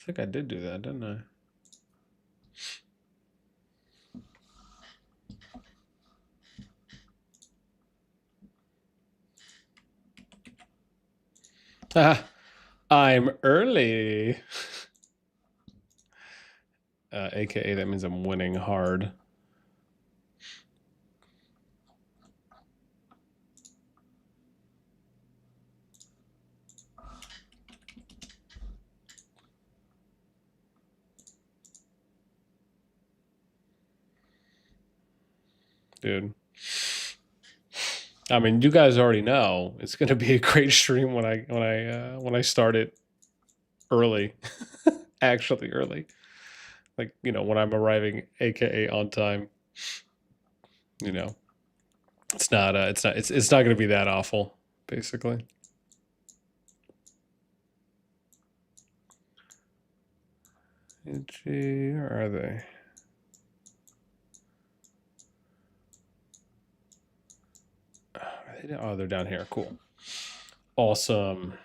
think I did do that, didn't I? Ah, I'm early. AKA that means I'm winning hard. Dude. I mean, you guys already know it's going to be a great stream when I start it early. Actually early. Like, you know, when I'm arriving AKA on time. You know. It's not going to be that awful, basically. Where are they? Oh, they're down here. Cool. Awesome.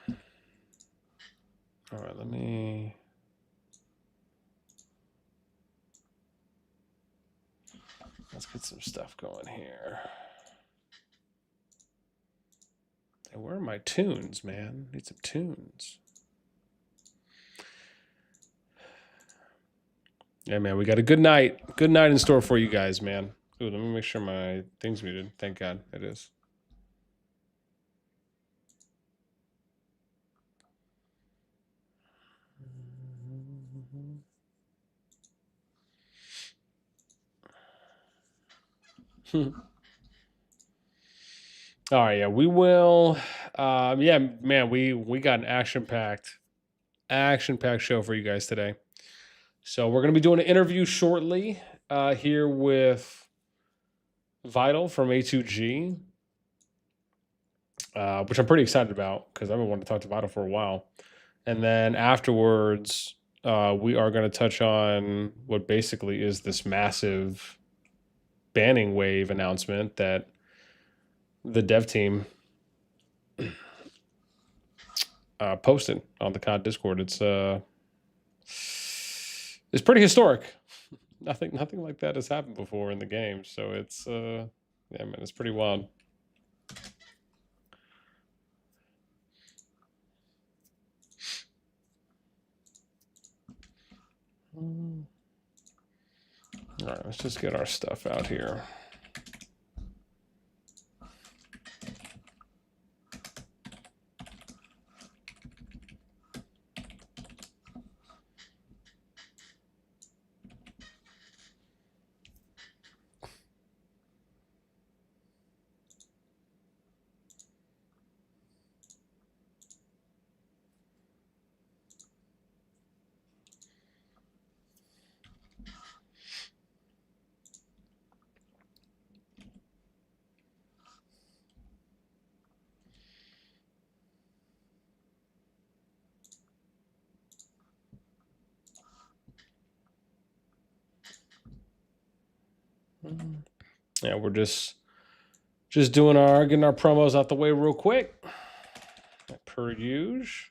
All right, let's get some stuff going here. Hey, where are my tunes, man? Need some tunes. Yeah, man, we got a good night in store for you guys, man. Ooh, let me make sure my thing's muted. Thank God it is. All right, yeah, we will. Yeah, man, we got an action-packed show for you guys today. So we're gonna be doing an interview shortly here with Vital from A2G, which I'm pretty excited about because I've been wanting to talk to Vital for a while. And then afterwards, we are going to touch on what basically is this massive banning wave announcement that the dev team posted on the COD Discord. It's pretty historic. Nothing like that has happened before in the game. So it's yeah, man, it's pretty wild. All right, let's just get our stuff out here. Yeah, we're just getting our promos out the way real quick, per usual.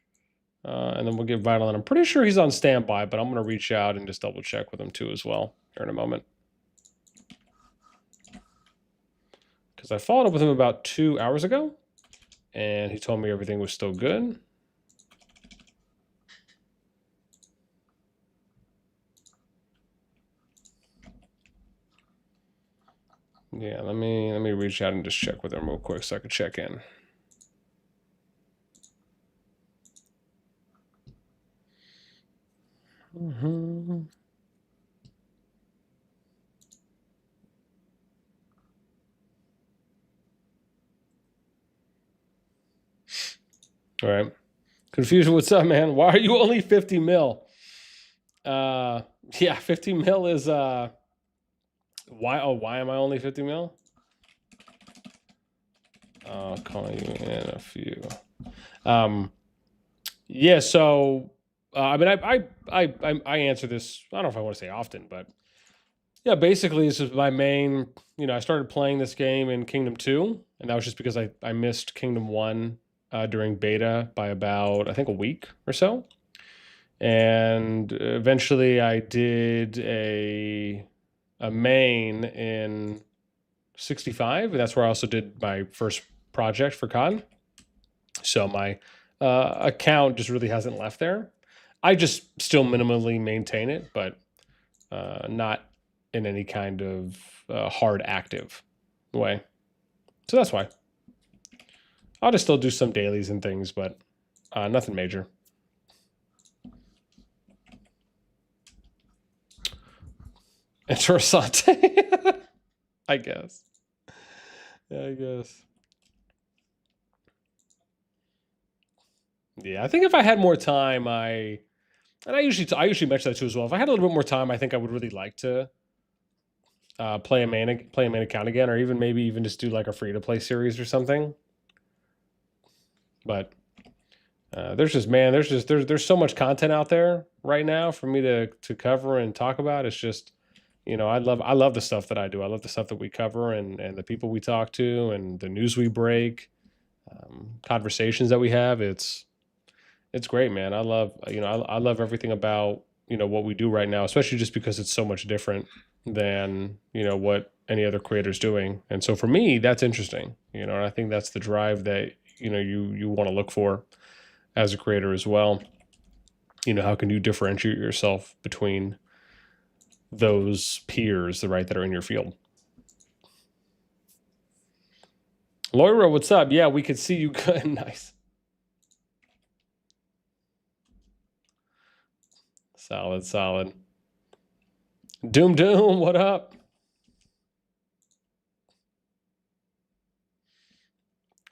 And then we'll get Vital, and I'm pretty sure he's on standby, but I'm going to reach out and just double check with him too as well here in a moment. Because I followed up with him about 2 hours ago, and he told me everything was still good. Yeah, let me reach out and just check with him real quick so I can check in. All right. Confusion, what's up, man? Why are you only 50 mil? Yeah, 50 mil is why am I only 50 mil? I'll call you in a few. Yeah, so I mean I answer this, I don't know if I want to say often, but yeah, basically this is my main, you know, I started playing this game in Kingdom 2, and that was just because I missed Kingdom 1 during beta by about, I think, a week or so. And eventually I did a main in 65, and that's where I also did my first project for COD. So my account just really hasn't left there. I just still minimally maintain it, but not in any kind of hard active way. So that's why. I'll just still do some dailies and things, but nothing major. Interessante. I guess. I guess. Yeah, I think if I had more time, I usually mention that too as well. If I had a little bit more time, I think I would really like to play a main account again, or even maybe even just do like a free to play series or something. But there's so much content out there right now for me to cover and talk about. It's just, I love the stuff that I do. I love the stuff that we cover and the people we talk to and the news we break, conversations that we have. It's great, man. I love, I love everything about, what we do right now, especially just because it's so much different than, what any other creator's doing. And so for me, that's interesting, and I think that's the drive that, you want to look for as a creator as well. How can you differentiate yourself between those peers, right, that are in your field? Loira, what's up? Yeah, we could see you good. Nice. Solid. Doom, what up?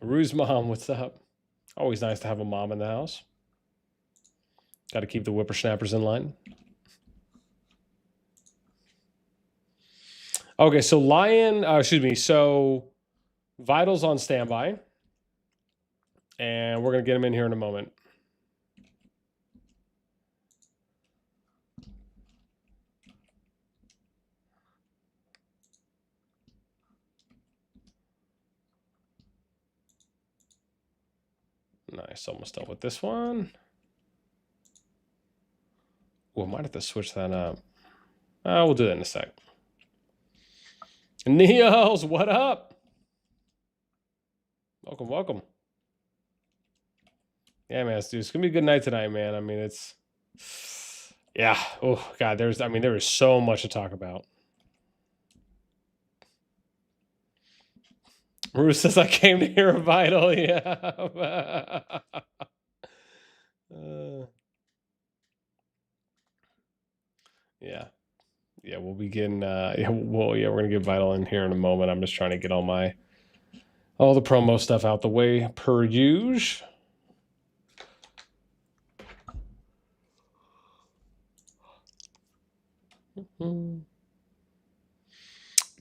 Rue's mom, what's up? Always nice to have a mom in the house. Got to keep the whippersnappers in line. Okay, so so Vital's on standby. And we're going to get him in here in a moment. Nice, almost done with this one. Oh, I might have to switch that up. We'll do that in a sec. Neos, what up? Welcome. Yeah, man, dude, it's gonna be a good night tonight, man. I mean, yeah. Oh God, there is so much to talk about. Bruce says I came to hear a Vital. Yeah. Yeah. Yeah, we'll begin. We're gonna get Vital in here in a moment. I'm just trying to get all the promo stuff out the way per usual.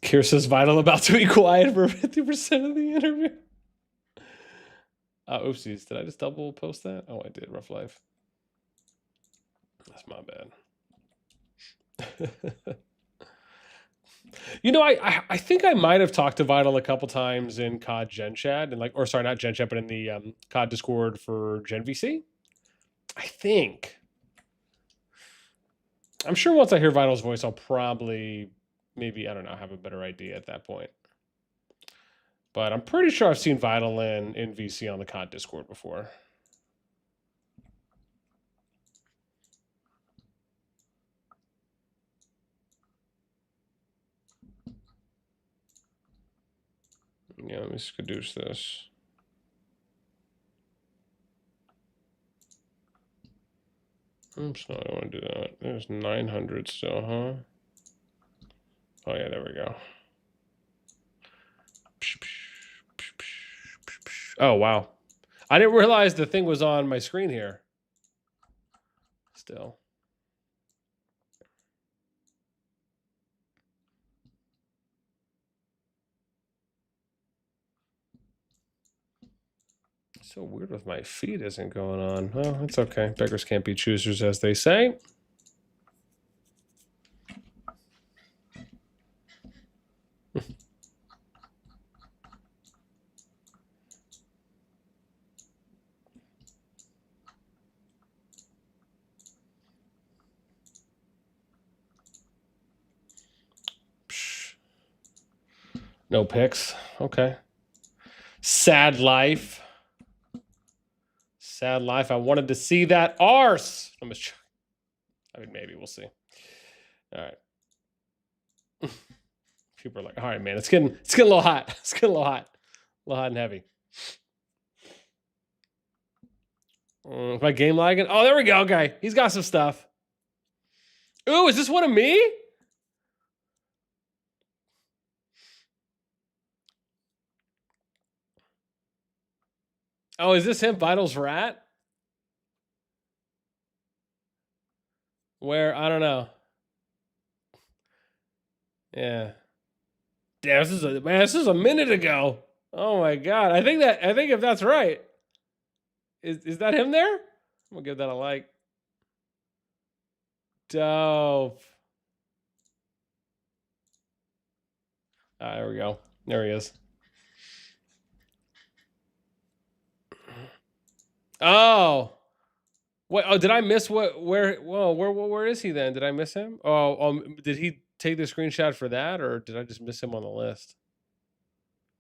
Kier says Vital about to be quiet for 50% of the interview. Oopsies, did I just double post that? Oh, I did. Rough life. That's my bad. I think I might have talked to Vital a couple times in COD Gen Chat and not Gen Chat, but in the COD Discord for Gen VC. I think. I'm sure once I hear Vital's voice, I'll probably maybe, I don't know, have a better idea at that point. But I'm pretty sure I've seen Vital in VC on the COD Discord before. Yeah, let me skadoosh this. Oops, no, I don't want to do that. There's 900 still, huh? Oh, yeah, there we go. Oh, wow. I didn't realize the thing was on my screen here. Still. So weird with my feed isn't going on. Well, it's okay. Beggars can't be choosers, as they say. No picks. Okay. Sad life. Sad life. I wanted to see that arse. I mean, maybe we'll see. All right. People are like, all right, man, it's getting a little hot. It's getting a little hot and heavy. Is my game lagging? Oh, there we go. Okay, he's got some stuff. Ooh, is this one of me? Oh, is this him, Vitals Rat? Where, I don't know. Yeah. Damn, this is a minute ago. Oh my god. I think if that's right. Is that him there? I'm gonna give that a like. Dope. There we go. There he is. Oh. What? Oh, did I miss where is he then? Did I miss him? Oh, did he take the screenshot for that, or did I just miss him on the list?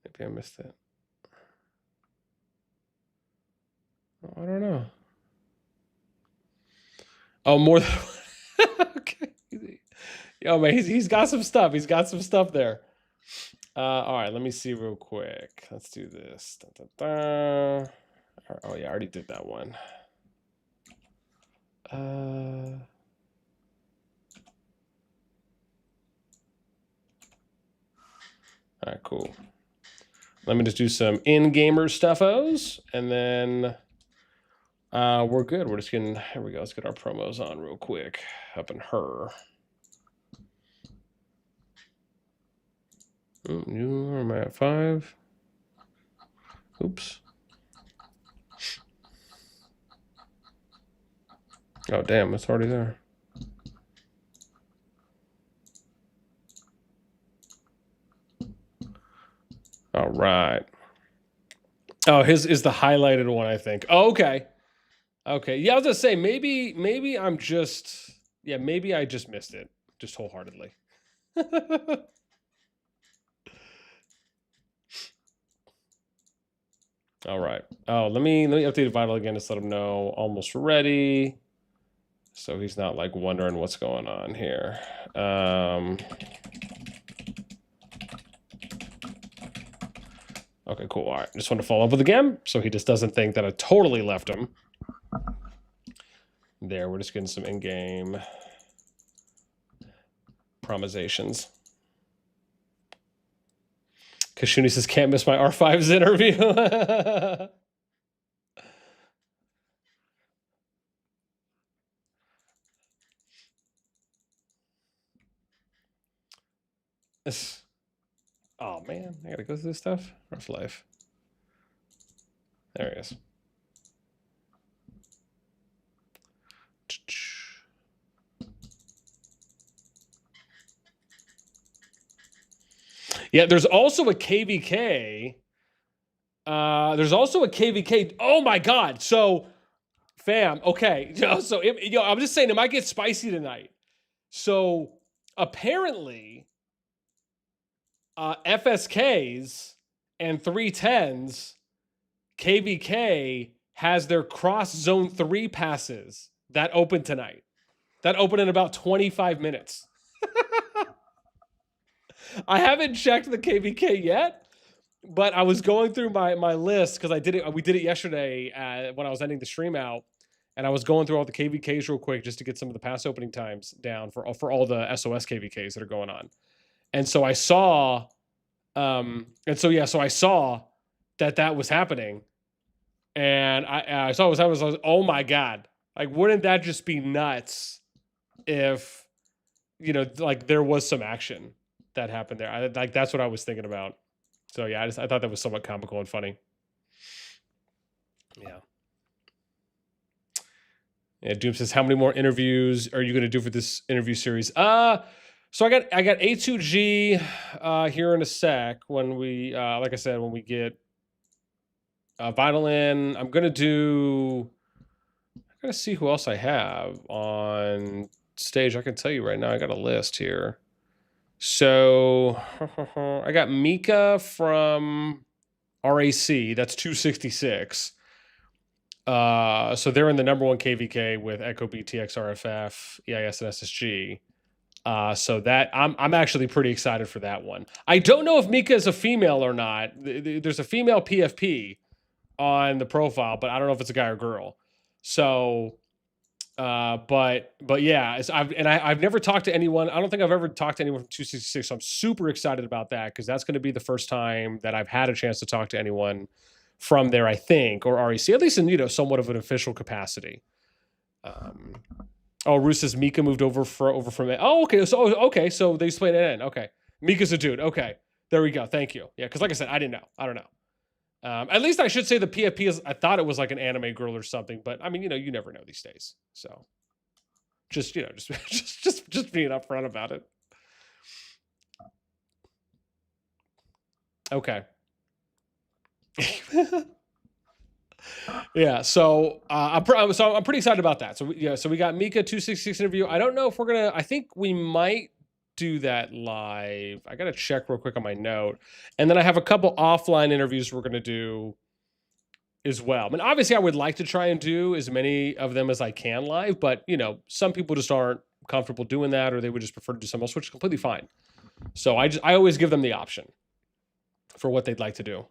Maybe I missed it. Oh, I don't know. Oh, more than okay. Yo, man, he's got some stuff. He's got some stuff there. All right, let me see real quick. Let's do this. Da, da, da. Oh yeah, I already did that one. All right, cool. Let me just do some in-gamer stuffos, and then we're good. We're just getting, here we go. Let's get our promos on real quick. Up in her. New, am I at 5? Oops. Oh, damn, it's already there. All right. Oh, his is the highlighted one, I think. Oh, okay. Okay. Yeah, I was gonna say maybe I'm just maybe I just missed it just wholeheartedly. All right. Oh, let me update Vital again to let him know almost ready. So he's not like wondering what's going on here. Okay, cool. All right. Just want to follow up with the game so he just doesn't think that I totally left him. There, we're just getting some in-game promisations. Kashuni says, can't miss my R5's interview. Oh, man. I gotta go through this stuff. Rough life. There he is. Yeah, there's also a KVK. There's also a KVK. Oh, my God. So, fam, okay. So, I'm just saying it might get spicy tonight. So, apparently, FSKs and 310s, KVK has their cross zone 3 passes that open tonight. That open in about 25 minutes. I haven't checked the KVK yet, but I was going through my list because we did it yesterday when I was ending the stream out, and I was going through all the KVKs real quick just to get some of the pass opening times down for all the SOS KVKs that are going on. And so I saw, so I saw that was happening, and I saw it was happening. I was like, oh my God, like wouldn't that just be nuts if like there was some action that happened there? Like that's what I was thinking about. So yeah, I thought that was somewhat comical and funny. Yeah. Yeah, Doom says, how many more interviews are you going to do for this interview series? So I got A2G here in a sec when we like I said, when we get Vital in. I'm gonna see who else I have on stage. I can tell you right now, I got a list here. So I got Mika from RAC. That's 266. So they're in the #1 KVK with Echo BTX RFF, EIS, and SSG. So that I'm actually pretty excited for that one. I don't know if Mika is a female or not. There's a female PFP on the profile, but I don't know if it's a guy or girl. So, but yeah, I've never talked to anyone. I don't think I've ever talked to anyone from 266. So I'm super excited about that because that's going to be the first time that I've had a chance to talk to anyone from there, I think, or REC, at least in somewhat of an official capacity. Oh, Roos says Mika moved over from it. Oh, okay. So they split it in. Okay, Mika's a dude. Okay, there we go. Thank you. Yeah, because like I said, I didn't know. I don't know. At least I should say the PFP is. I thought it was like an anime girl or something, but I mean, you never know these days. So, just just being upfront about it. Okay. Yeah, so I'm pretty excited about that. So we got Mika 266 interview. I don't know if we're gonna. I think we might do that live. I gotta check real quick on my note, and then I have a couple offline interviews we're gonna do as well. I mean, obviously, I would like to try and do as many of them as I can live, but some people just aren't comfortable doing that, or they would just prefer to do something else, which is completely fine. So I always give them the option for what they'd like to do.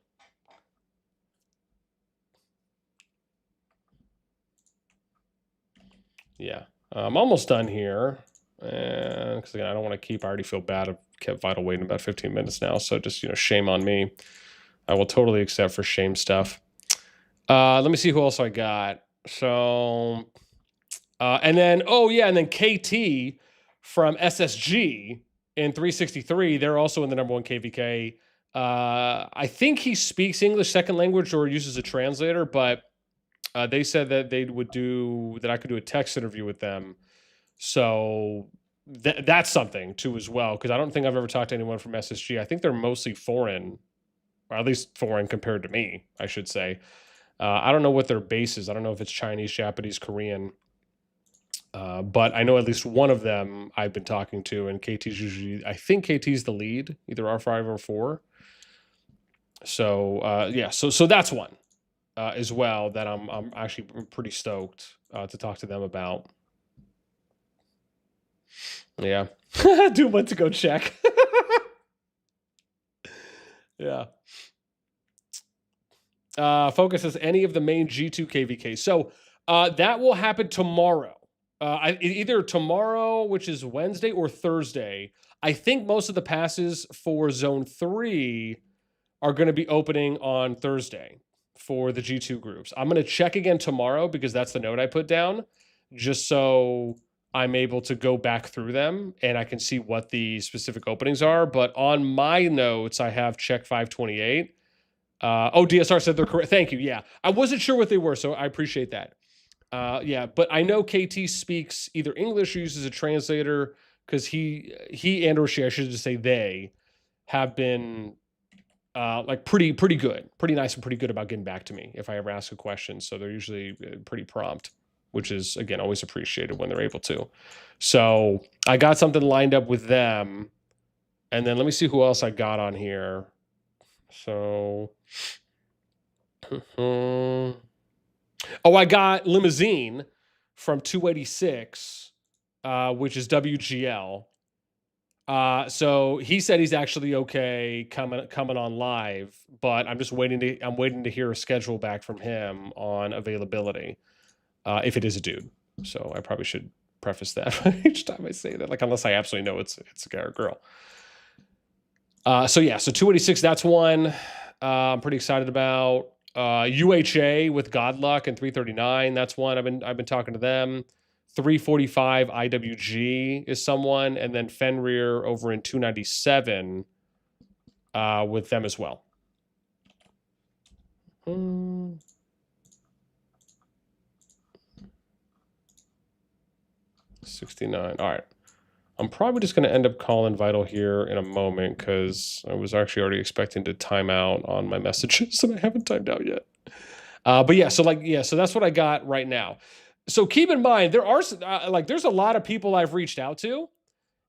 Yeah, I'm almost done here. Because again, I don't want to keep. I already feel bad. I've kept Vital waiting about 15 minutes now. So just shame on me. I will totally accept for shame stuff. Let me see who else I got. So, and then KT from SSG in 363. They're also in the #1 KVK. I think he speaks English second language or uses a translator, but they said that I could do a text interview with them. So that's something too as well, because I don't think I've ever talked to anyone from SSG. I think they're mostly foreign, or at least foreign compared to me, I should say. I don't know what their base is. I don't know if it's Chinese, Japanese, Korean. But I know at least one of them I've been talking to, and KT's usually, I think KT's the lead, either R5 or 4. So yeah, so that's one as well that I'm actually pretty stoked to talk to them about. Yeah. Dude went to go check. Yeah. Focus says any of the main G2 KVKs. So that will happen tomorrow. Either tomorrow, which is Wednesday, or Thursday. I think most of the passes for Zone 3 are going to be opening on Thursday for the G2 groups. I'm going to check again tomorrow because that's the note I put down, just so I'm able to go back through them and I can see what the specific openings are. But on my notes, I have check 528. DSR said they're correct. Thank you. Yeah, I wasn't sure what they were, so I appreciate that. Yeah, but I know KT speaks either English or uses a translator, because he and or she, I should just say they, have been like pretty good, pretty nice and pretty good about getting back to me if I ever ask a question. So they're usually pretty prompt, which is, again, always appreciated when they're able to. So I got something lined up with them. And then let me see who else I got on here. So, I got Limousine from 286, which is WGL. So he said he's actually okay coming on live, but I'm just waiting to hear a schedule back from him on availability, if it is a dude. So I probably should preface that each time I say that, like, unless I absolutely know it's a guy or girl. So yeah, so 286, that's one I'm pretty excited about. UHA with Godluck and 339, that's one I've been talking to them. 345 IWG is someone, and then Fenrir over in 297 with them as well. 69. All right. I'm probably just going to end up calling Vital here in a moment, because I was actually already expecting to time out on my messages and I haven't timed out yet. But yeah, so that's what I got right now. So keep in mind, there are there's a lot of people I've reached out to,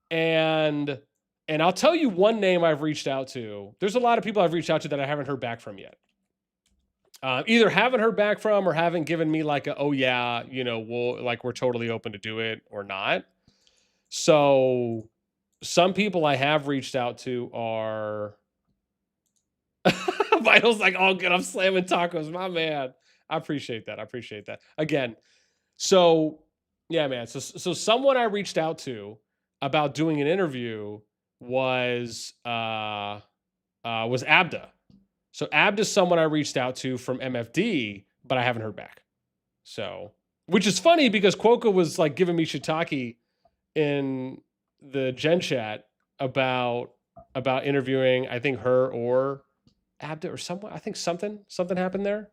and And I'll tell you one name I've reached out to. There's a lot of people I've reached out to that I haven't heard back from yet. Either haven't heard back from or haven't given me like a, oh yeah, you know, we're totally open to do it or not. So some people I have reached out to are Vital's like, oh good, I'm slamming tacos, my man. I appreciate that. Again, so yeah, man. So someone I reached out to about doing an interview was Abda. So Abd is someone I reached out to from MFD, but I haven't heard back. So, which is funny because Quokka was like giving me shiitake in the Gen chat about interviewing, I think her or Abda or someone. I think something happened there.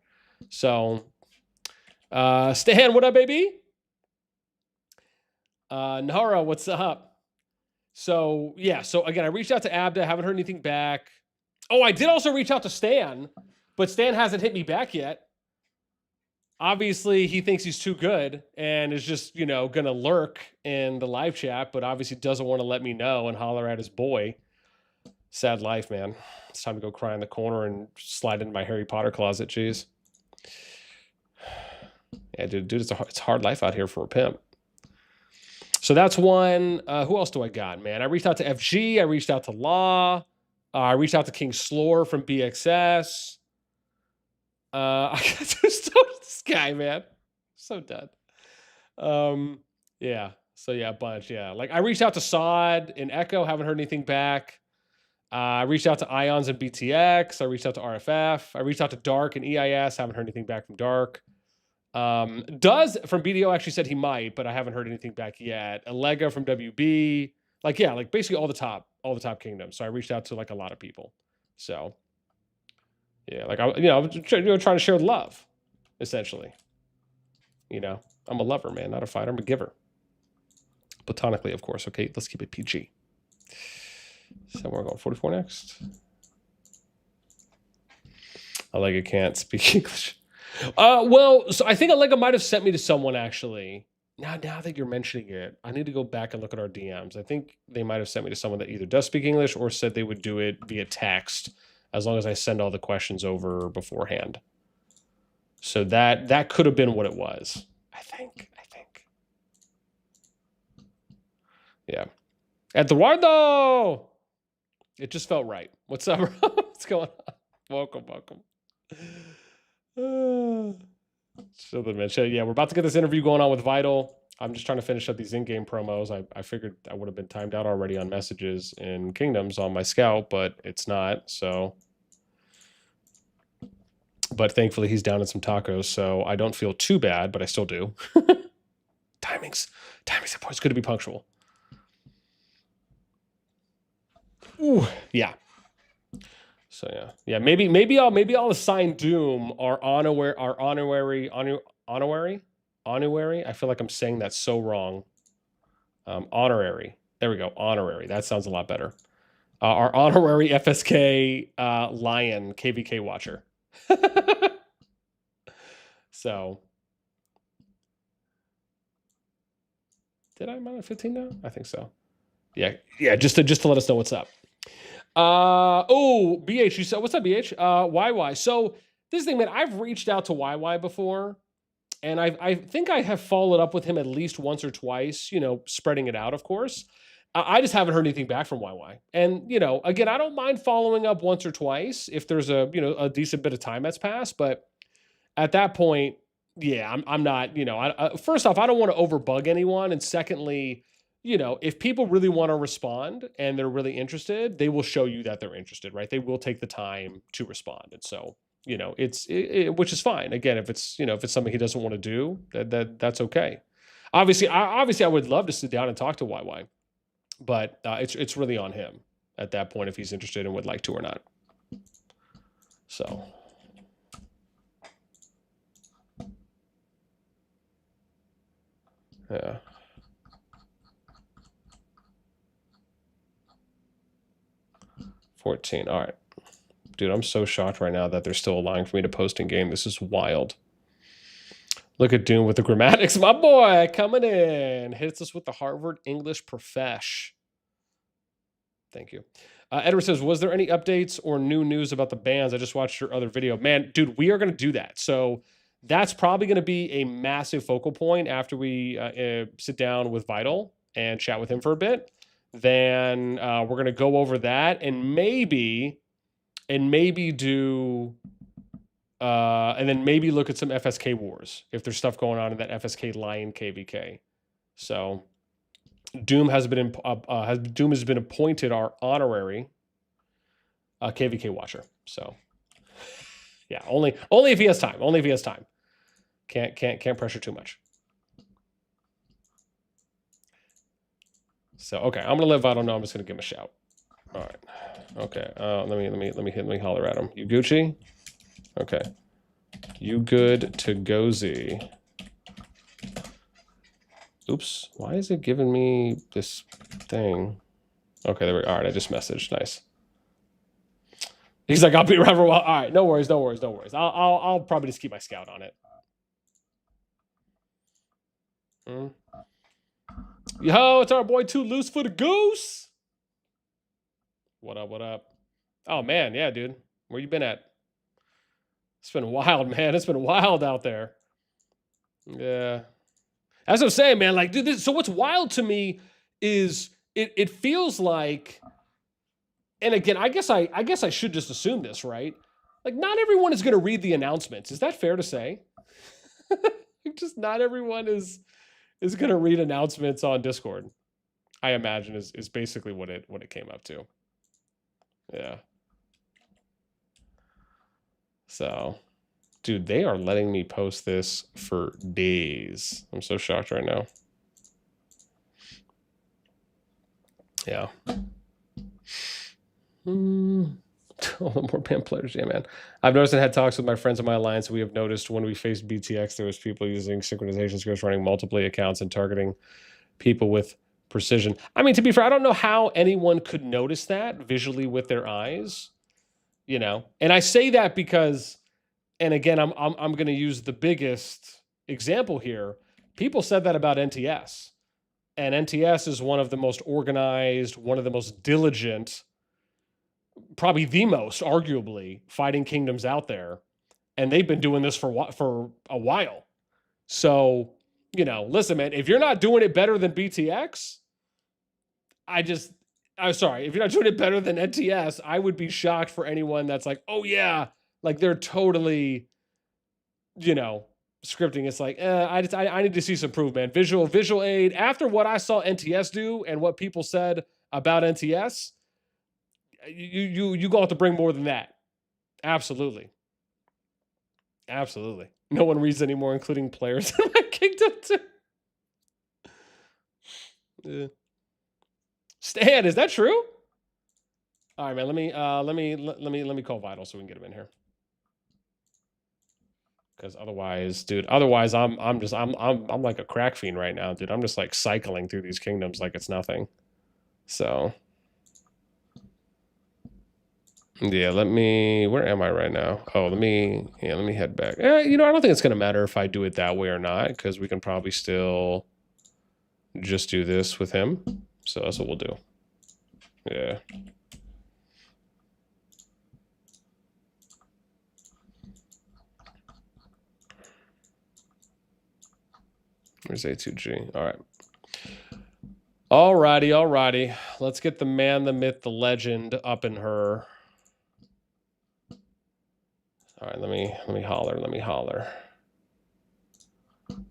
So, Stan, what up, baby? Nahara, what's up? So yeah, so again, I reached out to Abda, haven't heard anything back. Oh, I did also reach out to Stan, but Stan hasn't hit me back yet. Obviously, he thinks he's too good and is just, you know, going to lurk in the live chat, but obviously doesn't want to let me know and holler at his boy. Sad life, man. It's time to go cry in the corner and slide into my Harry Potter closet. Jeez. Yeah, dude, it's a hard life out here for a pimp. So that's one. Who else do I got, man? I reached out to FG. I reached out to Law. I reached out to King Slore from BXS. I got to start this guy, man. So done. Yeah. So yeah, a bunch. Yeah. Like I reached out to Sod in Echo, haven't heard anything back. I reached out to Ions and BTX. I reached out to RFF. I reached out to Dark and EIS. Haven't heard anything back from Dark. Does from BDO actually said he might, but I haven't heard anything back yet. Allega from WB. Like, yeah, like basically all the top kingdoms. So I reached out to like a lot of people. So yeah, like I'm trying to share love, essentially. You know, I'm a lover, man, not a fighter. I'm a giver. Platonically, of course. Okay, let's keep it PG. So we're going 44 next. Allega can't speak English. Well, so I think Allega might have sent me to someone actually. Now that you're mentioning it, I need to go back and look at our DMs. I think they might have sent me to someone that either does speak English or said they would do it via text as long as I send all the questions over beforehand. So that could have been what it was. I think. Yeah. Eduardo! It just felt right. What's up, bro? What's going on? Welcome. So the mention, yeah, we're about to get this interview going on with Vital. I'm just trying to finish up these in-game promos. I figured I would have been timed out already on messages in Kingdoms on my scout, but it's not. So, but thankfully he's down in some tacos, so I don't feel too bad, but I still do. Timing's important. It's good to be punctual. Ooh, yeah. So yeah. Maybe I'll assign Doom our honorary. I feel like I'm saying that so wrong. Honorary. There we go. Honorary. That sounds a lot better. Our honorary FSK LioN KVK watcher. So did I mine at 15 now? I think so. Yeah. Just to let us know what's up. Oh, BH, you said, what's up, BH? YY. So this thing, man, I've reached out to YY before, and I think I have followed up with him at least once or twice, you know, spreading it out, of course. I just haven't heard anything back from YY. And, you know, again, I don't mind following up once or twice if there's a decent bit of time that's passed. But at that point, yeah, I'm not, you know, first off, I don't want to overbug anyone. And secondly, you know, if people really want to respond and they're really interested, they will show you that they're interested, right? They will take the time to respond. And so, you know, which is fine. Again, if it's something he doesn't want to do, that's okay. Obviously, I would love to sit down and talk to YY, but it's really on him at that point if he's interested and would like to or not. So. Yeah. $14. All right. Dude, I'm so shocked right now that they're still allowing for me to post in game. This is wild. Look at Doom with the grammatics. My boy coming in. Hits us with the Harvard English Profesh. Thank you. Edward says, was there any updates or new news about the bans? I just watched your other video. Man, dude, we are going to do that. So that's probably going to be a massive focal point after we sit down with Vital and chat with him for a bit. Then we're going to go over that and maybe do and then maybe look at some FSK wars if there's stuff going on in that FSK LioN KVK. So Doom has been appointed our honorary KVK watcher. So yeah, only if he has time. Only if he has time. Can't pressure too much. So okay, I'm gonna let Vital know. I'm just gonna give him a shout. All right. Okay. Let me holler at him. You Gucci? Okay. You good to go Z? Oops. Why is it giving me this thing? Okay, there we go. All right, I just messaged. Nice. He's like, I'll be around for a while. All right, no worries. I'll probably just keep my scout on it. Yo, it's our boy Too Loose for the Goose. What up? Oh man, yeah, dude. Where you been at? It's been wild, man. It's been wild out there. Yeah. That's what I'm saying, man. Like, dude, so what's wild to me is it feels like, and again, I guess I should just assume this, right? Like, not everyone is gonna read the announcements. Is that fair to say? Just not everyone is gonna read announcements on Discord. I imagine is basically what it came up to. Yeah. So, dude, they are letting me post this for days. I'm so shocked right now. Yeah. All the more band players, yeah, man. I've noticed and had talks with my friends in my alliance. We have noticed when we faced BTX, there was people using synchronization scripts, running multiple accounts and targeting people with precision. I mean, to be fair, I don't know how anyone could notice that visually with their eyes, you know. And I say that because, and again, I'm going to use the biggest example here. People said that about NTS, and NTS is one of the most organized, one of the most diligent, probably the most, arguably, fighting kingdoms out there, and they've been doing this for a while. So, you know, listen, man, if you're not doing it better than BTX, I'm sorry, if you're not doing it better than NTS, I would be shocked for anyone that's like, oh yeah, like they're totally, you know, scripting. It's like, I need to see some proof, man. Visual aid. After what I saw NTS do and what people said about NTS, you going to have to bring more than that. Absolutely. No one reads anymore, including players in my kingdom too. Yeah. Stan, is that true? All right, man. Let me call Vital so we can get him in here. Because otherwise, dude, I'm like a crack fiend right now, dude. I'm just like cycling through these kingdoms like it's nothing. So yeah, where am I right now? Oh, let me head back. You know, I don't think it's gonna matter if I do it that way or not, because we can probably still just do this with him. So that's what we'll do. Yeah. There's A2G. All right. Alrighty. Let's get the man, the myth, the legend up in her. All right, let me holler. All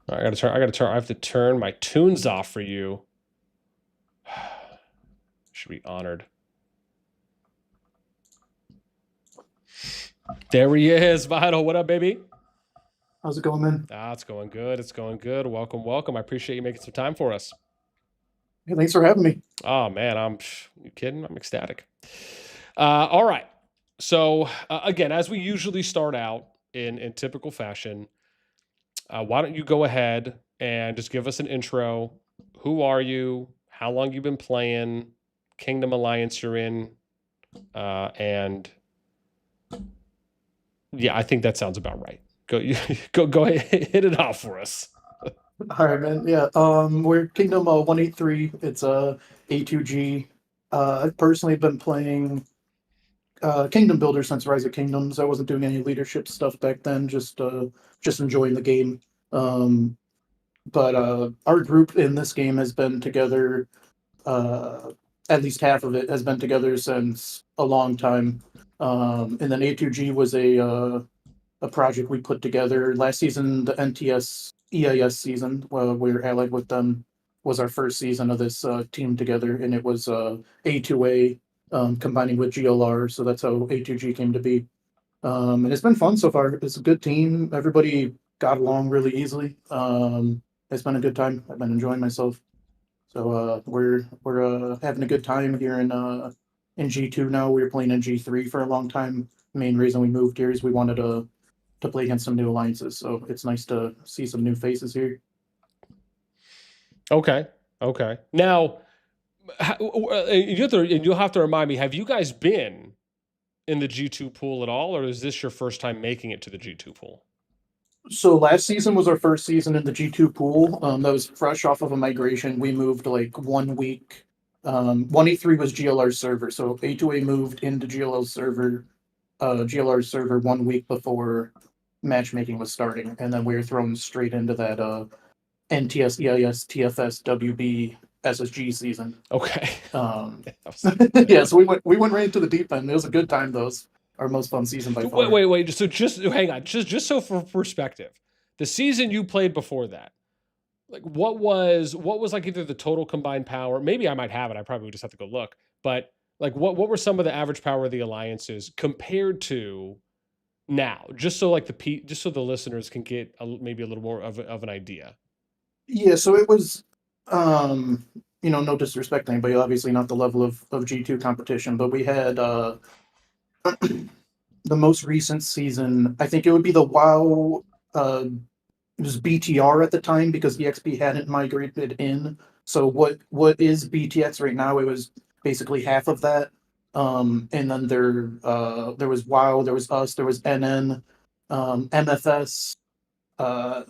right, I have to turn my tunes off for you. Should be honored. There he is, Vital. What up, baby? How's it going, man? It's going good. Welcome. I appreciate you making some time for us. Hey, thanks for having me. Oh man, you kidding? I'm ecstatic. All right. So again, as we usually start out in typical fashion, why don't you go ahead and just give us an intro? Who are you? How long you've been playing? Kingdom Alliance you're in? And yeah, I think that sounds about right. Go ahead, hit it off for us. All right, man. Yeah, we're Kingdom 183. It's A2G. I've personally been playing Kingdom Builder since Rise of Kingdoms. I wasn't doing any leadership stuff back then, just enjoying the game. Um, but our group in this game has been together. Uh, at least half of it has been together since a long time. And then A2G was a project we put together last season. The NTS EIS season, we were allied with them, was our first season of this team together, and it was A2A combining with GLR. So that's how A2G came to be. And it's been fun so far. It's a good team. Everybody got along really easily. It's been a good time. I've been enjoying myself. So we're having a good time here in G2 now. We were playing in G3 for a long time. Main reason we moved here is we wanted to play against some new alliances. So it's nice to see some new faces here. Okay. Okay. Now, you'll have to remind me, have you guys been in the G2 pool at all, or is this your first time making it to the G2 pool? So last season was our first season in the G2 pool. That was fresh off of a migration. We moved like 1 week. 183 was GLR server, so A2A moved into GLR server 1 week before matchmaking was starting, and then we were thrown straight into that NTS, EIS, TFS, WB, SSG season. Okay. Yeah, so we went right into the deep end. It was a good time, though. It was our most fun season by far. Wait. So just hang on, just so for perspective, the season you played before that, like what was like either the total combined power? Maybe I might have it. I probably would just have to go look. But like what were some of the average power of the alliances compared to now? Just so like just so the listeners can get maybe a little more of an idea. Yeah, so it was, um, no disrespect to anybody, obviously not the level of G2 competition, but we had the most recent season. I think it would be the WoW. It was BTR at the time because EXP hadn't migrated in. So what is BTX right now? It was basically half of that. And then there was WoW, there was us, there was NN, MFS. Uh,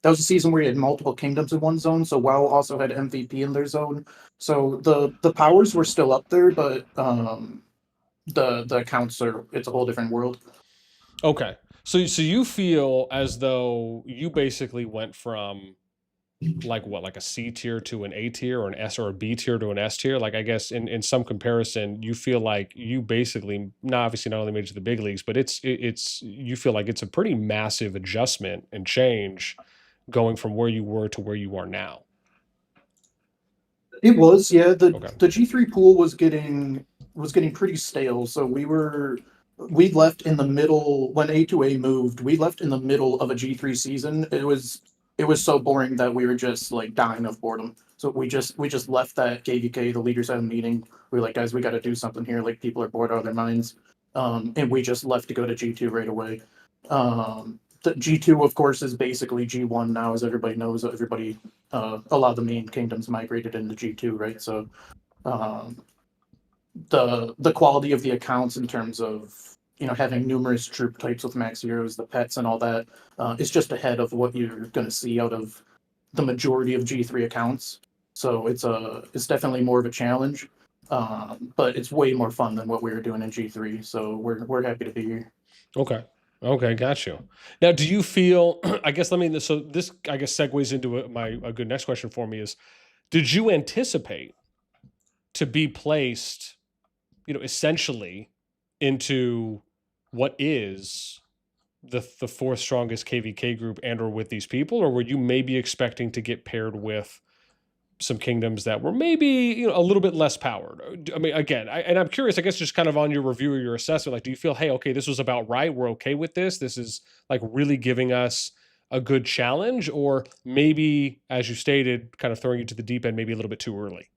that was a season where you had multiple kingdoms in one zone. So WoW also had MVP in their zone. So the powers were still up there, but the accounts are it's a whole different world. Okay. So you feel as though you basically went from like what, like a C tier to an A tier, or an S or a B tier to an S tier? Like I guess in some comparison, you feel like you basically, not obviously not only made it to the big leagues, but it's you feel like it's a pretty massive adjustment and change going from where you were to where you are now. It was, yeah. The Okay. the G3 pool was getting pretty stale. So we left in the middle when A2A moved. We left in the middle of a G3 season. It was so boring that we were just like dying of boredom. So we just left that KVK. The leaders had a meeting. We were like, guys, we got to do something here. Like people are bored out of their minds. And we just left to go to G2 right away. The G2, of course, is basically G1 now, as everybody knows. A lot of the main kingdoms migrated into G2, right? So um, the quality of the accounts in terms of having numerous troop types with max heroes, the pets, and all that is just ahead of what you're going to see out of the majority of G3 accounts. So it's definitely more of a challenge, but it's way more fun than what we were doing in G3. So we're happy to be here. Okay. Okay, got you. Now, do you feel? I guess So this, I guess, segues into a good next question for me is: did you anticipate to be placed, essentially into what is the fourth strongest KVK group, and or with these people, or were you maybe expecting to get paired with some kingdoms that were maybe a little bit less powered? I mean, again, and I'm curious, I guess, just kind of on your review or your assessment, like, do you feel, hey, okay, this was about right, we're okay with this, this is like really giving us a good challenge, or maybe, as you stated, kind of throwing you to the deep end maybe a little bit too early?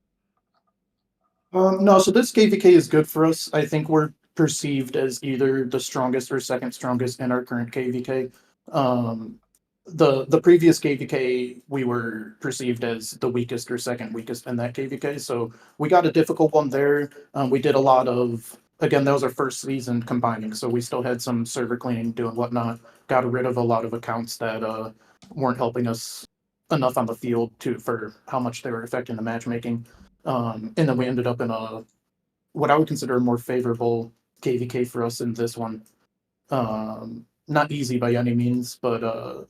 No, so this KVK is good for us. I think we're perceived as either the strongest or second strongest in our current KVK. Um, the previous KVK we were perceived as the weakest or second weakest in that KVK. So we got a difficult one there. We did a lot of again that was our first season combining, so we still had some server cleaning, doing whatnot. Got rid of a lot of accounts that weren't helping us enough on the field to for how much they were affecting the matchmaking. And then we ended up in what I would consider a more favorable KVK for us in this one. Not easy by any means, but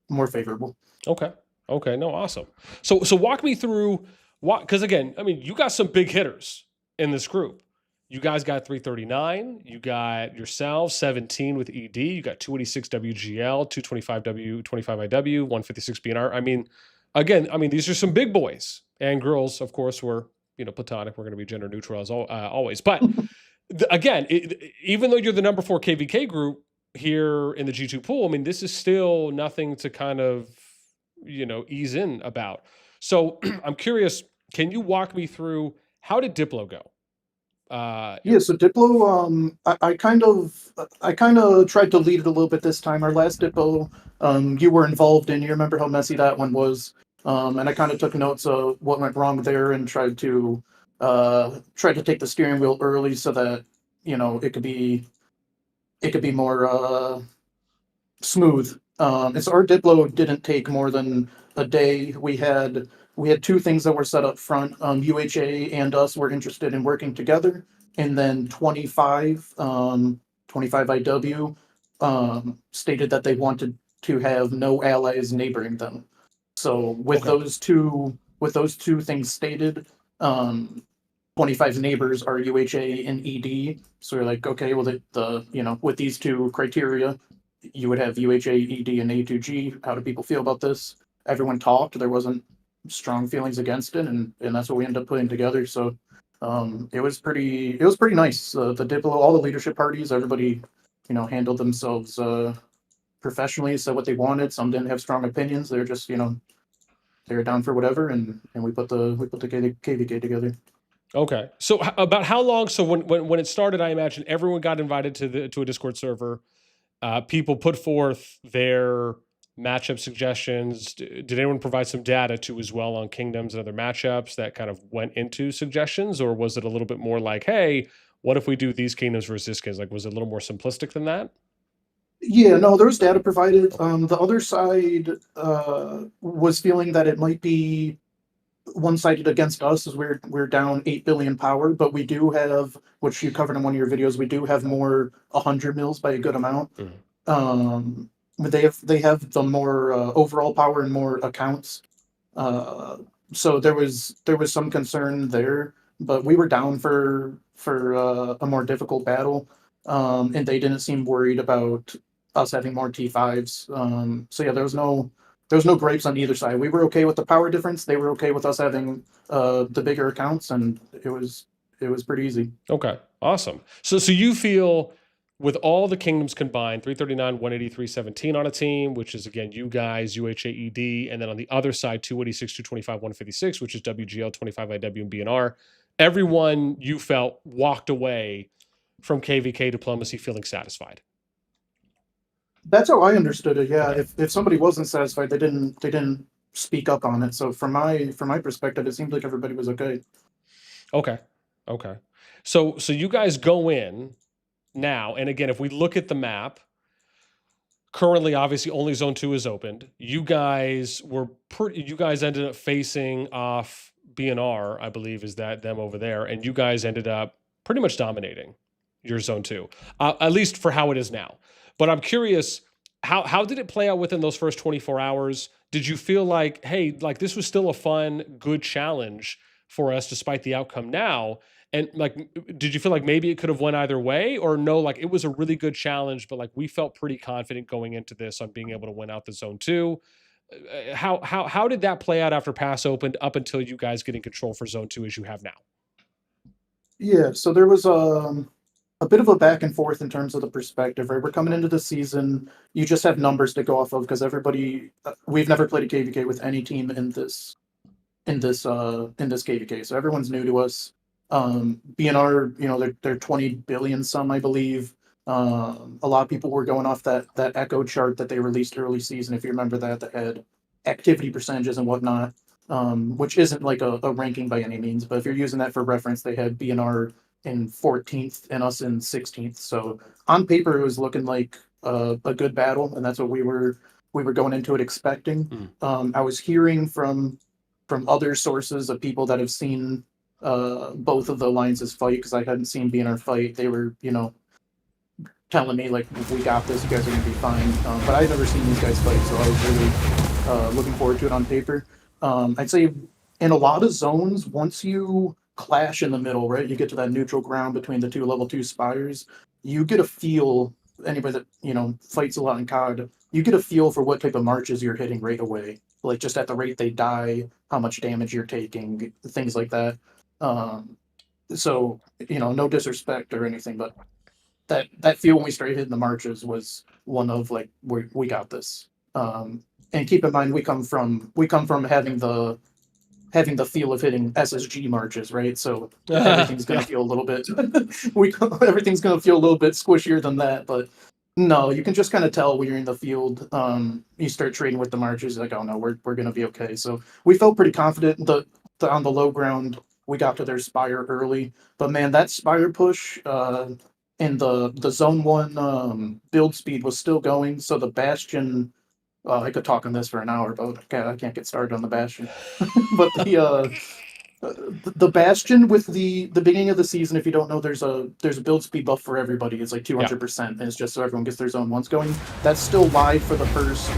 more favorable. Okay. Okay. No, awesome. So walk me through what, because again, I mean, you got some big hitters in this group. You guys got 339. You got yourselves 17 with ED. You got 286 WGL, 225 W25IW, 156 BNR. I mean, again, I mean, these are some big boys and girls. Of course, we're platonic. We're going to be gender neutral as always. But again, even though you're the number 4 KVK group here in the G2 pool, I mean, this is still nothing to kind of ease in about. So I'm curious, can you walk me through how did Diplo go? Yeah, so Diplo, I kind of tried to lead it a little bit this time. Our last Diplo, you were involved in. You remember how messy that one was, and I kind of took notes of what went wrong there and tried to take the steering wheel early so that it could be more smooth. And so our Diplo didn't take more than a day. We had two things that were set up front. UHA and us were interested in working together, and then 25 IW stated that they wanted to have no allies neighboring them. So Okay. with those two things stated, 25's neighbors are UHA and ED. So we're like, okay, well, with these two criteria, you would have UHA, ED, and A2G. How do people feel about this? Everyone talked. There wasn't strong feelings against it, and that's what we ended up putting together. So it was pretty nice. The Diplo, all the leadership parties, everybody, handled themselves professionally, said what they wanted. Some didn't have strong opinions. They're just, they were down for whatever, and we put the KVK together. Okay. So about how long? So when it started, I imagine everyone got invited to a Discord server. People put forth their matchup suggestions. Did anyone provide some data too as well on kingdoms and other matchups that kind of went into suggestions, or was it a little bit more like, hey, what if we do these kingdoms versus this kingdoms? Like, was it a little more simplistic than that? Yeah, no, there was data provided. The other side was feeling that it might be one-sided against us, as we're down 8 billion power, but we do have, which you covered in one of your videos, we do have more 100 mils by a good amount. Mhm. But they have the more overall power and more accounts. Uh, so there was some concern there, but we were down for a more difficult battle, and they didn't seem worried about us having more T5s. So yeah, there was no gripes on either side. We were okay with the power difference. They were okay with us having the bigger accounts, and it was pretty easy. Okay, awesome. So you feel with all the kingdoms combined, 339, 183, 17 on a team, which is again you guys, UHAED, and then on the other side, 286, 225, 156, which is WGL, 25IW, and BNR. Everyone you felt walked away from KVK diplomacy feeling satisfied. That's how I understood it. Yeah, Okay. if somebody wasn't satisfied, they didn't speak up on it. So from my perspective, it seemed like everybody was okay. Okay. Okay. So you guys go in now, and again, if we look at the map, currently obviously only zone 2 is opened. You guys ended up facing off BNR, I believe is that them over there, and you guys ended up pretty much dominating your zone 2. At least for how it is now. But I'm curious, how did it play out within those first 24 hours? Did you feel like, hey, like this was still a fun, good challenge for us despite the outcome now? And like, did you feel like maybe it could have went either way, or no? Like it was a really good challenge, but like we felt pretty confident going into this on being able to win out the zone 2. How did that play out after pass opened up until you guys getting control for zone 2 as you have now? Yeah, so there was a bit of a back and forth in terms of the perspective, right? We're coming into the season, you just have numbers to go off of because everybody we've never played a KVK with any team in this KVK, so everyone's new to us. BNR, they're 20 billion some, I believe. A lot of people were going off that Echo chart that they released early season, if you remember that had activity percentages and whatnot, which isn't like a ranking by any means, but if you're using that for reference, they had BNR in 14th and us in 16th. So on paper, it was looking like a good battle, and that's what we were going into it expecting. Mm. I was hearing from other sources of people that have seen both of the alliances fight because I hadn't seen BNR fight. They were, telling me like, we got this, you guys are gonna be fine. But I'd never seen these guys fight, so I was really looking forward to it on paper. I'd say in a lot of zones, once you clash in the middle, right, you get to that neutral ground between the two level 2 spires, you get a feel. Anybody that fights a lot in COD, you get a feel for what type of marches you're hitting right away. Like just at the rate they die, how much damage you're taking, things like that. Um, so no disrespect or anything, but that feel when we started hitting the marches was one of like, we got this. And keep in mind, we come from having the feel of hitting SSG marches, right? So everything's gonna Yeah. feel a little bit everything's gonna feel a little bit squishier than that. But no, you can just kind of tell when you're in the field. You start trading with the marches, like, oh no, we're gonna be okay. So we felt pretty confident. On the low ground, we got to their spire early, but man, that spire push in the zone one build speed was still going. So the bastion, I could talk on this for an hour, but I can't get started on the bastion. But the bastion with the beginning of the season, if you don't know, there's a build speed buff for everybody. It's like Yeah. 200%, and it's just so everyone gets their zone once going. That's still live for the first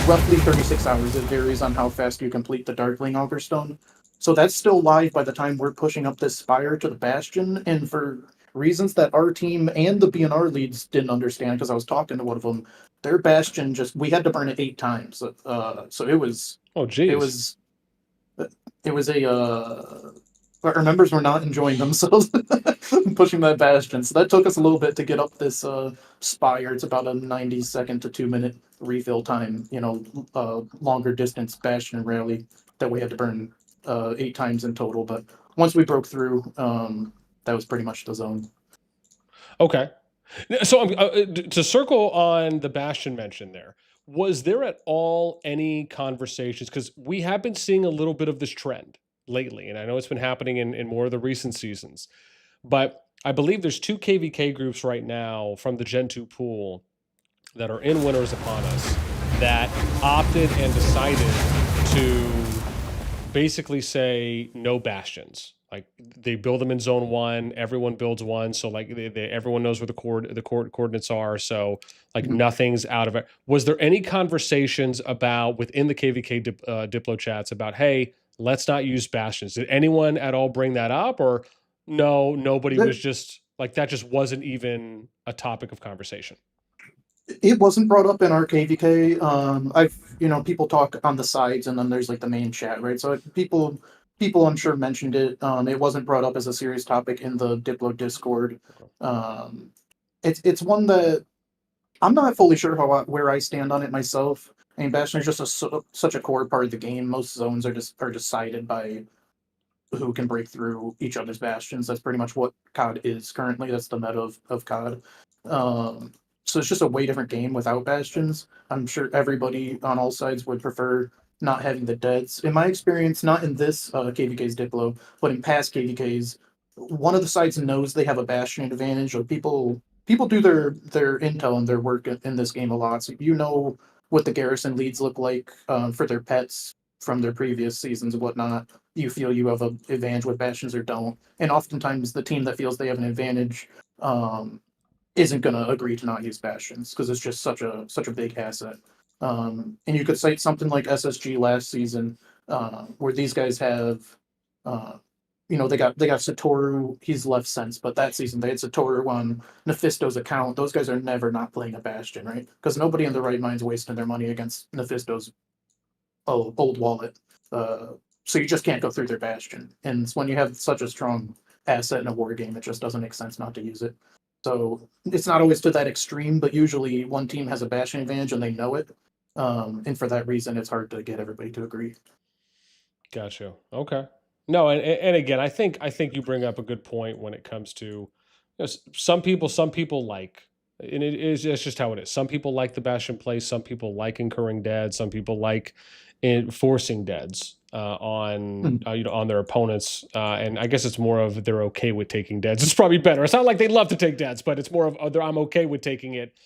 roughly 36 hours. It varies on how fast you complete the Darkling Augerstone. So that's still live by the time we're pushing up this spire to the bastion, and for reasons that our team and the BNR leads didn't understand, because I was talking to one of them, their bastion just, we had to burn it 8 times. So Oh, it geez. was it was a our members were not enjoying themselves pushing that bastion. So that took us a little bit to get up this spire. It's about a 90-second to 2-minute refill time. Longer distance bastion rally that we had to burn 8 times in total. But once we broke through, that was pretty much the zone. Okay. So to circle on the Bastion mention there, was there at all any conversations? Because we have been seeing a little bit of this trend lately, and I know it's been happening in more of the recent seasons, but I believe there's two KVK groups right now from the Gen 2 pool that are in Winners Upon Us that opted and decided to basically say no bastions. Like they build them in zone one, everyone builds one, so like everyone knows where the coordinates are. So like Mhm. nothing's out of it. Was there any conversations about within the KVK Diplo chats about, hey, let's not use bastions? Did anyone at all bring that up, or no? Nobody was just like that. Just wasn't even a topic of conversation. It wasn't brought up in our KVK. I've people talk on the sides, and then there's like the main chat, right? So people I'm sure mentioned it. It wasn't brought up as a serious topic in the Diplo Discord. Um, it's one that I'm not fully sure where I stand on it myself. I mean, Bastion is just such a core part of the game. Most zones are decided by who can break through each other's bastions. That's pretty much what COD is currently. That's the meta of COD. So it's just a way different game without bastions. I'm sure everybody on all sides would prefer not having the deads. In my experience, not in this KVK's Diplo, but in past KVKs, one of the sides knows they have a bastion advantage. Or people do their intel and their work in this game a lot. So what the garrison leads look like for their pets from their previous seasons and whatnot. You feel you have an advantage with bastions or don't. And oftentimes the team that feels they have an advantage um, isn't going to agree to not use bastions because it's just such a big asset. And you could cite something like SSG last season, where these guys have, uh, they got Satoru. He's left since, but that season they had Satoru on Mephisto's account. Those guys are never not playing a bastion, right? Because nobody in their right mind's wasting their money against Mephisto's old wallet. Uh, so you just can't go through their bastion. And when you have such a strong asset in a war game, it just doesn't make sense not to use it. So it's not always to that extreme, but usually one team has a bastion advantage and they know it. And for that reason, it's hard to get everybody to agree. Gotcha. Okay. No, and again, I think you bring up a good point when it comes to some people like, and it's just how it is. Some people like the Bastion play. Some people like incurring dead. Some people like forcing deads on Hmm. on their opponents. And I guess it's more of they're okay with taking deads. It's probably better. It's not like they love to take deads, but it's more of I'm okay with taking it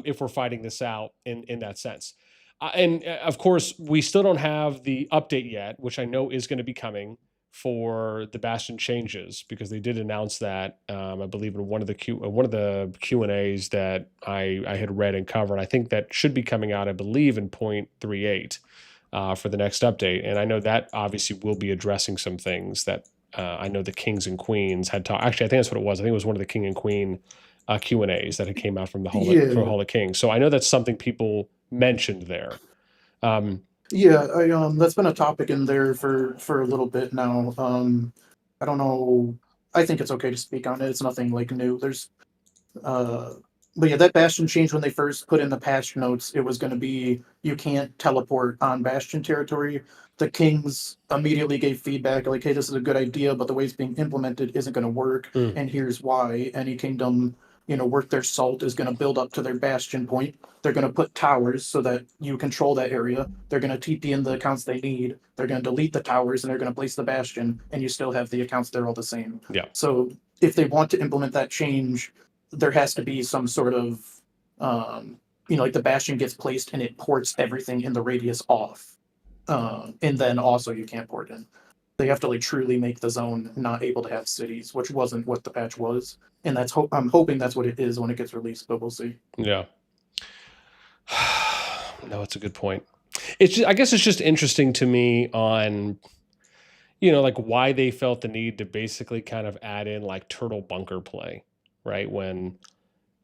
if we're fighting this out in that sense. And of course, we still don't have the update yet, which I know is going to be coming for the Bastion changes, because they did announce that, I believe in one of the Q&As that I had read and covered. I think that should be coming out, I believe, in 0.38 for the next update. And I know that obviously will be addressing some things that I know the kings and queens had talked. Actually, I think that's what it was. I think it was one of the king and queen Q&As that had came out from the Yeah, Hall of Kings. So I know that's something people mentioned there. yeah. That's been a topic in there for a little bit now. I don't know. I think it's okay to speak on it. It's nothing like new. Uh, but yeah, that Bastion change when they first put in the patch notes, it was going to be you can't teleport on Bastion territory. The Kings immediately gave feedback like, "Hey, this is a good idea, but the way it's being implemented isn't going to work, mm, and here's why." Any kingdom, worth their salt is going to build up to their Bastion point. They're going to put towers so that you control that area. They're going to TP in the accounts they need. They're going to delete the towers and they're going to place the Bastion, and you still have the accounts. They're all the same. yeah, So if they want to implement that change, there has to be some sort of like the bastion gets placed and it ports everything in the radius off, and then also you can't port in. They have to like truly make the zone not able to have cities, which wasn't what the patch was, and I'm hoping that's what it is when it gets released, but we'll see. yeah. No, it's a good point. It's just, I guess it's just interesting to me on, like why they felt the need to basically kind of add in like turtle bunker play, right? When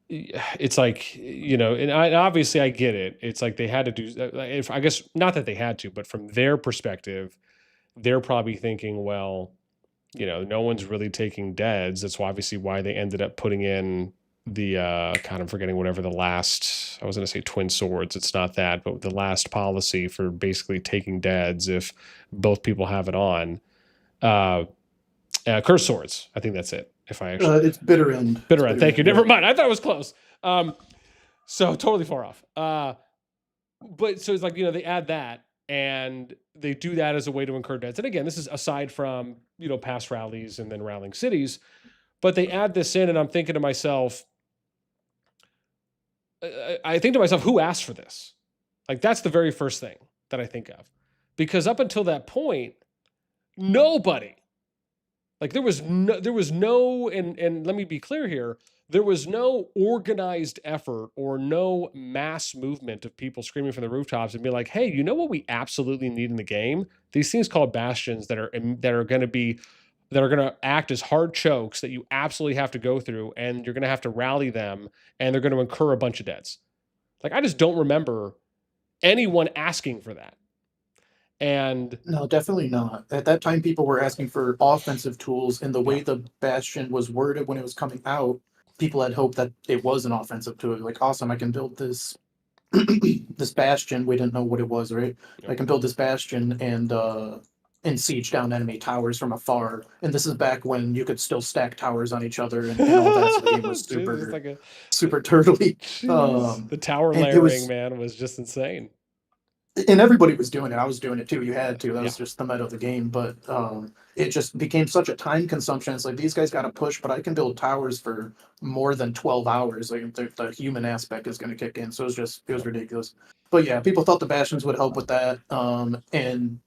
it's like, and obviously I get it. It's like they had to do, if I guess not that they had to, but from their perspective, they're probably thinking, well, no one's really taking deads. That's obviously why they ended up putting in the kind of forgetting whatever the last, I was going to say twin swords. It's not that, but the last policy for basically taking deads if both people have it on. Uh, curse swords. I think that's it. If I actually It's bitter end. It's bitter end. bitter Thank you. end. Yeah. Never mind. I thought it was close. So totally far off. But so it's like, they add that and they do that as a way to incur debts. And again, this is aside from, past rallies and then rallying cities, but they add this in and I'm thinking to myself, I think to myself, who asked for this? Like, that's the very first thing that I think of, because up until that point, nobody, like there was no, and let me be clear here, there was no organized effort or no mass movement of people screaming from the rooftops and be like, hey, you know what we absolutely need in the game? These things called bastions that are going to be that are going to act as hard chokes that you absolutely have to go through, and you're going to have to rally them, and they're going to incur a bunch of debts. Like, I just don't remember anyone asking for that. And No, definitely not. At that time, people were asking for offensive tools, and the yeah, way the Bastion was worded when it was coming out, people had hoped that it was an offensive tool. Like, awesome, I can build this this bastion. We didn't know what it was, right? yep. I can build this bastion and siege down enemy towers from afar. And this is back when you could still stack towers on each other and all that. So the game was Jeez, it's like super turtly. jeez, the tower And it layering, was man, was just insane. and everybody was doing it. I was doing it too. You had to. That Yeah, was just the meta of the game. But it just became such a time consumption. It's like these guys got to push, but I can build towers for more than 12 hours. Like the human aspect is going to kick in. So it was yep, ridiculous. But yeah, people thought the bastions would help with that. And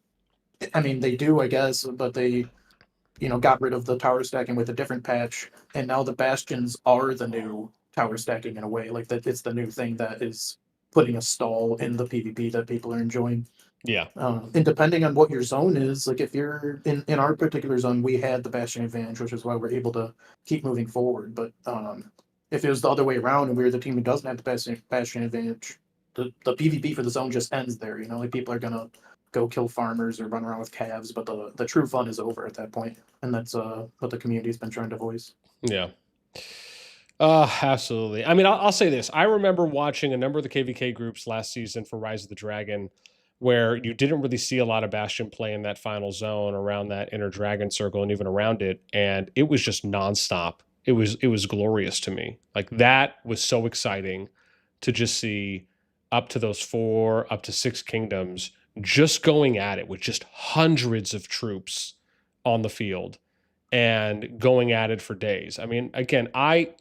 I mean they do, I guess. But they got rid of the tower stacking with a different patch, and now the bastions are the new tower stacking in a way. Like that, it's the new thing that is putting a stall in the PvP that people are enjoying. yeah, And depending on what your zone is, like if you're in our particular zone, we had the bastion advantage, which is why we're able to keep moving forward. But if it was the other way around and we were the team who doesn't have the bastion advantage, the PvP for the zone just ends there. Like people are gonna go kill farmers or run around with calves, but the true fun is over at that point, and that's what the community's been trying to voice. yeah. Absolutely. I mean, I'll say this. I remember watching a number of the KVK groups last season for Rise of the Dragon, where you didn't really see a lot of Bastion play in that final zone around that inner dragon circle and even around it, and it was just nonstop. It was glorious to me. Like, that was so exciting to just see up to those 4, up to 6 kingdoms just going at it with just hundreds of troops on the field and going at it for days. I mean, again, I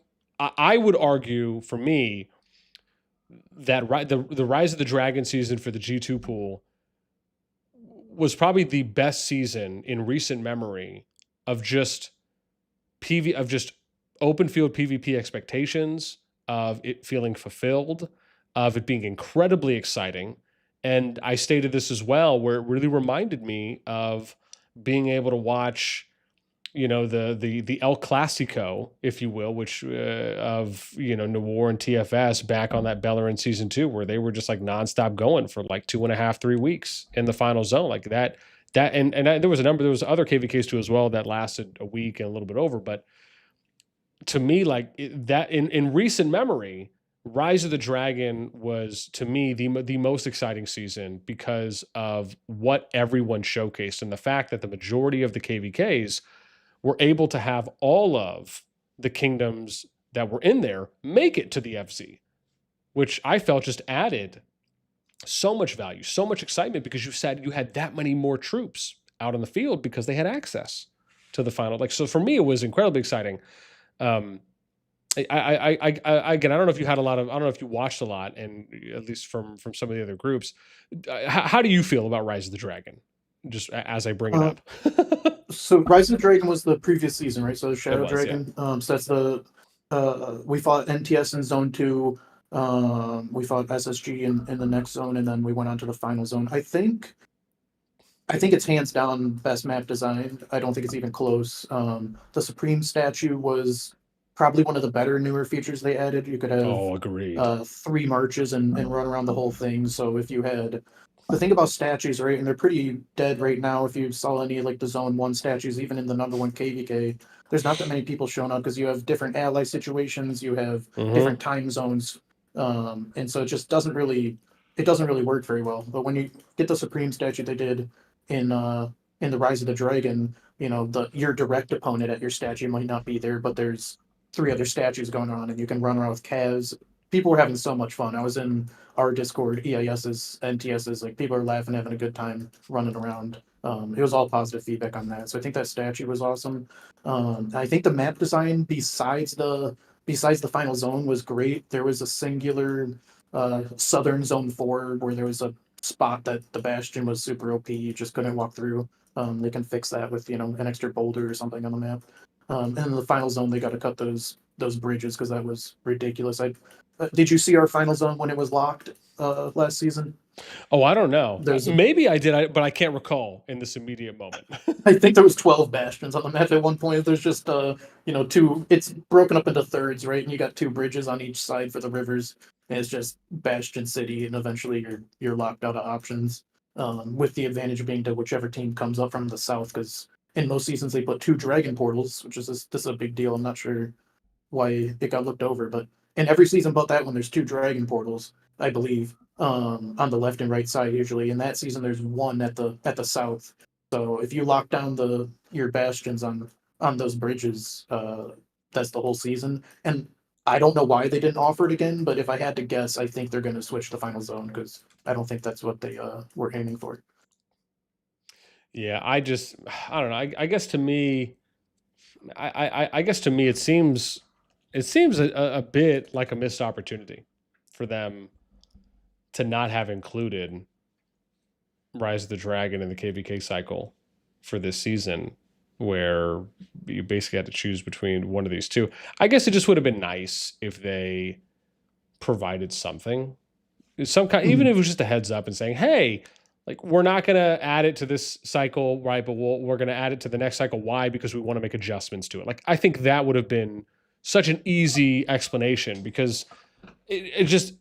would argue for me that the Rise of the Dragon season for the G2 pool was probably the best season in recent memory of just just open field PvP expectations, of it feeling fulfilled, of it being incredibly exciting. And I stated this as well, where it really reminded me of being able to watch, the El Clasico, if you will, which of Noir and TFS back on that Bellerin season 2, where they were just like nonstop going for like 2.5-3 weeks in the final zone, like that. There was other KVKs too as well that lasted a week and a little bit over. But to me, like that in recent memory, Rise of the Dragon was, to me, the most exciting season because of what everyone showcased, and the fact that the majority of the KVKs were able to have all of the kingdoms that were in there make it to the FZ, which I felt just added so much value, so much excitement, because you said you had that many more troops out on the field because they had access to the final. Like, so for me, it was incredibly exciting. Um, again, I don't know if you had a lot of, I don't know if you watched a lot, and at least from some of the other groups, how do you feel about Rise of the Dragon? Just as I bring it Uh, up. so Rise of the Dragon was the previous season, right? So It Shadow was, yeah. Dragon. So that's the we fought NTS in Zone 2. We fought SSG in the next zone, and then we went on to the final zone. I think it's hands down best map design. I don't think it's even close. The Supreme statue was probably one of the better newer features they added. You could have Oh, agreed. 3 marches and run around the whole thing. So if you had the thing about statues, right, and they're pretty dead right now. If you saw any like the Zone 1 statues, even in the number 1 KVK, there's not that many people showing up because you have different ally situations, you have Mm-hmm. different time zones, and so it doesn't really work very well. But when you get the Supreme statue they did in the Rise of the Dragon, your direct opponent at your statue might not be there, but there's 3 other statues going on, and you can run around with calves. People were having so much fun. I was in our Discord, EIS's, NTS's, like people are laughing, having a good time running around. It was all positive feedback on that, so I think that statue was awesome. I think the map design besides the final zone was great. There was a singular southern zone 4 where there was a spot that the bastion was super OP. You just couldn't walk through. They can fix that with an extra boulder or something on the map. And in the final zone, they got to cut those bridges because that was ridiculous. Did you see our final zone when it was locked last season? Oh, I don't know. There's a Maybe I did, but I can't recall in this immediate moment. I think there was 12 bastions on the map at one point. There's just two. It's broken up into thirds, right? And you got 2 bridges on each side for the rivers. And it's just bastion city, and eventually you're locked out of options. With the advantage being to whichever team comes up from the south, because in most seasons they put 2 dragon portals, which is this is a big deal. I'm not sure why it got looked over, but in every season but that one, there's 2 dragon portals, I believe, on the left and right side usually. In that season, there's one at the south. So if you lock down your bastions on those bridges, that's the whole season. And I don't know why they didn't offer it again, but if I had to guess, I think they're going to switch to final zone because I don't think that's what they were aiming for. Yeah, I don't know. I guess to me, I guess to me, it seems a bit like a missed opportunity for them to not have included Rise of the Dragon in the KVK cycle for this season, where you basically had to choose between one of these two. I guess it just would have been nice if they provided something, some kind, even Mhm. if it was just a heads up and saying, "Hey, like we're not going to add it to this cycle, right? But we're going to add it to the next cycle. Why? Because we want to make adjustments to it." Like I think that would have been such an easy explanation, because it just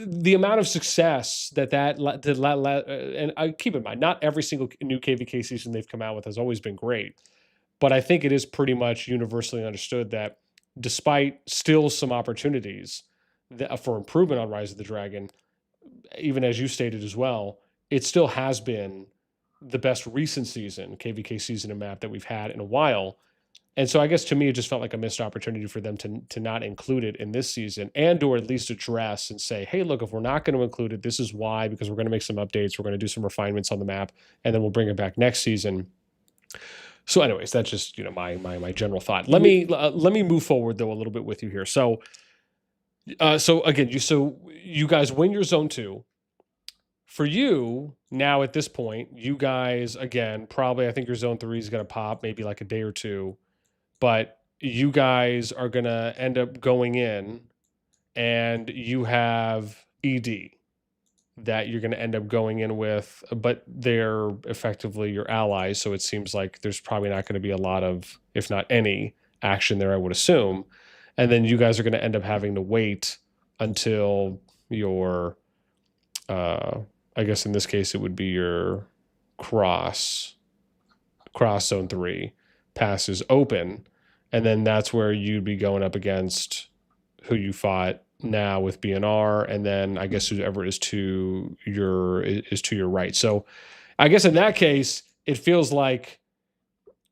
the amount of success and I keep in mind, not every single new KVK season they've come out with has always been great, but I think it is pretty much universally understood that despite still some opportunities for improvement on Rise of the Dragon, even as you stated as well, it still has been the best recent season, KVK season and map, that we've had in a while. And so I guess to me, it just felt like a missed opportunity for them to not include it in this season, and or at least address and say, hey, look, if we're not going to include it, this is why, because we're going to make some updates, we're going to do some refinements on the map, and then we'll bring it back next season. So, anyways, that's just my general thought. Let me move forward though a little bit with you here. So again, you guys win your zone 2. for you now at this point, you guys again probably I think your zone 3 is going to pop maybe like a day or two, but you guys are going to end up going in and you have ED that you're going to end up going in with, but they're effectively your allies. So it seems like there's probably not going to be a lot of, if not any, action there, I would assume. And then you guys are going to end up having to wait until your, uh, I guess in this case, it would be your cross, cross zone 3 passes open. And then that's where you'd be going up against who you fought now with BNR, and then I guess whoever is to your right. So I guess in that case, it feels like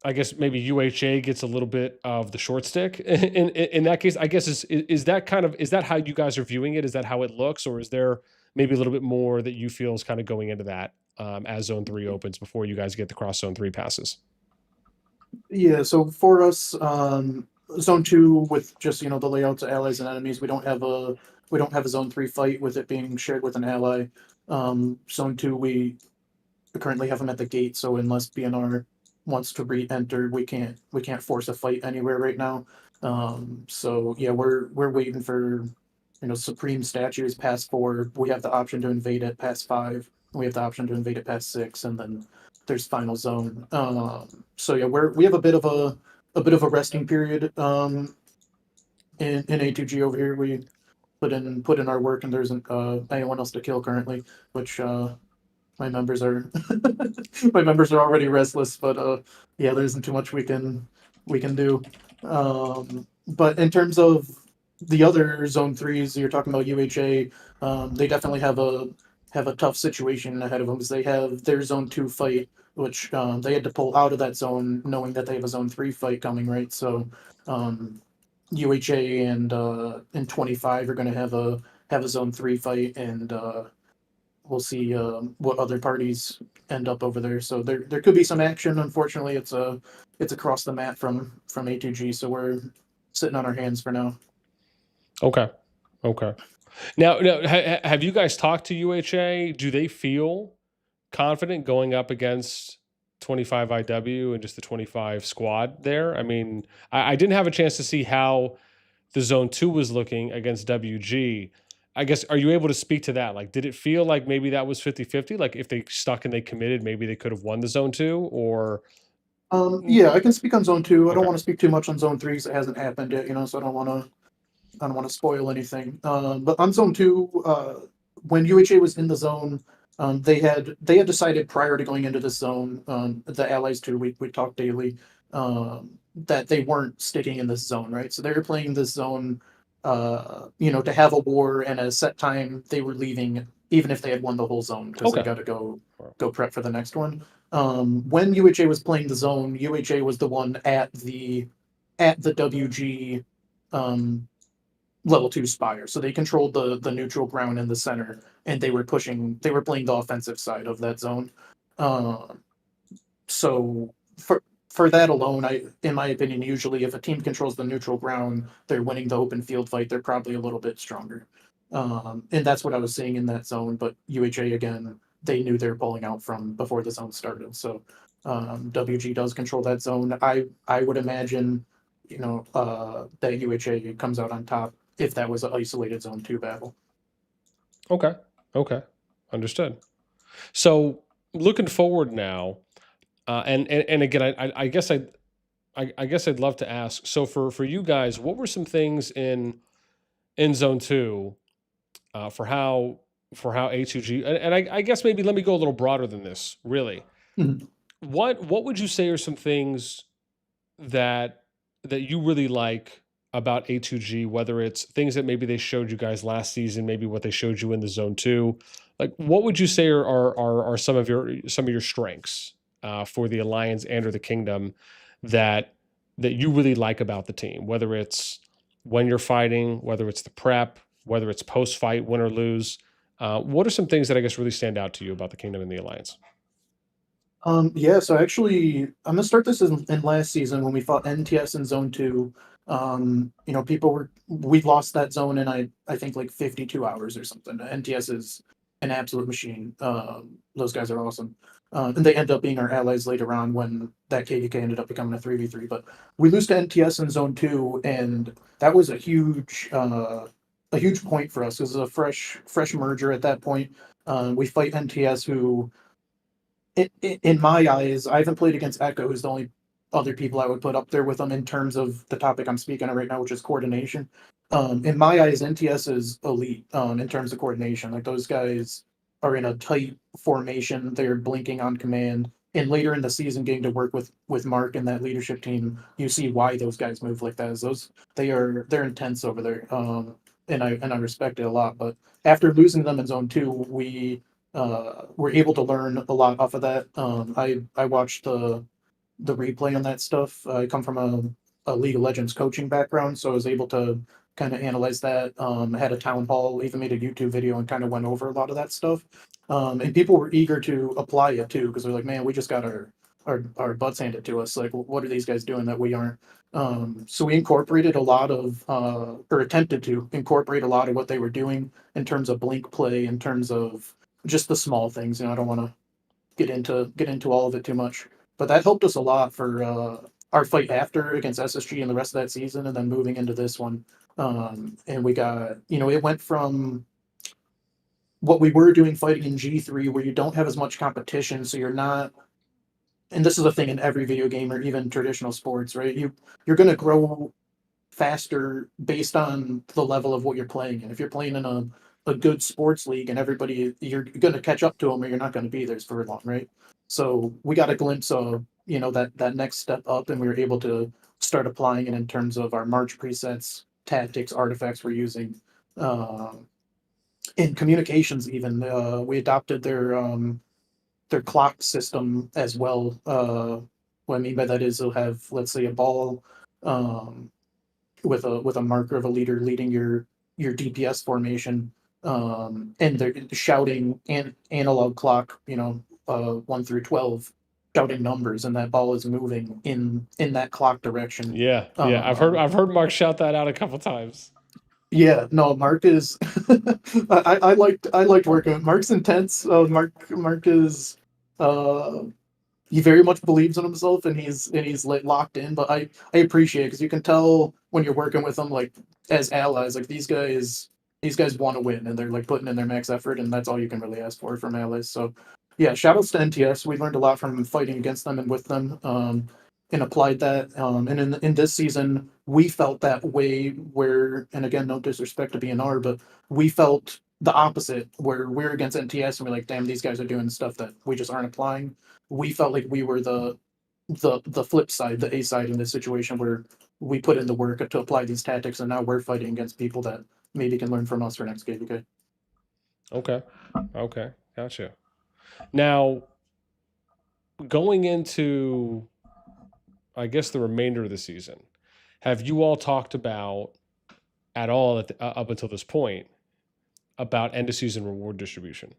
I guess maybe UHA gets a little bit of the short stick. In that case, I guess is that kind of is that how you guys are viewing it? Is that how it looks, or is there maybe a little bit more that you feel is kind of going into that as Zone 3 opens before you guys get the cross Zone 3 passes? Yeah, so for us, zone 2 with just the layouts of allies and enemies, we don't have a zone 3 fight with it being shared with an ally. Zone 2 we currently have them at the gate, so unless BNR wants to re-enter, we can't force a fight anywhere right now. So yeah, we're waiting for Supreme statues past 4. We have the option to invade it past 5. We have the option to invade it past 6, and then there's final zone. So yeah, we have a bit of a resting period in A2G over here. We put in our work, and there isn't anyone else to kill currently, which my members are my members are already restless, but yeah, there isn't too much we can do. But in terms of the other zone 3s, you're talking about UHA. They definitely have a tough situation ahead of them because they have their zone 2 fight, which they had to pull out of that zone knowing that they have a zone 3 fight coming, right? So UHA and 25 are going to have a zone 3 fight, and we'll see what other parties end up over there. So there could be some action. Unfortunately, it's across the map from A2G, so we're sitting on our hands for now. Okay, okay. Now, have you guys talked to UHA? Do they feel confident going up against 25 IW and just the 25 squad there? I mean, I didn't have a chance to see how the zone 2 was looking against WG. I guess, are you able to speak to that? Like, did it feel like maybe that was 50-50? Like, if they stuck and they committed, maybe they could have won the zone 2 or. Yeah, I can speak on zone 2. I don't Okay. want to speak too much on zone 3 because it hasn't happened yet, so I don't want to spoil anything. But on zone 2, when UHA was in the zone, they had decided prior to going into this zone, the allies too. We talked daily, that they weren't sticking in this zone, right? So they were playing this zone, to have a war and a set time. They were leaving even if they had won the whole zone because they Okay. got to go prep for the next one. When UHA was playing the zone, UHA was the one at the WG um, level 2 Spire. So they controlled the neutral ground in the center, and they were playing the offensive side of that zone. Uh, so for that alone, in my opinion, usually if a team controls the neutral ground, they're winning the open field fight. They're probably a little bit stronger, and that's what I was seeing in that zone. But UHA again, they knew they were pulling out from before the zone started. So WG does control that zone. I would imagine, that UHA comes out on top if that was an isolated zone 2 battle. Okay. Okay. Understood. So looking forward now, and again, I guess I guess I'd love to ask. So for you guys, what were some things in zone 2 for how A2G and I guess maybe let me go a little broader than this. Really, Mhm. what would you say are some things that you really like about A2G, whether it's things that maybe they showed you guys last season, maybe what they showed you in the zone 2? Like, what would you say are some of your strengths for the alliance and or the kingdom that you really like about the team, whether it's when you're fighting, whether it's the prep, whether it's post fight, win or lose? What are some things that I guess really stand out to you about the kingdom and the alliance? Yeah, so actually, I'm gonna start this in last season when we fought NTS in Zone 2. We lost that zone in I think like 52 hours or something. NTS an absolute machine. Those guys are awesome. And they end up being our allies later on when that KDK ended up becoming a 3v3. But we lose to NTS in Zone 2, and that was a huge point for us. It was a fresh merger at that point. We fight NTS, who in my eyes, I haven't played against Echo, who's the only other people I would put up there with them in terms of the topic I'm speaking of right now, which is coordination. In my eyes, NTS is elite in terms of coordination. Like those guys are in a tight formation. They're blinking on command. And later in the season, getting to work with Mark and that leadership team, you see why those guys move like that. Is those they're intense over there, and I respect it a lot. But after losing them in Zone 2, we're able to learn a lot off of that. I watched the replay on that stuff. I come from a League of Legends coaching background, so I was able to kind of analyze that. Had a town hall, even made a YouTube video and kind of went over a lot of that stuff. And people were eager to apply it too, because they're like, man, we just got our butts handed to us. Like, what are these guys doing that we aren't? So we incorporated a lot of, or attempted to incorporate a lot of what they were doing in terms of blink play, in terms of just the small things. You know, I don't want to get into all of it too much, but that helped us a lot for our fight after against SSG and the rest of that season, and then moving into this one. And we got, it went from what we were doing fighting in G3, where you don't have as much competition, so you're not. And this is a thing in every video game or even traditional sports, right? You're going to grow faster based on the level of what you're playing in. If you're playing in a good sports league and everybody, you're going to catch up to them or you're not going to be there for long, right? So we got a glimpse of, that next step up, and we were able to start applying it in terms of our March presets, tactics, artifacts we're using. In communications, even we adopted their clock system as well. What I mean by that is they'll have, let's say, a ball, um, with a marker of a leader leading your DPS formation, and they're shouting analog clock, 1 through 12, shouting numbers, and that ball is moving in that clock direction. Yeah, yeah. Um, I've heard Mark shout that out a couple times. yeah, no, Mark is. I liked working with Mark's intense. Mark is. Uh, he very much believes in himself, and he's like locked in. But I appreciate it, because you can tell when you're working with them, like as allies, like these guys want to win, and they're like putting in their max effort, and that's all you can really ask for from allies. So yeah, shout outs to NTS. We learned a lot from fighting against them and with them, and applied that. And in this season, we felt that way, where, and again, no disrespect to BNR, but we felt the opposite, where we're against NTS and we're like, damn, these guys are doing stuff that we just aren't applying. We felt like we were the flip side, the A side in this situation, where we put in the work to apply these tactics, and now we're fighting against people that maybe can learn from us for next game. Okay. Okay, okay, gotcha. Now, going into, I guess, the remainder of the season, have you all talked about at all up until this point about end of season reward distribution?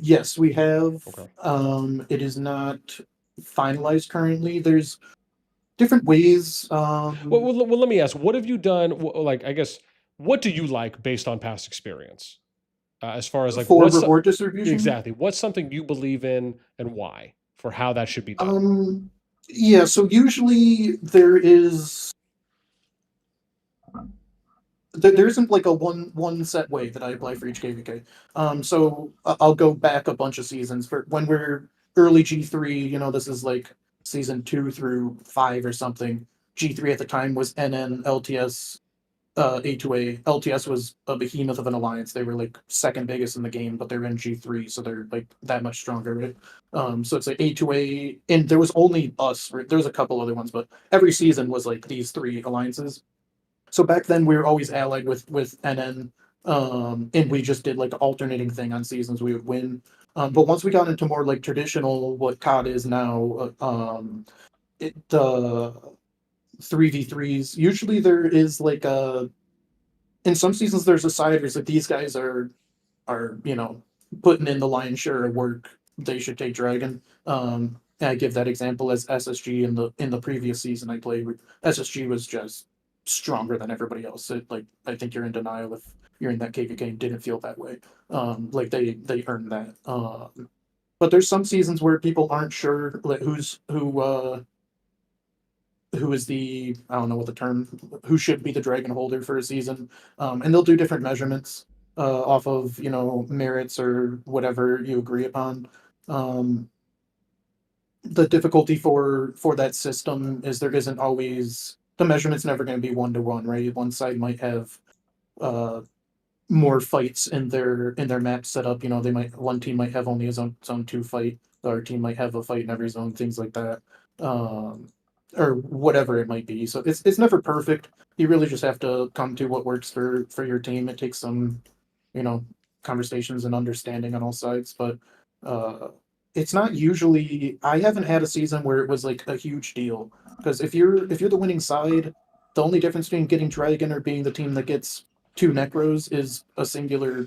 Yes, we have. Okay. It is not finalized currently. There's different ways. Well, let me ask. What have you done? Like, I guess, what do you like based on past experience? As far as like For reward distribution. exactly what's something you believe in and why for how that should be done? Um, yeah. So usually there isn't like a one set way that I apply for each KVK. So I'll go back a bunch of seasons for when we're early G3. This is like season 2 through 5 or something. G3 at the time was NN, LTS, A2A. LTS was a behemoth of an alliance. They were like second biggest in the game, but they're in G3, so they're like that much stronger, right? So it's like A2A, and there was only us. Right? There was a couple other ones, but every season was like these three alliances. So back then we were always allied with NN, and we just did like an alternating thing on seasons we would win. But once we got into more like traditional, what COD is now, the 3v3s, usually there is like in some seasons there's a side where it's like these guys are putting in the lion's share of work. They should take Dragon. And I give that example as SSG in the previous season I played. SSG was just stronger than everybody else. Like I think you're in denial you're in that KVK didn't feel that way. Like they earned that. But there's some seasons where people aren't sure like who is the I don't know what the term who should be the dragon holder for a season, and they'll do different measurements off of merits or whatever you agree upon. Um, the difficulty for that system is there isn't always the measurement's never going to be 1-to-1, right? One side might have uh, more fights in their map setup. They might one team might have only its own two fight. The other team might have a fight in every zone, things like that, um, or whatever it might be. So it's never perfect. You really just have to come to what works for your team. It takes some, you know, conversations and understanding on all sides, but uh, it's not usually. I haven't had a season where it was like a huge deal because if you're the winning side, the only difference between getting Dragon or being the team that gets two Necros is a singular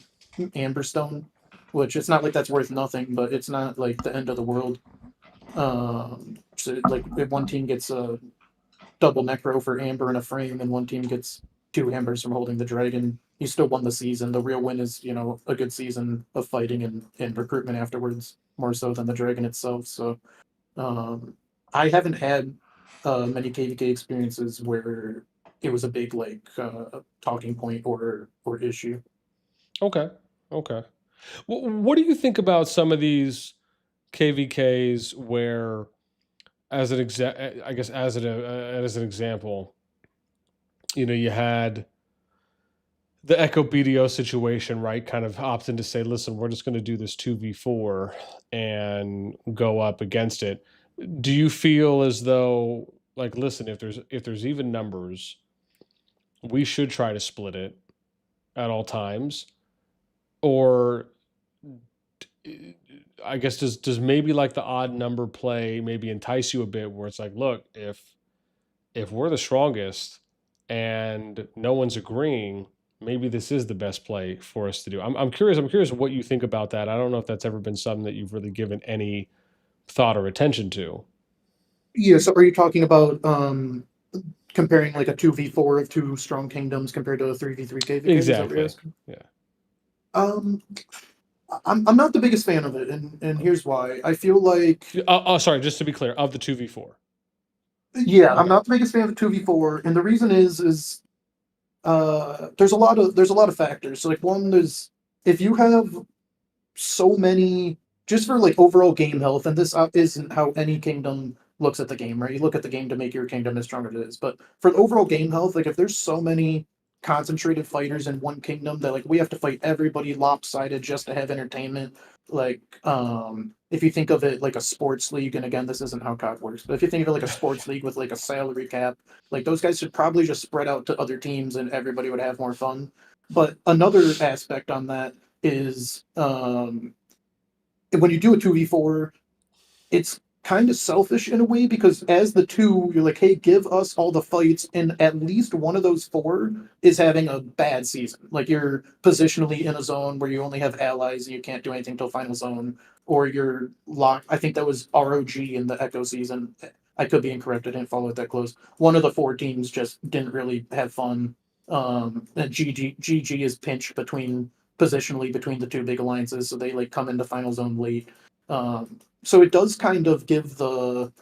Amber Stone, which it's not like that's worth nothing, but it's not like the end of the world. So like if one team gets a double Necro for Amber in a frame, and one team gets two Ambers from holding the Dragon, you still won the season. The real win is a good season of fighting and recruitment afterwards, more so than the Dragon itself. So um, I haven't had many KVK experiences where it was a big like talking point or issue. Okay. Okay. What do you think about some of these KVKs where, I guess as an example, you had the Echo BDO situation, right? Kind of opting to say, listen, we're just going to do this 2v4 and go up against it. Do you feel as though, like, listen, if there's even numbers, we should try to split it at all times? Or I guess does maybe like the odd number play maybe entice you a bit where it's like, look, if we're the strongest and no one's agreeing, maybe this is the best play for us to do. I'm curious. I'm curious what you think about that. I don't know if that's ever been something that you've really given any thought or attention to. Yeah, so are you talking about comparing like a 2v4 of two strong kingdoms compared to a 3v3 KVK? Is that what you're Exactly. asking? Yeah. Um, I'm not the biggest fan of it, and here's why. I feel like Oh, sorry. Just to be clear, of the 2v4. yeah, I'm Okay. not the biggest fan of 2v4, and the reason is there's a lot of factors. So like one, there's if you have so many just for like overall game health, and this isn't how any kingdom looks at the game, right? You look at the game to make your kingdom as strong as it is, but for the overall game health, like if there's so many concentrated fighters in one kingdom that like we have to fight everybody lopsided just to have entertainment, like if you think of it like a sports league, and again this isn't how COD works, but if you think of it like a sports league with like a salary cap, like those guys should probably just spread out to other teams and everybody would have more fun. But another aspect on that is when you do a 2v4, it's kind of selfish in a way because as the two, you're like, hey, give us all the fights, and at least one of those four is having a bad season. Like you're positionally in a zone where you only have allies and you can't do anything till final zone, or you're locked. I think that was ROG in the Echo season. I could be incorrect. I didn't follow it that close. One of the four teams just didn't really have fun. And GG is pinched positionally between the two big alliances, so they like come into final zone late. So it does kind of give the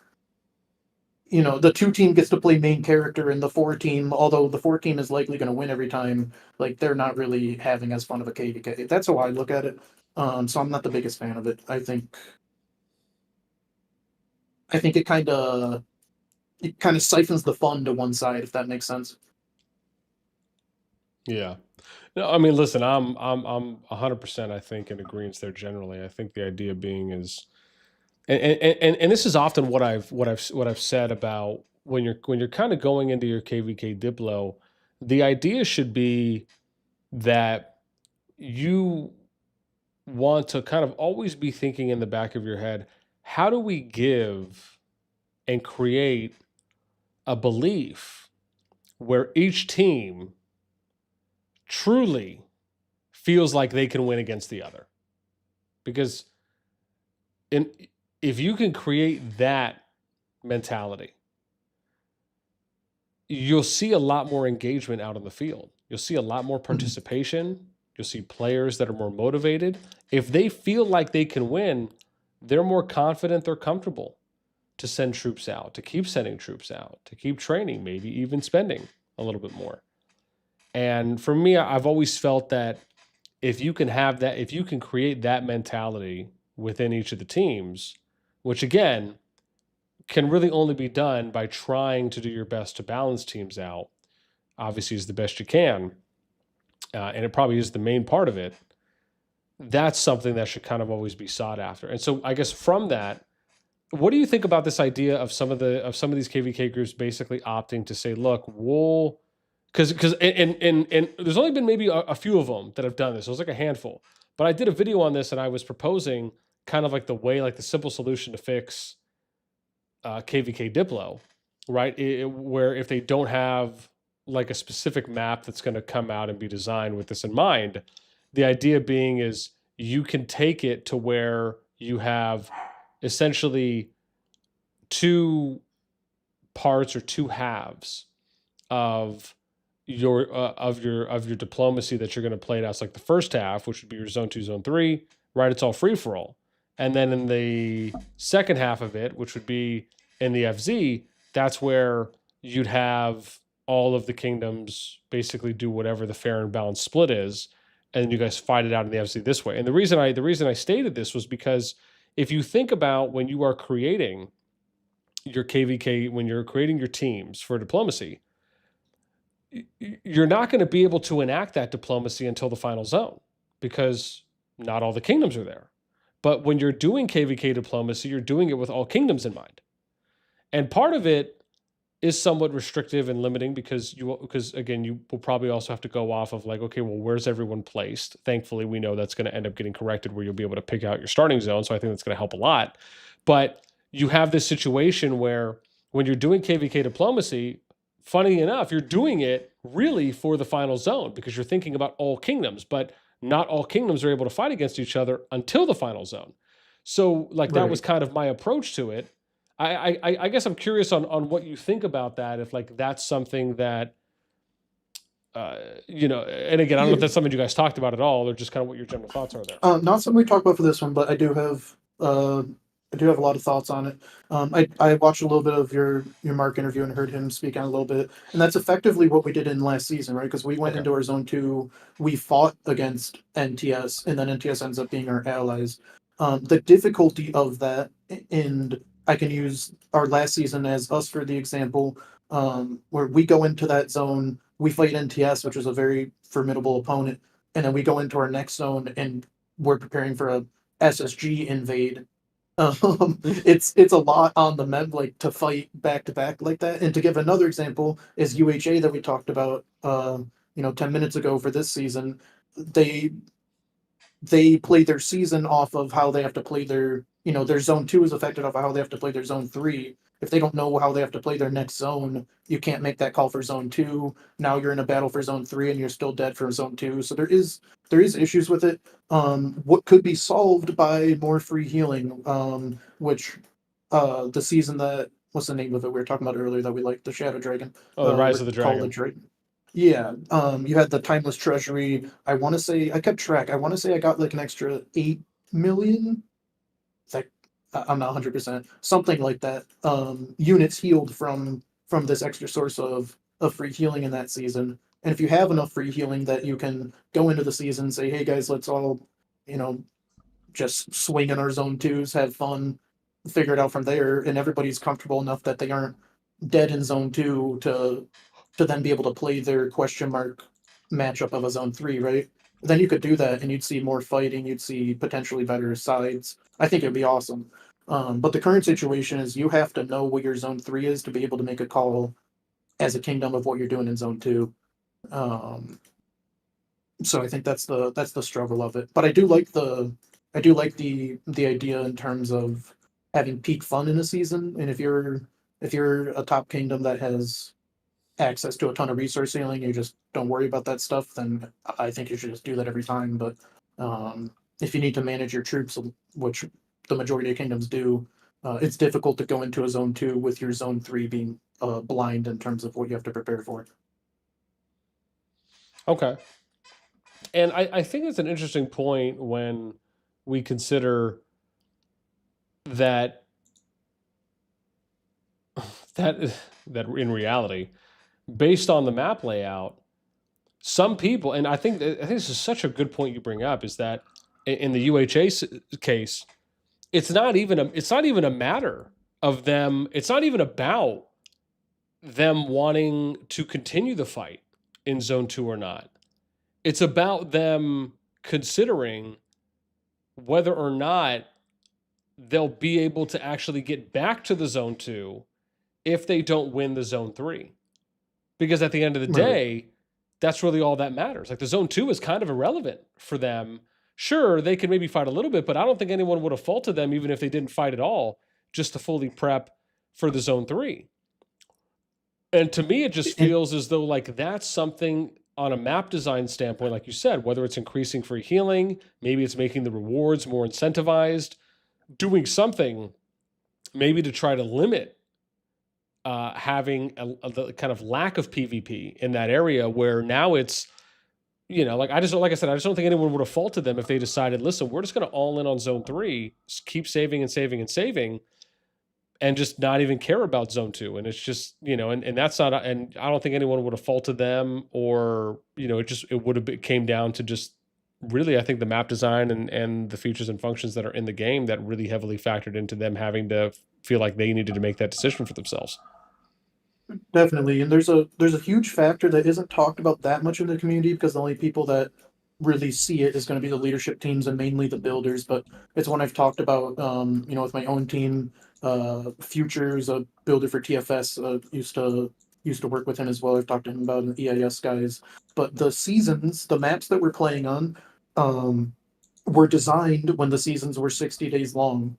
two team gets to play main character, and the four team, although the four team is likely going to win every time, like they're not really having as fun of a KVK. That's how I look at it. So I'm not the biggest fan of it. I think it kind of siphons the fun to one side, if that makes sense. Yeah. No, I mean, listen, I'm 100%, I think, in agreement there generally. I think the idea being is, and this is often what I've said about when you're kind of going into your KVK Diplo, the idea should be that you want to kind of always be thinking in the back of your head, how do we give and create a belief where each team truly feels like they can win against the other? Because in, if you can create that mentality, you'll see a lot more engagement out in the field. You'll see a lot more participation. You'll see players that are more motivated. If they feel like they can win, they're more confident, they're comfortable to send troops out, to keep sending troops out, to keep training, maybe even spending a little bit more. And for me, I've always felt that if you can have that, if you can create that mentality within each of the teams, which again can really only be done by trying to do your best to balance teams out, obviously, is the best you can. And it probably is the main part of it. That's something that should kind of always be sought after. And so I guess from that, what do you think about this idea of some of these KVK groups basically opting to say, look, we'll because and there's only been maybe a few of them that have done this. It was like a handful, but I did a video on this and I was proposing kind of like the simple solution to fix KVK Diplo, right? Where if they don't have like a specific map that's going to come out and be designed with this in mind, the idea being is you can take it to where you have essentially two parts or two halves of your diplomacy that you're going to play it out. It's like the first half, which would be your zone 2, zone 3, right? It's all free for all. And then in the second half of it, which would be in the FZ, that's where you'd have all of the kingdoms basically do whatever the fair and balanced split is, and then you guys fight it out in the FZ this way. And the reason I stated this was because if you think about when you are creating your KVK, when you're creating your teams for diplomacy, you're not going to be able to enact that diplomacy until the final zone because not all the kingdoms are there. But when you're doing KVK diplomacy, you're doing it with all kingdoms in mind. And part of it is somewhat restrictive and limiting because again, you will probably also have to go off of like, okay, well, where's everyone placed? Thankfully, we know that's going to end up getting corrected where you'll be able to pick out your starting zone. So I think that's going to help a lot. But you have this situation where when you're doing KVK diplomacy, funny enough, you're doing it really for the final zone because you're thinking about all kingdoms, but not all kingdoms are able to fight against each other until the final zone. So like that was kind of my approach to it. I guess I'm curious on what you think about that. If like that's something that, and again, I don't know if that's something you guys talked about at all or just kind of what your general thoughts are there. Not something we talked about for this one, but I do have a lot of thoughts on it. I watched a little bit of your Mark interview and heard him speak on a little bit, and that's effectively what we did in last season, right? Because we went into our zone 2, we fought against NTS, and then NTS ends up being our allies. The difficulty of that, and I can use our last season as us for the example, where we go into that zone, we fight NTS, which is a very formidable opponent, and then we go into our next zone and we're preparing for a SSG invade. It's a lot on the map, like to fight back to back like that. And to give another example is UHA that we talked about 10 minutes ago for this season. They play their season off of how they have to play their zone 2 is affected off of how they have to play their zone 3. If they don't know how they have to play their next zone, you can't make that call for zone 2. Now you're in a battle for zone 3 and you're still dead for zone 2. So there is issues with it. What could be solved by more free healing, which the season that, what's the name of it we were talking about earlier that we liked, the Shadow Dragon. The Rise of the Dragon. Yeah, you had the Timeless Treasury. I want to say, I kept track. I want to say I got like an extra 8 million. Like, I'm not 100%. Something like that. Units healed from this extra source of free healing in that season. And if you have enough free healing that you can go into the season and say, hey guys, let's all, just swing in our zone 2s, have fun, figure it out from there, and everybody's comfortable enough that they aren't dead in zone 2 to then be able to play their question mark matchup of a zone 3, right? Then you could do that and you'd see more fighting, you'd see potentially better sides. I think it'd be awesome. But the current situation is you have to know what your zone 3 is to be able to make a call as a kingdom of what you're doing in zone 2. So I think that's the struggle of it. But I do like the idea in terms of having peak fun in a season. And if you're a top kingdom that has access to a ton of resource healing, you just don't worry about that stuff, then I think you should just do that every time. But if you need to manage your troops, which the majority of kingdoms do, it's difficult to go into a zone 2 with your zone 3 being blind in terms of what you have to prepare for. Okay. And I think it's an interesting point when we consider that that that in reality, based on the map layout, some people, and I think this is such a good point you bring up, is that in the UHA case, it's not even a matter of them. It's not even about them wanting to continue the fight in Zone 2 or not. It's about them considering whether or not they'll be able to actually get back to the Zone 2 if they don't win the Zone 3. Because at the end of the Right. day, that's really all that matters. Like the Zone 2 is kind of irrelevant for them. Sure, they could maybe fight a little bit, but I don't think anyone would have faulted them even if they didn't fight at all, just to fully prep for the Zone 3. And to me, it just And feels as though like that's something on a map design standpoint, like you said, whether it's increasing free healing, maybe it's making the rewards more incentivized, doing something maybe to try to limit having the kind of lack of PvP in that area where now it's, like like I said, I just don't think anyone would have faulted them if they decided, listen, we're just going to all in on Zone 3, keep saving and saving and saving, and just not even care about Zone 2. And it's just, and that's not, and I don't think anyone would have faulted them, or, it would have came down to just really, I think the map design and the features and functions that are in the game that really heavily factored into them having to feel like they needed to make that decision for themselves. definitely, and there's a huge factor that isn't talked about that much in the community because the only people that really see it is going to be the leadership teams and mainly the builders. But it's one I've talked about, with my own team. Futures, a builder for TFS, used to work with him as well. I've talked to him about the EIS guys. But the seasons, the maps that we're playing on, um, were designed when the seasons were 60 days long,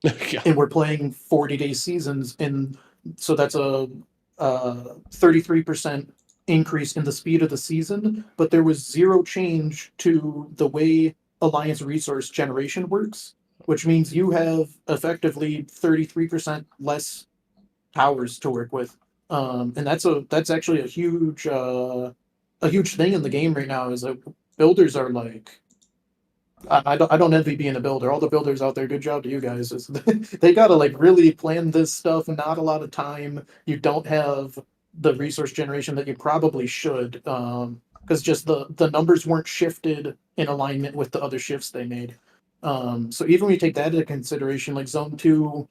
Yeah. and we're playing 40-day seasons, and so that's a 33% increase in the speed of the season, but there was zero change to the way alliance resource generation works, which means you have effectively 33% less towers to work with. And that's actually a huge thing in the game right now, is that builders are like, I don't envy being a builder. All the builders out there, good job to you guys. They gotta like really plan this stuff. Not a lot of time. You don't have the resource generation that you probably should, because just the numbers weren't shifted in alignment with the other shifts they made. So even when you take that into consideration, like Zone 2,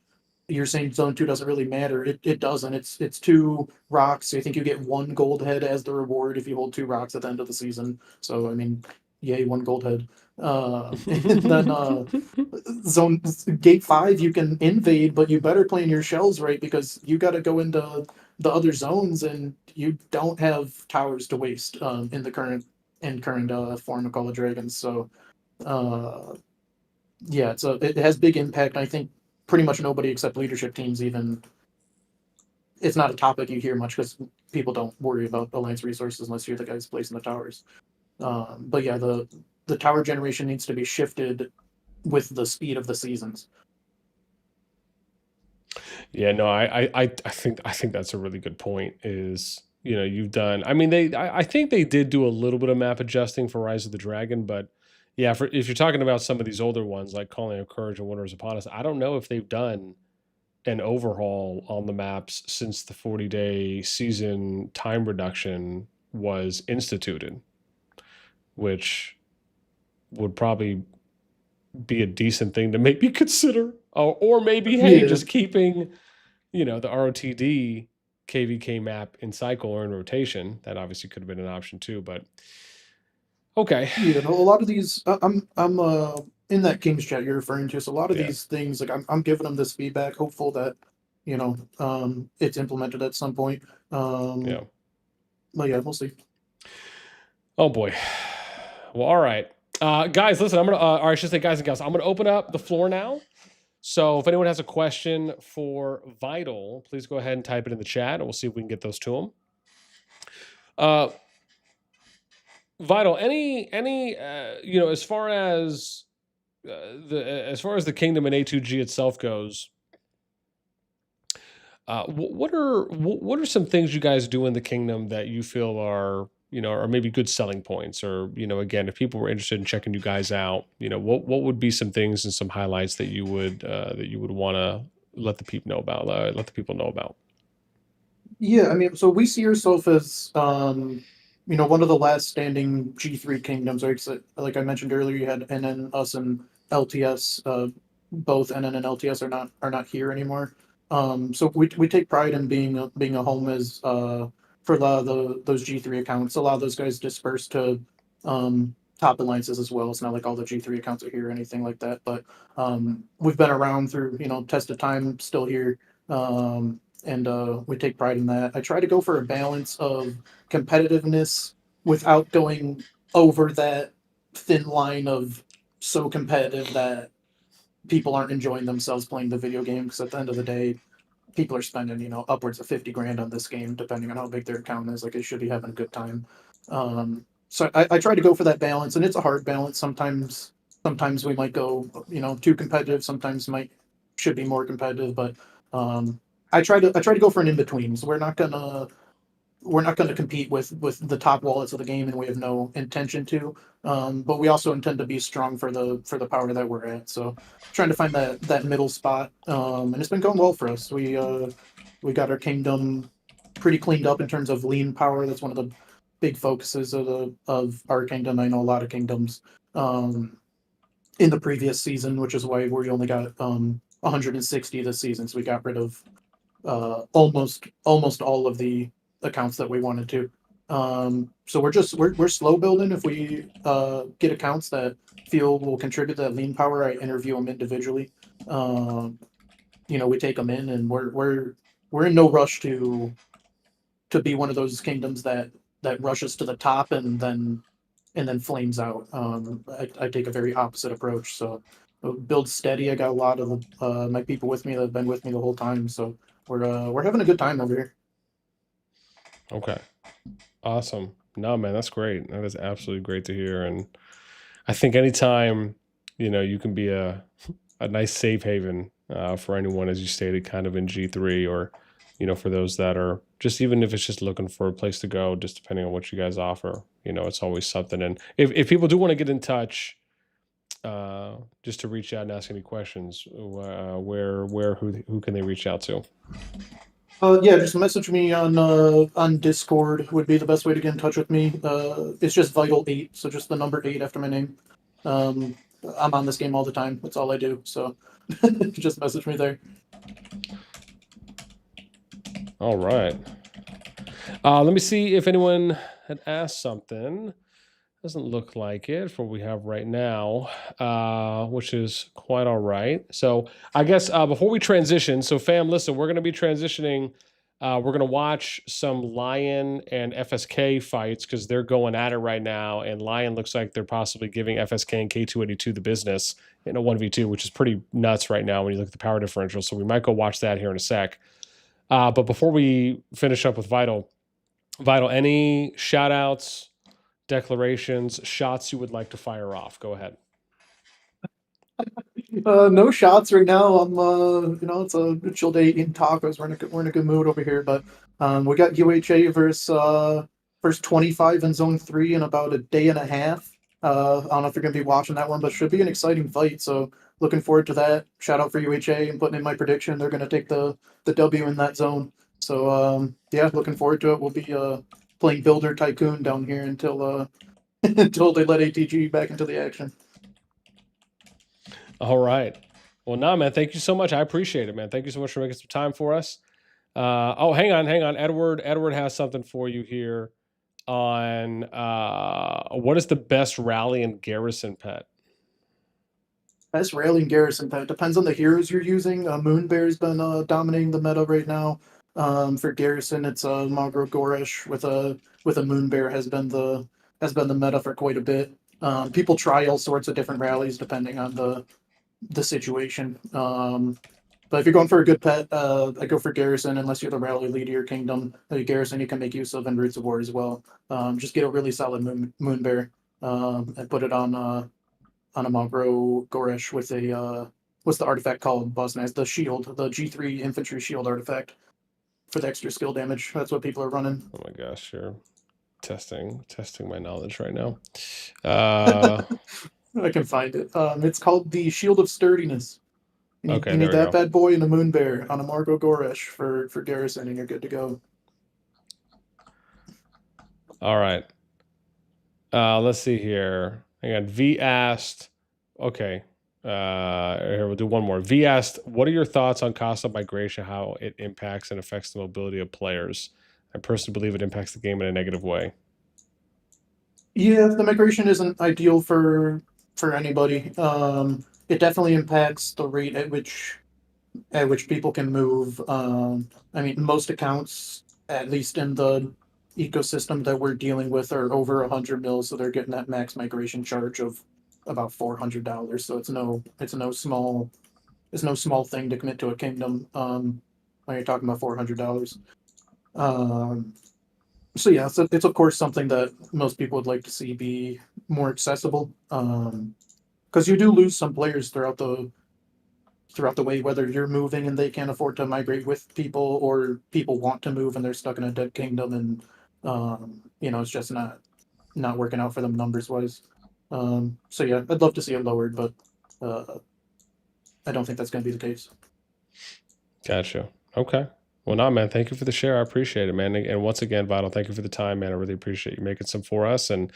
you're saying Zone 2 doesn't really matter. It doesn't. It's two rocks. I think you get one gold head as the reward if you hold two rocks at the end of the season. So I mean, yay, one gold head. And then zone gate 5 you can invade, but you better plan your shells right because you got to go into the other zones and you don't have towers to waste, in the current form of Call of Dragons. So uh, yeah, it has big impact. I think pretty much nobody except leadership teams even, it's not a topic you hear much because people don't worry about alliance resources unless you're the guys placing the towers. But yeah, the tower generation needs to be shifted with the speed of the seasons. Yeah, no, I think that's a really good point. Is you've done. I mean, I think they did do a little bit of map adjusting for Rise of the Dragon, but yeah, if you're talking about some of these older ones like Calling of Courage and Winter is Upon Us, I don't know if they've done an overhaul on the maps since the 40-day season time reduction was instituted, which would probably be a decent thing to maybe consider, or maybe hey, Yeah, just keeping the ROTD KVK map in cycle or in rotation. That obviously could have been an option too, but okay. yeah. No, a lot of these, I'm in that King's chat you're referring to. So a lot of Yeah. these things, like I'm giving them this feedback, hopeful that it's implemented at some point. Yeah. But yeah, we'll see. Oh boy. Well, all right. Guys, listen, I'm going to, or I should say guys and gals, I'm going to open up the floor now. So if anyone has a question for Vital, please go ahead and type it in the chat and we'll see if we can get those to him. Vital, as far as the kingdom and A2G itself goes, what are some things you guys do in the kingdom that you feel are or maybe good selling points, or again, if people were interested in checking you guys out, what would be some things and some highlights that you would want to let the people know about, let the people know about? Yeah, I mean, so we see ourselves as, one of the last standing G3 kingdoms, right? So, like I mentioned earlier, you had NN, us, and LTS. Both NN and LTS are not here anymore. So we take pride in being a home as for a lot of those G3 accounts. A lot of those guys disperse to top alliances as well. It's not like all the G3 accounts are here or anything like that. But we've been around through test of time, still here. And we take pride in that. I try to go for a balance of competitiveness without going over that thin line of so competitive that people aren't enjoying themselves playing the video game. Because at the end of the day, people are spending upwards of 50 grand on this game, depending on how big their account is. Like, they should be having a good time. So I try to go for that balance, and it's a hard balance. Sometimes we might go too competitive. Sometimes might should be more competitive, but um, I try to go for an in between. So we're not gonna compete with the top wallets of the game, and we have no intention to. But we also intend to be strong for the power that we're at. So trying to find that middle spot, and it's been going well for us. We got our kingdom pretty cleaned up in terms of lean power. That's one of the big focuses of our kingdom. I know a lot of kingdoms in the previous season, which is why we only got 160 this season. So we got rid of almost all of the accounts that we wanted to. So we're slow building. If we get accounts that feel will contribute to that lean power, I interview them individually. Um, we take them in, and we're in no rush to be one of those kingdoms that rushes to the top and then flames out. I take a very opposite approach. So build steady. I got a lot of my people with me that have been with me the whole time. So we're having a good time over here. Okay, awesome. No, man, that's great. That is absolutely great to hear. And I think anytime you can be a nice safe haven for anyone, as you stated, kind of in G3, or for those that are just, even if it's just looking for a place to go, just depending on what you guys offer, it's always something. And if people do want to get in touch, just to reach out and ask any questions, who can they reach out to? Yeah, just message me on Discord would be the best way to get in touch with me. It's just Vital8, so just the number 8 after my name. Um, I'm on this game all the time. That's all I do. So just message me there. All right. Let me see if anyone had asked something. Doesn't look like it for what we have right now, which is quite all right. So I guess before we transition, so fam, listen, we're going to be transitioning. We're going to watch some LioN and FSK fights because they're going at it right now. And LioN looks like they're possibly giving FSK and K282 the business in a 1v2, which is pretty nuts right now when you look at the power differential. So we might go watch that here in a sec. But before we finish up with Vital, any shout outs, declarations, shots you would like to fire off? Go ahead. No shots right now. I'm it's a chill day eating tacos. We're in a good mood over here. But we got UHA versus 25 in zone 3 in about a day and a half. I don't know if you're gonna be watching that one, but should be an exciting fight. So looking forward to that. Shout out for UHA and putting in my prediction. They're gonna take the W in that zone. So yeah, looking forward to it. We'll be playing Builder Tycoon down here until until they let ATG back into the action. All right. Well, nah, man, thank you so much. I appreciate it, man. Thank you so much for making some time for us. Oh, hang on. Edward has something for you here on what is the best rally and garrison pet? Best railing garrison pet depends on the heroes you're using. Moonbear's been dominating the meta right now. For garrison, it's Magro Goresh with a Moonbear has been the meta for quite a bit. People try all sorts of different rallies depending on the situation. But if you're going for a good pet, I go for Garrison unless you're the rally lead of your kingdom. Garrison you can make use of in Roots of War as well. Just get a really solid moon bear and put it on a Mogro Goresh with a what's the artifact called? Boss Knight, the shield, the G3 infantry shield artifact for the extra skill damage. That's what people are running. Oh my gosh, sure. testing my knowledge right now. I can find it. It's called the Shield of Sturdiness. Okay, You there need we that go. bad boy and a moon bear on a Margot Goresh for Garrison, and you're good to go. All right. Let's see here. Hang on. V asked. Okay. Here we'll do one more. V asked, "What are your thoughts on cost migration? How it impacts and affects the mobility of players? I personally believe it impacts the game in a negative way." Yeah, the migration isn't ideal for anybody. It definitely impacts the rate at which people can move. I mean, most accounts, at least in the ecosystem that we're dealing with, are over 100 mils, so they're getting that max migration charge of about $400. So it's no small thing to commit to a kingdom. When you're talking about $400. So yeah, so it's of course something that most people would like to see be more accessible. Because you do lose some players throughout the way, whether you're moving and they can't afford to migrate with people, or people want to move and they're stuck in a dead kingdom, and it's just not working out for them numbers wise. So yeah, I'd love to see it lowered, but I don't think that's going to be the case. Gotcha. Okay. Well, nah, man. Thank you for the share. I appreciate it, man. And once again, Vital, thank you for the time, man. I really appreciate you making some for us and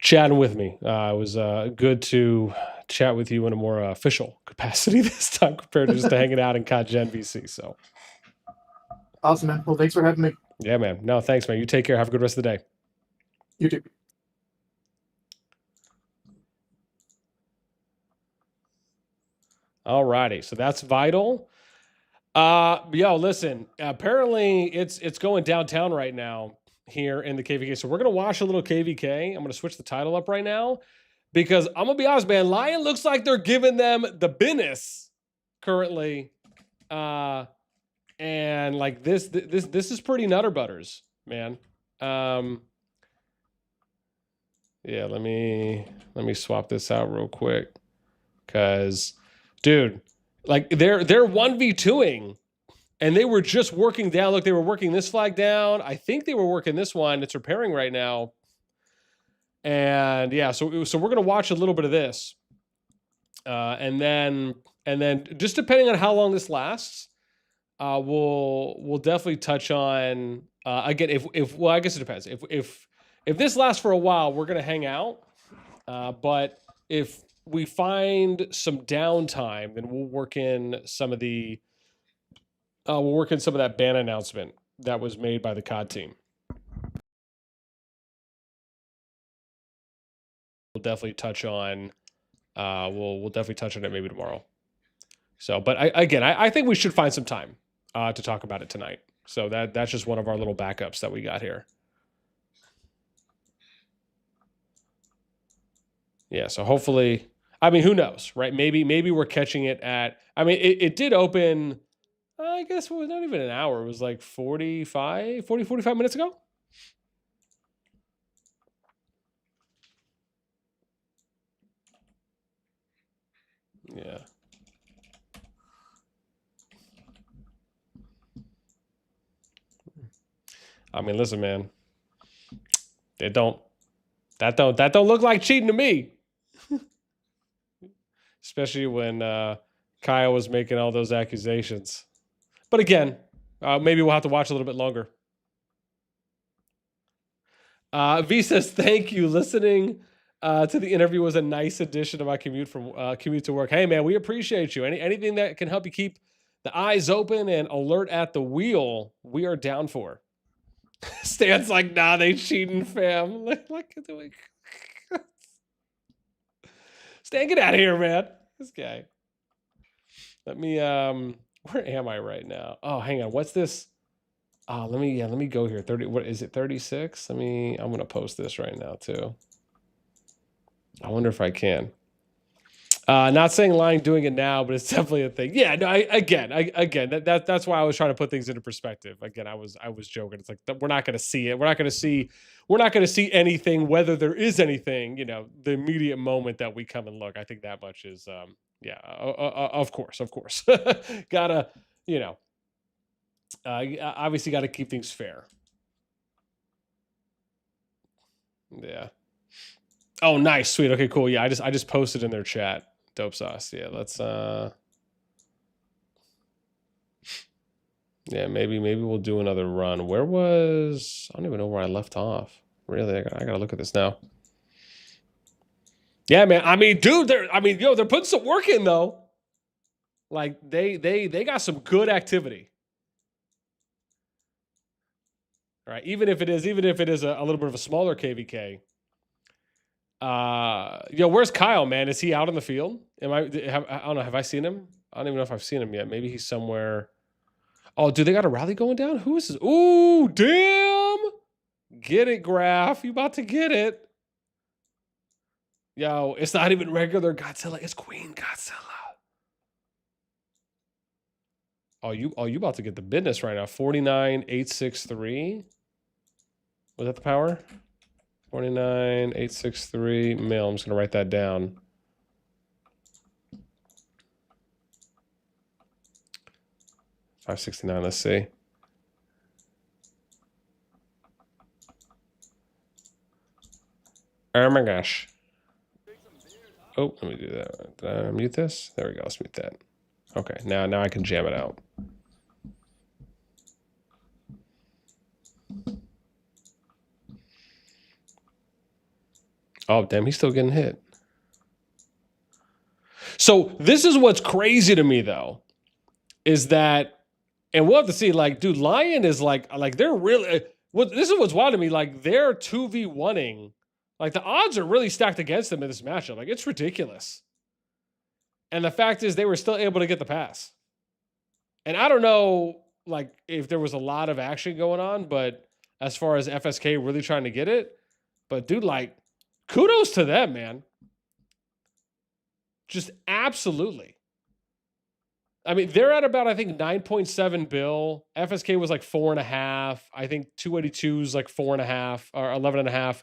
chatting with me. It was good to chat with you in a more official capacity this time compared to just to hanging out in COD Gen VC. So, Awesome, man. Well, thanks for having me. yeah, man. No, thanks, man. You take care. Have a good rest of the day. You too. All righty. So that's Vital. Yo, listen. Apparently, it's going downtown right now here in the KVK. So we're gonna watch a little KVK. I'm gonna switch the title up right now because I'm gonna be honest, man. LioN looks like they're giving them the business currently, and like this is pretty nutter butters, man. Yeah. Let me swap this out real quick because, dude, like they're 1v2ing. And they were just working down. Look, they were working this flag down. I think they were working this one. It's repairing right now. And yeah, so we're gonna watch a little bit of this, and then just depending on how long this lasts, we'll definitely touch on again. If well, I guess it depends. If this lasts for a while, we're gonna hang out. But if we find some downtime, then we'll work in some of that ban announcement that was made by the COD team. We'll definitely touch on. We'll definitely touch on it maybe tomorrow. So, but I think we should find some time to talk about it tonight. So that's just one of our little backups that we got here. Yeah. So hopefully, I mean, who knows, right? Maybe we're catching it at. I mean, it did open. I guess it was not even an hour. It was like 45 minutes ago. Yeah. I mean, listen, man. That don't look like cheating to me. Especially when Kyle was making all those accusations. But again, maybe we'll have to watch a little bit longer. V says, "Thank you. Listening to the interview was a nice addition to my commute to work. Hey, man, we appreciate you. Anything that can help you keep the eyes open and alert at the wheel, we are down for." Stan's like, "Nah, they cheating, fam." Stan, get out of here, man. This guy. Let me. Where am I right now? Oh, hang on. What's this? Let me go here. 30. What is it? 36. I'm gonna post this right now too. I wonder if I can. Not saying lying doing it now, but it's definitely a thing. Yeah, no, that's why I was trying to put things into perspective. Again, I was joking. It's like we're not going to see it. We're not going to see anything, whether there is anything, the immediate moment that we come and look. I think that much is yeah, of course. Gotta, obviously gotta keep things fair. Yeah. Oh, nice, sweet. Okay, cool. Yeah, I just posted in their chat. Dope sauce. Yeah, let's yeah, maybe we'll do another run. Where was I don't even know where I left off. Really, I gotta look at this now. Yeah, man. I mean, dude, they're putting some work in though. Like they got some good activity. All right, even if it is a little bit of a smaller KVK. Where's Kyle, man? Is he out in the field? I don't know. Have I seen him? I don't even know if I've seen him yet. Maybe he's somewhere. Oh, dude, they got a rally going down? Who is this? Ooh, damn. Get it, Graph. You about to get it. Yo, it's not even regular Godzilla. It's Queen Godzilla. Oh, you about to get the business right now. 49,863. Was that the power? 49,863 mil. I'm just gonna write that down. $569. Let's see. Oh my gosh. Oh, let me do that. Did I mute this? There we go. Let's mute that. Okay, now I can jam it out. Oh, damn, he's still getting hit. So this is what's crazy to me, though, is that, and we'll have to see, like, dude, LioN is like they're really, this is what's wild to me, like, they're 2v1ing. Like, the odds are really stacked against them in this matchup. Like, it's ridiculous. And the fact is they were still able to get the pass. And I don't know, like, if there was a lot of action going on, but as far as FSK really trying to get it, but dude, like, kudos to them, man. Just absolutely. I mean, they're at about, I think, 9.7 bill. FSK was like 4.5. I think 282 is like 4.5 or 11.5.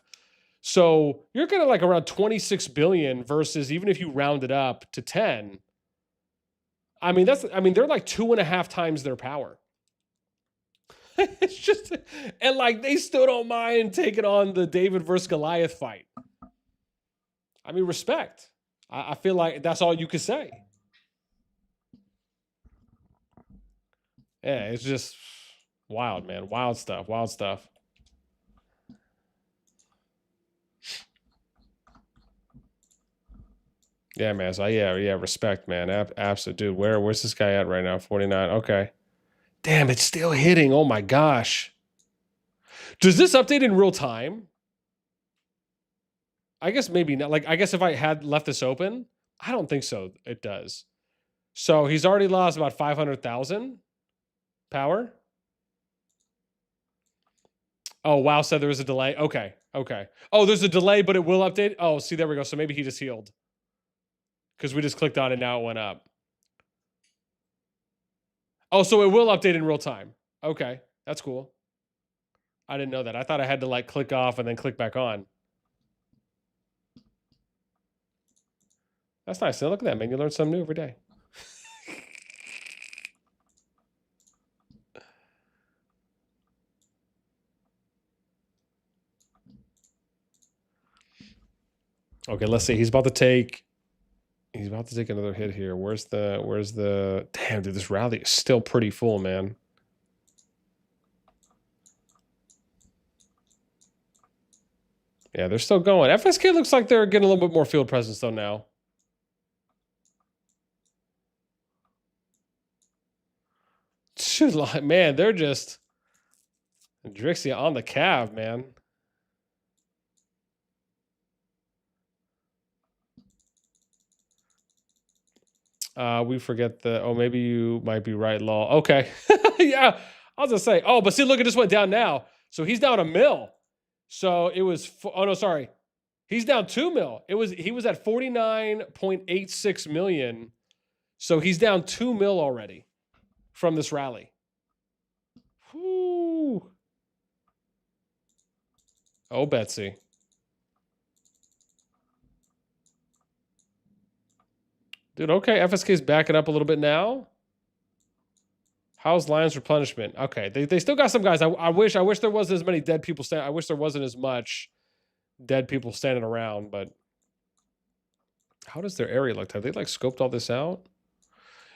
So you're kind of like around 26 billion versus, even if you round it up to 10, I mean, they're like 2.5 times their power. It's just, and like they still don't mind taking on the David versus Goliath fight. I mean, respect. I feel like that's all you could say. Yeah, it's just wild, man. Wild stuff. Wild stuff. Yeah, man. So yeah, respect, man. Absolute, dude. Where's this guy at right now? 49. Okay. Damn, it's still hitting. Oh my gosh. Does this update in real time? I guess maybe not. Like, I guess if I had left this open, I don't think so. It does. So he's already lost about 500,000 power. Oh, wow. Said there was a delay. Okay. Okay. Oh, there's a delay, but it will update. Oh, see, there we go. So maybe he just healed. Because we just clicked on it. Now it went up. Oh, so it will update in real time. Okay. That's cool. I didn't know that. I thought I had to like click off and then click back on. That's nice. Now look at that, man. You learn something new every day. Okay, let's see. He's about to take another hit here. Where's the damn, dude, this rally is still pretty full, man. Yeah, they're still going. FSK looks like they're getting a little bit more field presence though now. Man, they're just Drixia on the calf, man. We forget the. Oh, maybe you might be right, Law. Okay, yeah. I was gonna say. Oh, but see, look, it just went down now. So he's down a mil. So it was. Oh no, sorry. He's down 2 mil. He was at 49.86 million. So he's down 2 mil already from this rally. Whoo. Oh, Betsy. Dude, okay. FSK's backing up a little bit now. How's LioN's replenishment? Okay, they still got some guys. I wish there wasn't as many dead people standing. I wish there wasn't as much. dead people standing around, but how does their area look? Have they like scoped all this out?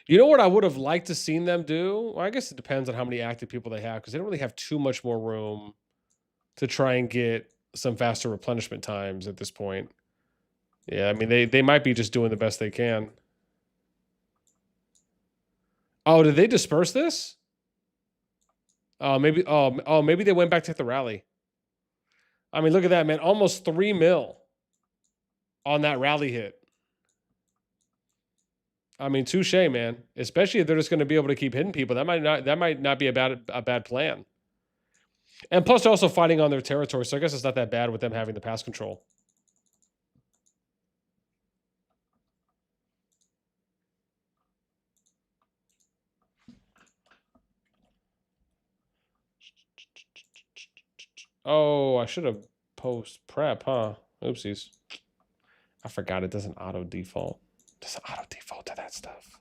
You know what I would have liked to seen them do? Well, I guess it depends on how many active people they have because they don't really have too much more room to try and get some faster replenishment times at this point. Yeah, I mean they might be just doing the best they can. Oh, did they disperse this? Oh, maybe. Oh, maybe they went back to hit the rally. I mean, look at that, man! Almost 3 mil on that rally hit. I mean, touche, man. Especially if they're just going to be able to keep hitting people. That might not be a bad plan. And plus, they're also fighting on their territory, so I guess it's not that bad with them having the pass control. Oh, I should have post prep, huh? Oopsies. I forgot it doesn't auto default. It doesn't auto default to that stuff.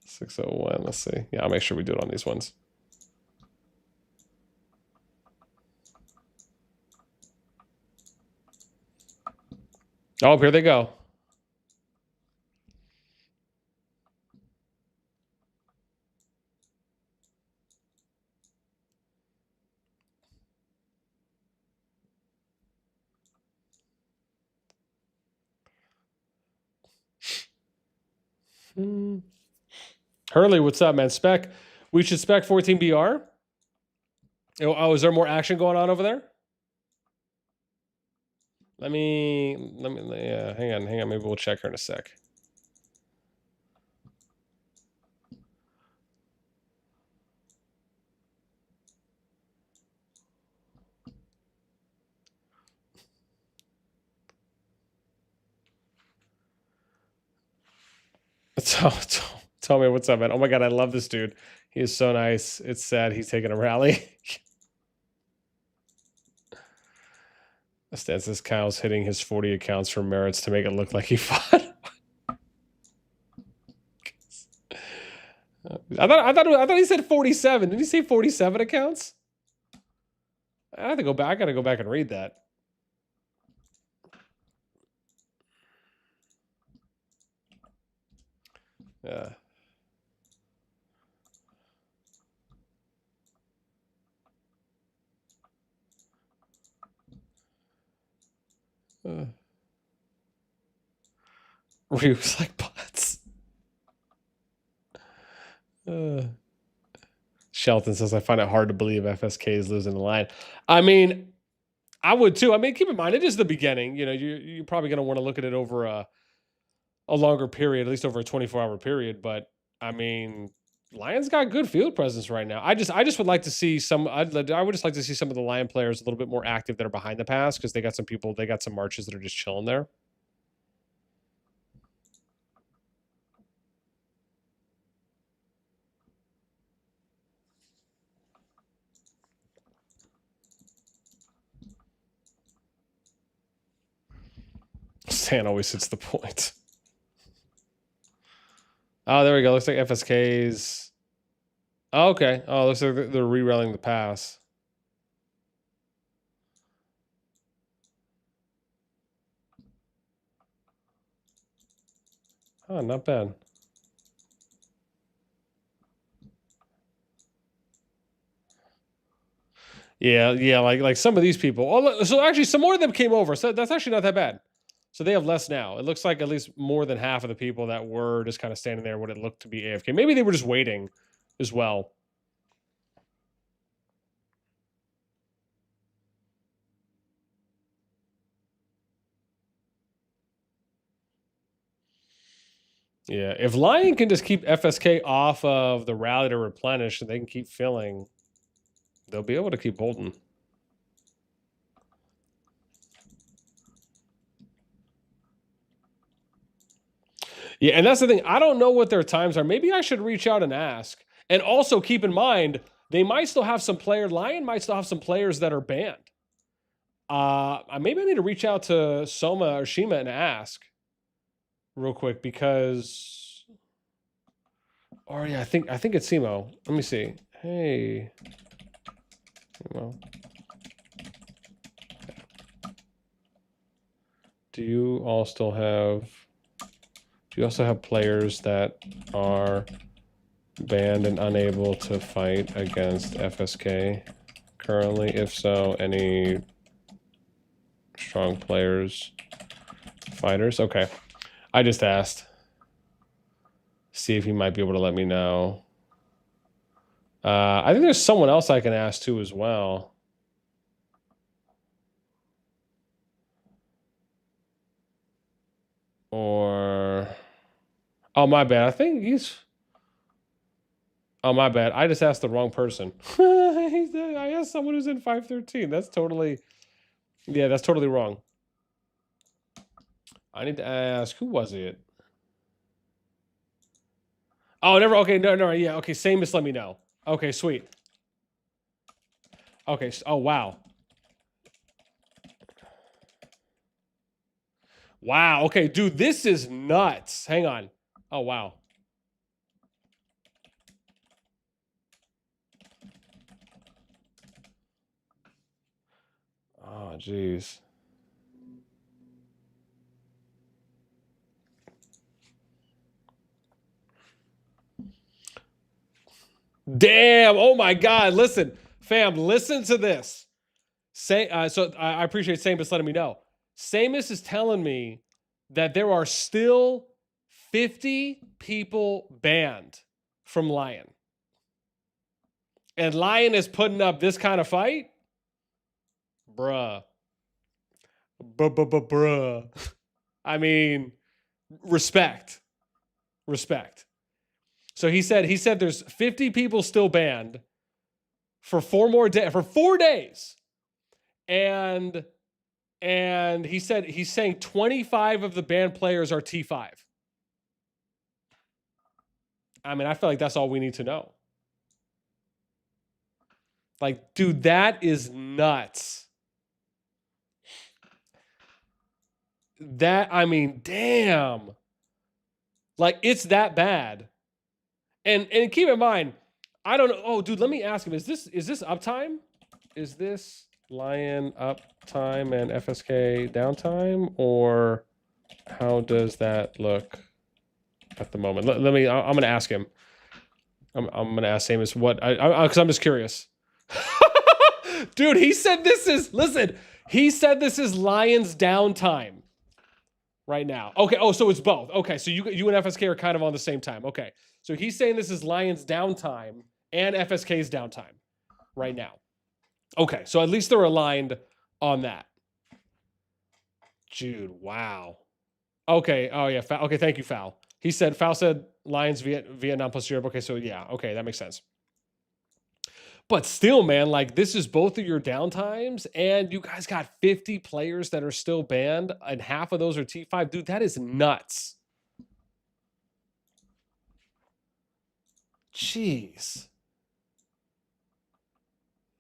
601. Let's see. Yeah, I'll make sure we do it on these ones. Oh, here they go. Hurley, what's up, man? Spec. We should spec 14BR. Oh, is there more action going on over there? Let me, yeah, hang on. Maybe we'll check her in a sec. Tell me what's up, man. Oh my God, I love this dude. He is so nice. It's sad he's taking a rally. Stances Kyle's hitting his 40 accounts for merits to make it look like he fought. I thought he said 47. Did he say 47 accounts? I have to go back. I gotta go back and read that. Yeah. Ryu's like bots. Shelton says, I find it hard to believe FSK is losing the line. I mean, I would too. I mean, keep in mind, it is the beginning. You know, you're probably going to want to look at it over a longer period, at least over a 24-hour period. But I mean, Lion's got good field presence right now. I just would like to see some. I would just like to see some of the Lion players a little bit more active that are behind the pass because they got some people. They got some marches that are just chilling there. Stan always hits the point. Oh, there we go. Looks like FSK's. Oh, okay. Oh, looks like they're re-railing the pass. Oh, not bad. Yeah, like some of these people. Oh, so actually, some more of them came over. So that's actually not that bad. So they have less now. It looks like at least more than half of the people that were just kind of standing there what it looked to be AFK. Maybe they were just waiting as well. Yeah, if Lion can just keep FSK off of the rally to replenish and they can keep filling, they'll be able to keep holding. Yeah, and that's the thing. I don't know what their times are. Maybe I should reach out and ask. And also keep in mind, they might still have some Lion might still have some players that are banned. Maybe I need to reach out to Soma or Shima and ask real quick because, or yeah, I think it's Simo. Let me see. Hey, Well, do you all still have? Do you also have players that are banned and unable to fight against FSK currently? If so, any strong players, fighters? Okay. I just asked. See if he might be able to let me know. I think there's someone else I can ask too as well. Or... Oh, my bad. I think he's... Oh, my bad. I just asked the wrong person. I asked someone who's in 513. That's totally... Yeah, that's totally wrong. I need to ask... Who was it? Oh, never... Okay, no, yeah. Okay, Samus let me know. Okay, sweet. Okay, oh, wow. Wow, okay, dude, this is nuts. Hang on. Oh, wow. Oh, jeez. Damn! Oh my God! Listen, fam, listen to this. So I appreciate Samus letting me know. Samus is telling me that there are still 50 people banned from LioN, and LioN is putting up this kind of fight, bruh. Bruh. I mean, respect. So he said there's 50 people still banned for 4 days. And he said he's saying 25 of the banned players are T5. I mean, I feel like that's all we need to know. Like, dude, that is nuts. I mean, damn. Like, it's that bad. And keep in mind, I don't know. Oh, dude, let me ask him. Is this uptime? Is this LioN uptime and FSK downtime? Or how does that look at the moment? I'm going to ask him. I'm going to ask Samus what, because I'm just curious. Dude, he said this is LioN's downtime right now. Okay, oh, so it's both. Okay, so you and FSK are kind of on the same time. Okay, so he's saying this is LioN's downtime and FSK's downtime right now. Okay, so at least they're aligned on that. Dude, wow. Okay, oh yeah, okay, thank you, Foul. Foul said LioN's Vietnam plus Europe. Okay, so yeah, okay, that makes sense. But still, man, like this is both of your downtimes, and you guys got 50 players that are still banned, and half of those are T5. Dude, that is nuts. Jeez.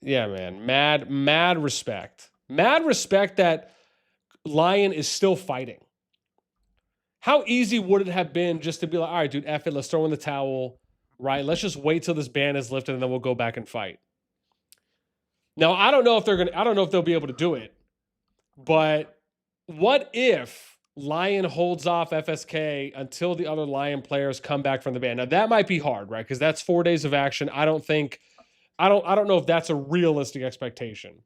Yeah, man. Mad respect. Mad respect that LioN is still fighting. How easy would it have been just to be like, all right, dude, F it, let's throw in the towel, right? Let's just wait till this ban is lifted and then we'll go back and fight. Now, I don't know if they'll be able to do it, but what if LioN holds off FSK until the other LioN players come back from the ban? Now that might be hard, right? Because that's 4 days of action. I don't know if that's a realistic expectation.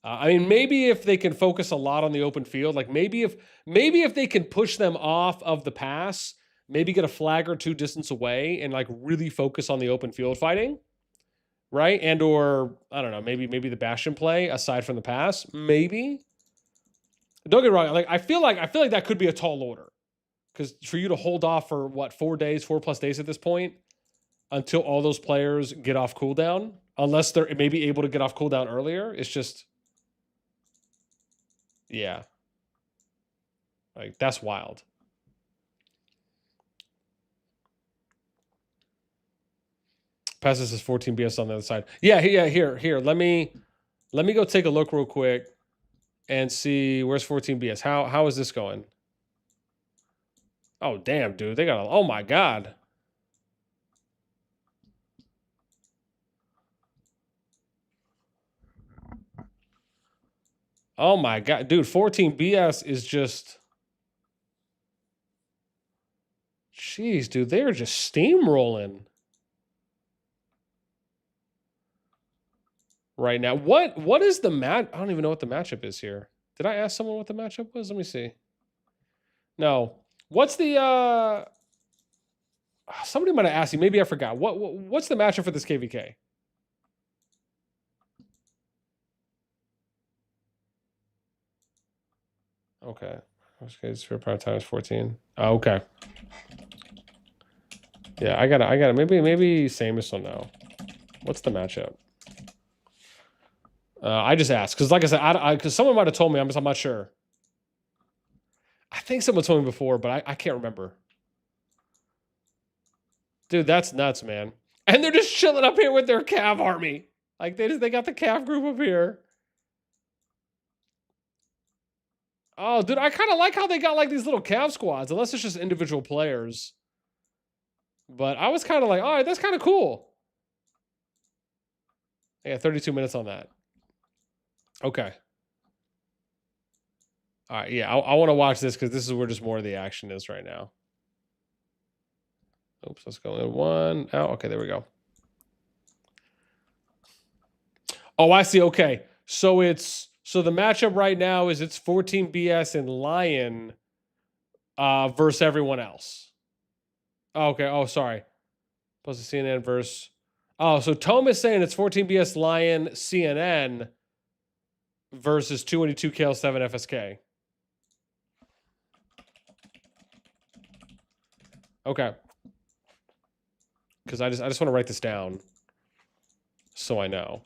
I mean, maybe if they can focus a lot on the open field, like maybe if they can push them off of the pass, maybe get a flag or two distance away and like really focus on the open field fighting, right? And or I don't know, maybe the Bastion play aside from the pass, maybe. Don't get me wrong, like I feel like that could be a tall order, because for you to hold off for what 4 plus days at this point until all those players get off cooldown, unless they're maybe able to get off cooldown earlier, it's just. Yeah. Like, that's wild. Passes is 14 BS on the other side. Yeah, here. Let me go take a look real quick and see where's 14 BS. How is this going? Oh, damn, dude. They got oh my God. Oh my god, dude, 14 BS is just. Jeez, dude, they are just steamrolling right now. What is the match? I don't even know what the matchup is here. Did I ask someone what the matchup was? Let me see. No. What's the somebody might have asked you. Maybe I forgot. What's the matchup for this KVK? Okay. Okay, Sphere Power times 14. Oh, okay. Yeah, I gotta maybe Samus will know. What's the matchup? I just asked because, like I said, because someone might have told me. I'm not sure. I think someone told me before, but I can't remember. Dude, that's nuts, man. And they're just chilling up here with their Cav army. Like they got the Cav group up here. Oh, dude, I kind of like how they got like these little Cav squads, unless it's just individual players. But I was kind of like, all right, that's kind of cool. Yeah, 32 minutes on that. Okay. All right, yeah, I want to watch this because this is where just more of the action is right now. Oops, let's go in one. Oh, okay, there we go. Oh, I see. Okay, so the matchup right now is it's 14 BS and LioN versus everyone else. Oh, okay. Oh, sorry. Plus the CNN versus. Oh, so Tom is saying it's 14 BS LioN CNN versus 282 KL7 FSK. Okay. Because I just want to write this down so I know.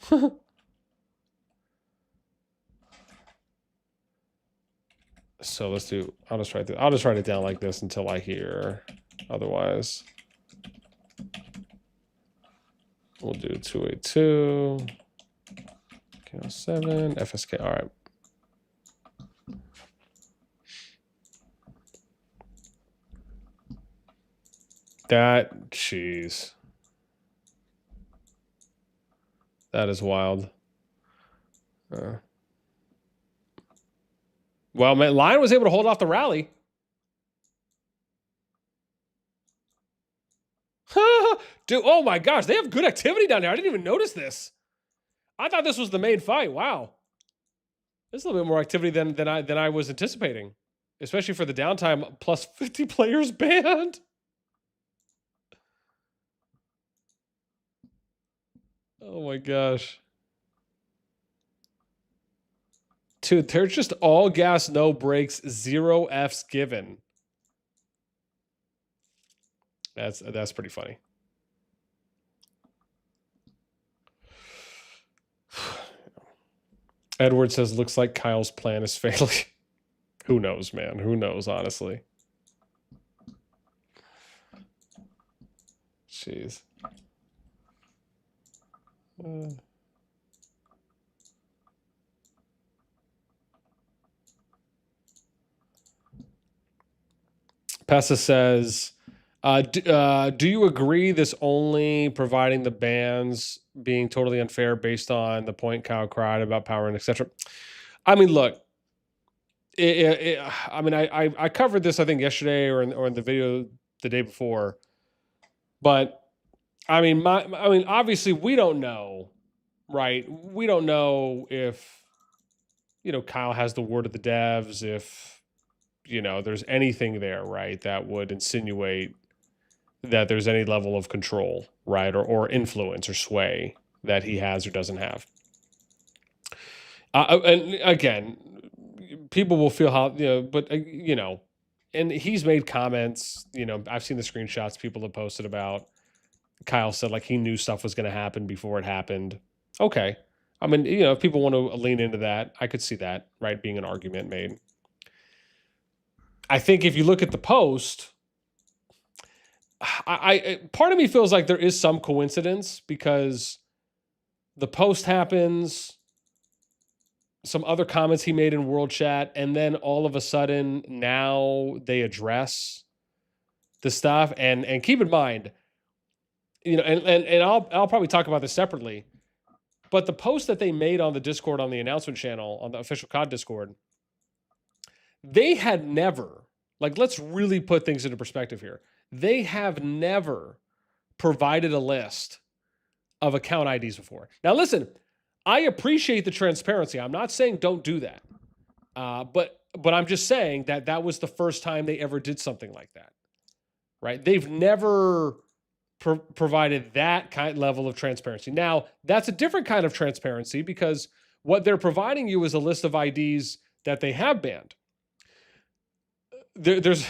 So let's do. I'll just write it down like this until I hear otherwise. We'll do 282 KL7 FSK. All right. That, jeez. That is wild. Well, man, LioN was able to hold off the rally. Dude, oh my gosh, they have good activity down there. I didn't even notice this. I thought this was the main fight. Wow. There's a little bit more activity than I was anticipating. Especially for the downtime, plus 50 players banned. Oh my gosh. Dude, they're just all gas, no brakes, 0 Fs given. That's pretty funny. Edward says, looks like Kyle's plan is failing. Who knows, man? Who knows, honestly? Jeez. Pessa says, do you agree this only providing the bans being totally unfair based on the point Kyle cried about power and etc.? I mean, look, I mean, I covered this, I think, yesterday or in the video the day before. But I mean, obviously we don't know, right? We don't know if, Kyle has the word of the devs, if, there's anything there, right, that would insinuate that there's any level of control, right, or influence or sway that he has or doesn't have. And again, people will feel how, but, and he's made comments, I've seen the screenshots people have posted about Kyle said like he knew stuff was going to happen before it happened. Okay. I mean, if people want to lean into that, I could see that, right, being an argument made. I think if you look at the post, I part of me feels like there is some coincidence because the post happens, some other comments he made in World Chat, and then all of a sudden now they address the stuff. And keep in mind, and I'll probably talk about this separately. But the post that they made on the Discord, on the announcement channel, on the official COD Discord, they had never, like, let's really put things into perspective here. They have never provided a list of account IDs before. Now, listen, I appreciate the transparency. I'm not saying don't do that. But I'm just saying that that was the first time they ever did something like that, right? They've never provided that kind level of transparency. Now, that's a different kind of transparency because what they're providing you is a list of IDs that they have banned. There's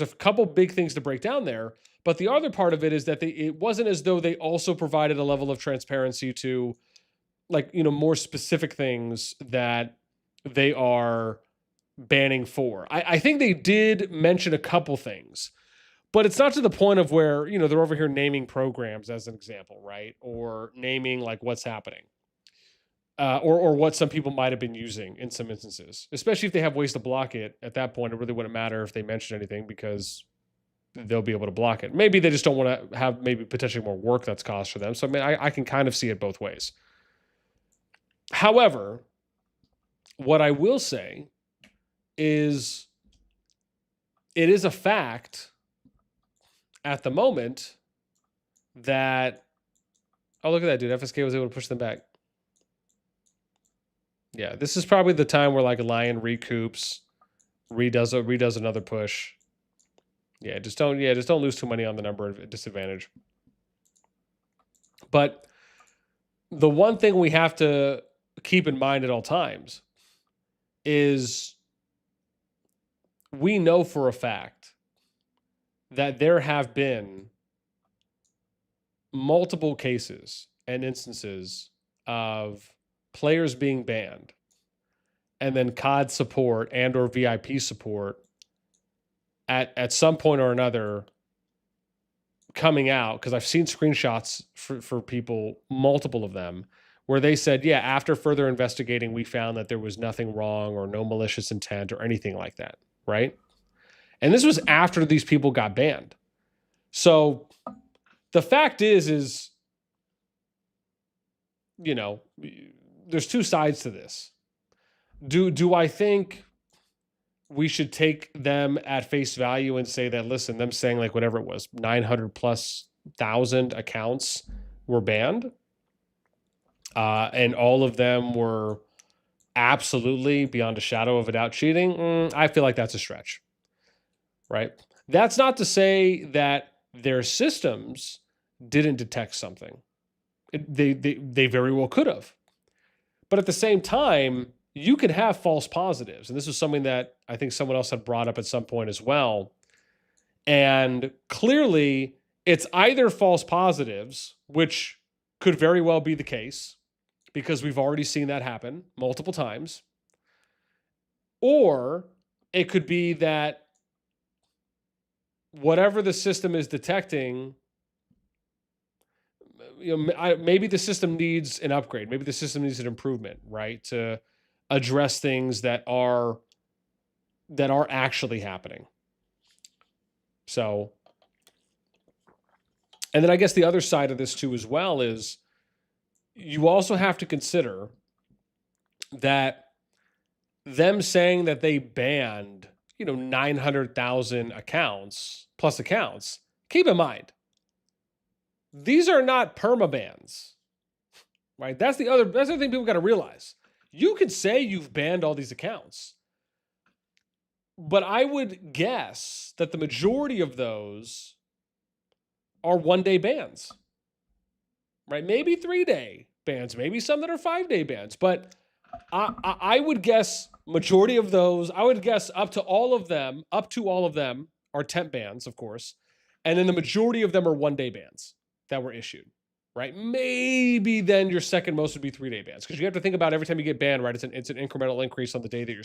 a couple big things to break down there, but the other part of it is that it wasn't as though they also provided a level of transparency to, like, more specific things that they are banning for. I think they did mention a couple things, but it's not to the point of where, they're over here naming programs as an example, right? Or naming like what's happening. Or what some people might have been using in some instances, especially if they have ways to block it. At that point, it really wouldn't matter if they mention anything because they'll be able to block it. Maybe they just don't want to have maybe potentially more work that's cost for them. So I mean, I can kind of see it both ways. However, what I will say is it is a fact at the moment that, oh, look at that, dude. FSK was able to push them back. Yeah, this is probably the time where like LioN recoups, redoes another push. Yeah, just don't lose too many on the number of disadvantage. But the one thing we have to keep in mind at all times is we know for a fact that there have been multiple cases and instances of players being banned and then COD support and or VIP support at some point or another coming out, because I've seen screenshots for people, multiple of them, where they said, yeah, after further investigating, we found that there was nothing wrong or no malicious intent or anything like that, right? And this was after these people got banned. So the fact is, there's two sides to this. Do I think we should take them at face value and say that, listen, them saying like whatever it was, 900 plus thousand accounts were banned, and all of them were absolutely beyond a shadow of a doubt cheating? I feel like that's a stretch, right? That's not to say that their systems didn't detect something. They very well could have. But at the same time, you can have false positives. And this is something that I think someone else had brought up at some point as well. And clearly, it's either false positives, which could very well be the case, because we've already seen that happen multiple times, or it could be that whatever the system is detecting, maybe the system needs an upgrade. Maybe the system needs an improvement, right? To address things that are actually happening. So, and then I guess the other side of this too as well is you also have to consider that them saying that they banned, 900,000 accounts plus accounts, keep in mind, these are not permabans, right? That's the other thing people got to realize. You could say you've banned all these accounts, but I would guess that the majority of those are 1-day bans, right? Maybe 3-day bans, maybe some that are 5-day bans, but I would guess majority of those, I would guess up to all of them are temp bans, of course. And then the majority of them are 1-day bans that were issued, right? Maybe then your second most would be 3-day bans, because you have to think about every time you get banned, right? It's an incremental increase on the day that you're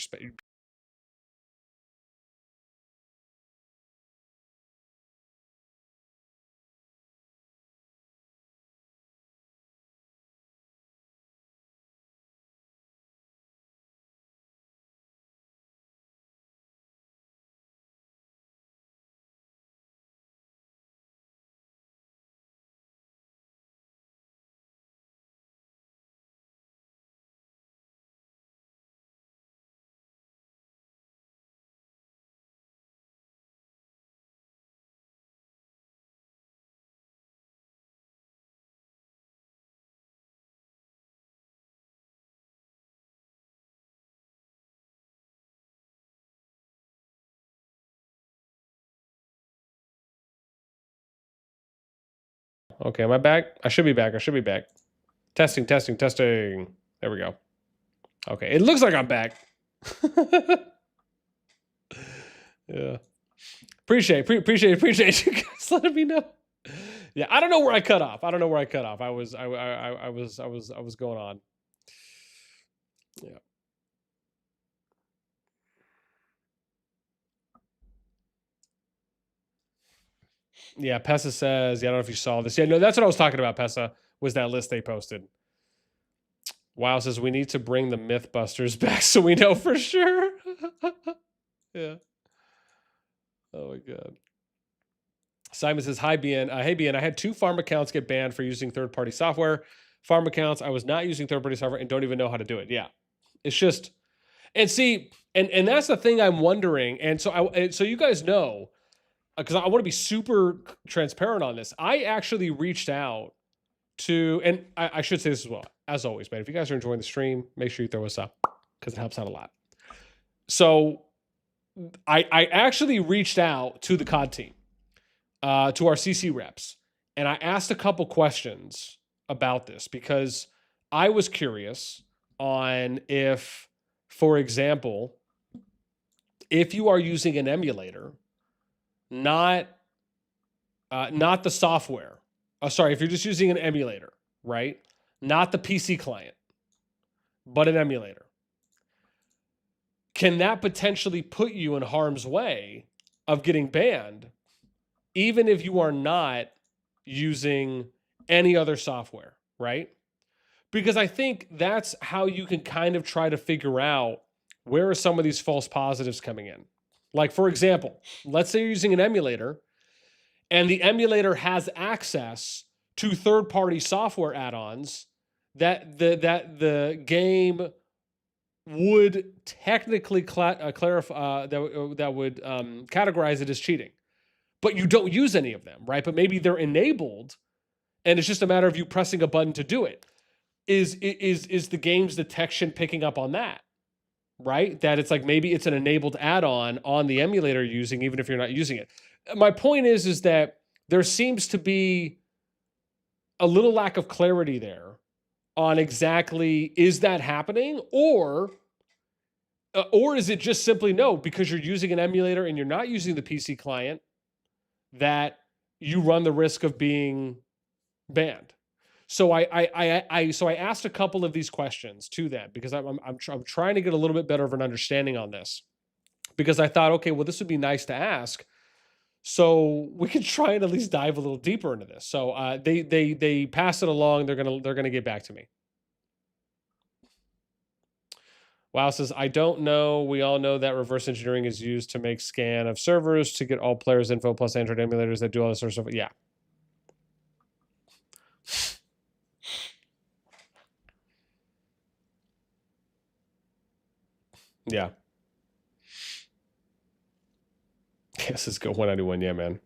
Okay, am I back? I should be back. I should be back. Testing, testing, testing. There we go. Okay, it looks like I'm back. Yeah. Appreciate you guys letting me know. Yeah, I don't know where I cut off. I was going on. Yeah. Yeah, Pessa says, yeah, I don't know if you saw this. Yeah, no, that's what I was talking about, Pessa, was that list they posted. Wow says we need to bring the Mythbusters back so we know for sure. Yeah. Oh my god. Simon says, hi, BN. Hey, BN, I had 2 farm accounts get banned for using third-party software. Farm accounts, I was not using third-party software and don't even know how to do it. Yeah. It's just, and see, and that's the thing I'm wondering. And so you guys know, because I want to be super transparent on this. I actually reached out to, and I should say this as well, as always, man, if you guys are enjoying the stream, make sure you throw us up because it helps out a lot. So I actually reached out to the COD team, to our CC reps, and I asked a couple questions about this because I was curious on if, for example, if you are using an emulator, not the software. Sorry, if you're just using an emulator, right? Not the PC client, but an emulator. Can that potentially put you in harm's way of getting banned, even if you are not using any other software, right? Because I think that's how you can kind of try to figure out where are some of these false positives coming in. Like, for example, let's say you're using an emulator and the emulator has access to third-party software add-ons that the game would technically clarify that would categorize it as cheating, but you don't use any of them, right? But maybe they're enabled, and it's just a matter of you pressing a button to do it. Is the game's detection picking up on that, right? That it's like maybe it's an enabled add-on on the emulator you're using, even if you're not using it. My point is that there seems to be a little lack of clarity there on exactly, is that happening, or is it just simply no, because you're using an emulator and you're not using the PC client, that you run the risk of being banned. So I asked a couple of these questions to them because I'm trying to get a little bit better of an understanding on this, because I thought, okay, well, this would be nice to ask, so we can try and at least dive a little deeper into this. So they pass it along. They're gonna get back to me. Wow says, I don't know. We all know that reverse engineering is used to make scan of servers to get all players' info plus Android emulators that do all this sort of stuff. Yeah. Yeah. Yes, let's go 191. Yeah, man.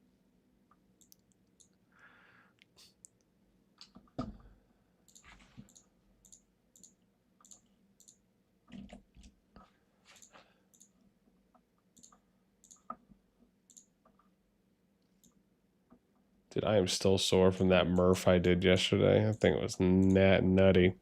Dude, I am still sore from that Murph I did yesterday. I think it was nutty.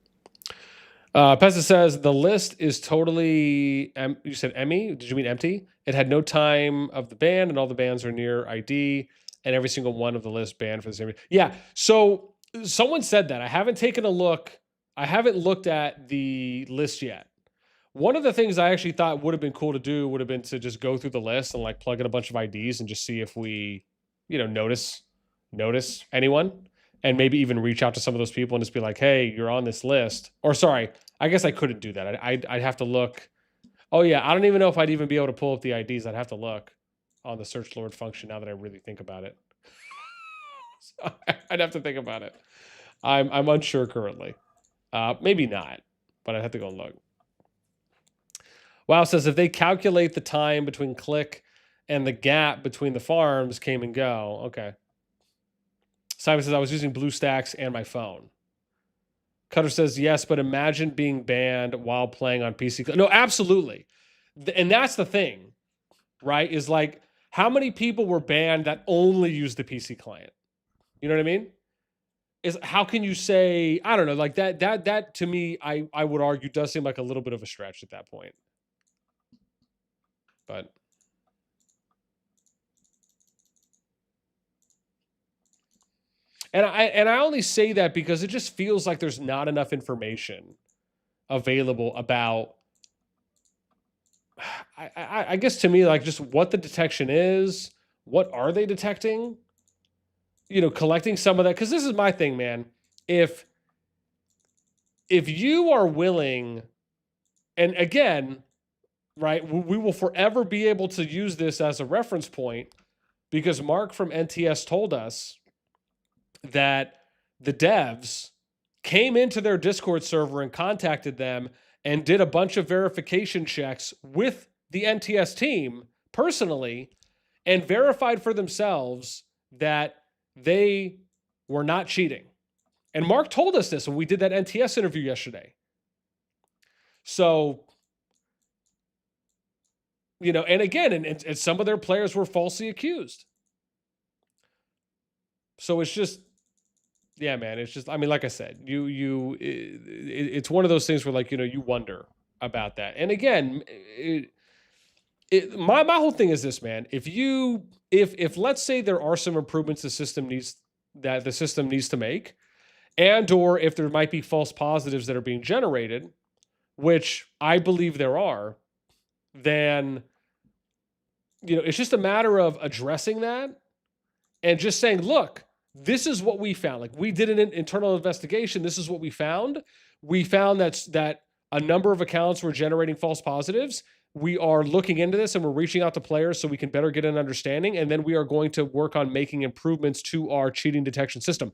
Pesta says, the list is totally, you said Emmy? Did you mean empty? It had no time of the ban, and all the bans are near ID, and every single one of the list banned for the same reason. Yeah, so someone said that. I haven't taken a look. I haven't looked at the list yet. One of the things I actually thought would have been cool to do would have been to just go through the list and like plug in a bunch of IDs and just see if we, notice anyone, and maybe even reach out to some of those people and just be like, hey, you're on this list. Or sorry, I guess I couldn't do that. I'd have to look. Oh yeah, I don't even know if I'd even be able to pull up the IDs. I'd have to look on the search Lord function now that I really think about it. So I'd have to think about it. I'm unsure currently. Maybe not, but I'd have to go and look. Wow says, if they calculate the time between click and the gap between the farms came and go. Okay. Simon says, I was using BlueStacks and my phone. Cutter says, yes, but imagine being banned while playing on PC. No, absolutely. And that's the thing, right? Is like, how many people were banned that only use the PC client? You know what I mean? is how can you say, I don't know, like that to me, I would argue does seem like a little bit of a stretch at that point. But and I only say that because it just feels like there's not enough information available about I guess to me, like just what the detection is, what are they detecting? You know, collecting some of that, because this is my thing, man. If you are willing, and again, right, we will forever be able to use this as a reference point because Mark from NTS told us that the devs came into their Discord server and contacted them and did a bunch of verification checks with the NTS team personally and verified for themselves that they were not cheating. And Mark told us this when we did that NTS interview yesterday. So, you know, and again, and some of their players were falsely accused. So it's just, yeah, man. It's just, I mean, like I said, it's one of those things where, like, you know, you wonder about that. And again, my whole thing is this, man. If let's say there are some improvements the system needs to make, and or if there might be false positives that are being generated, which I believe there are, then, you know, it's just a matter of addressing that and just saying, look, this is what we found. Like, we did an internal investigation. This is what we found. We found that a number of accounts were generating false positives. We are looking into this and we're reaching out to players so we can better get an understanding. And then we are going to work on making improvements to our cheating detection system.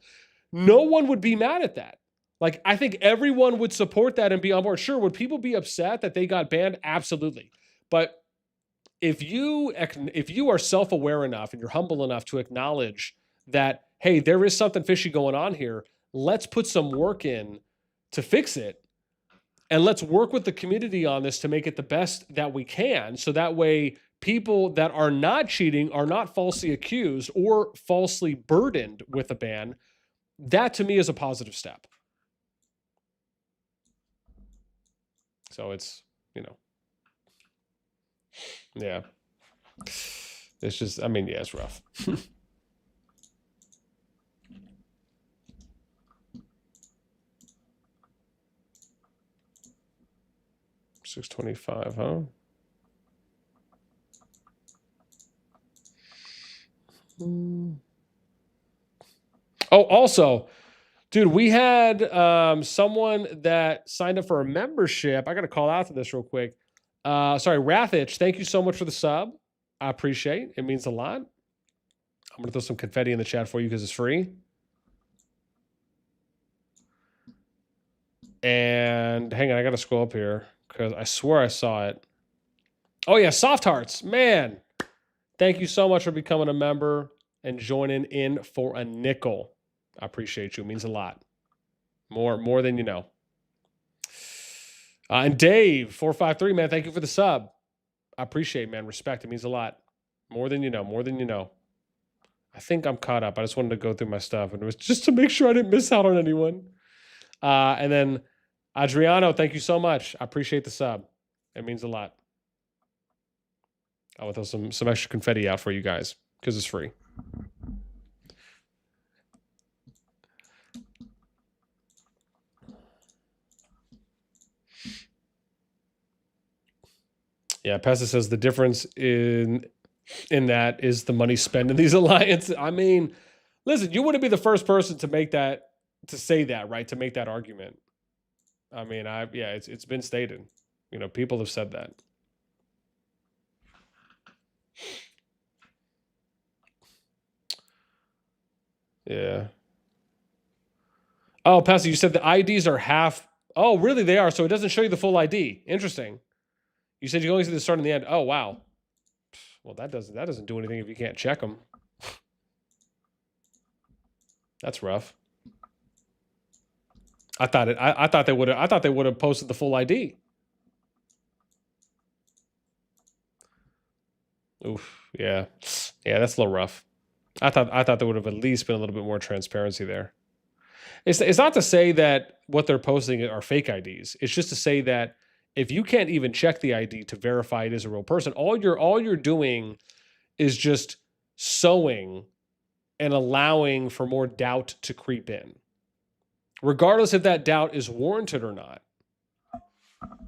No one would be mad at that. Like, I think everyone would support that and be on board. Sure, would people be upset that they got banned? Absolutely. But if you are self-aware enough and you're humble enough to acknowledge that, hey, there is something fishy going on here, let's put some work in to fix it. And let's work with the community on this to make it the best that we can. So that way people that are not cheating are not falsely accused or falsely burdened with a ban. That to me is a positive step. So it's, you know, yeah. It's just, I mean, yeah, it's rough. 625, huh? Oh, also, dude, we had someone that signed up for a membership. I got to call out to this real quick. Sorry, Rathich, thank you so much for the sub. I appreciate it. It means a lot. I'm going to throw some confetti in the chat for you because it's free. And hang on, I got to scroll up here because I swear I saw it. Oh, yeah, Soft Hearts. Man, thank you so much for becoming a member and joining in for a nickel. I appreciate you. It means a lot. More than you know. And Dave, 453, man, thank you for the sub. I appreciate it, man. Respect. It means a lot. More than you know. More than you know. I think I'm caught up. I just wanted to go through my stuff, and it was just to make sure I didn't miss out on anyone. And then Adriano, thank you so much. I appreciate the sub. It means a lot. I will throw some extra confetti out for you guys because it's free. Yeah, Pesta says the difference in that is the money spent in these alliances. I mean, listen, you wouldn't be the first person to make that, to say that, right? To make that argument. I mean, it's been stated. You know, people have said that. Yeah. Oh, Pesta, you said the IDs are half. Oh, really? They are. So it doesn't show you the full ID. Interesting. You said you only see the start and the end. Oh, wow. Well, that doesn't do anything if you can't check them. That's rough. I thought they would have posted the full ID. Oof. Yeah. Yeah, that's a little rough. I thought there would have at least been a little bit more transparency there. It's not to say that what they're posting are fake IDs. It's just to say that if you can't even check the ID to verify it is a real person, all you're doing is just sowing and allowing for more doubt to creep in, regardless if that doubt is warranted or not.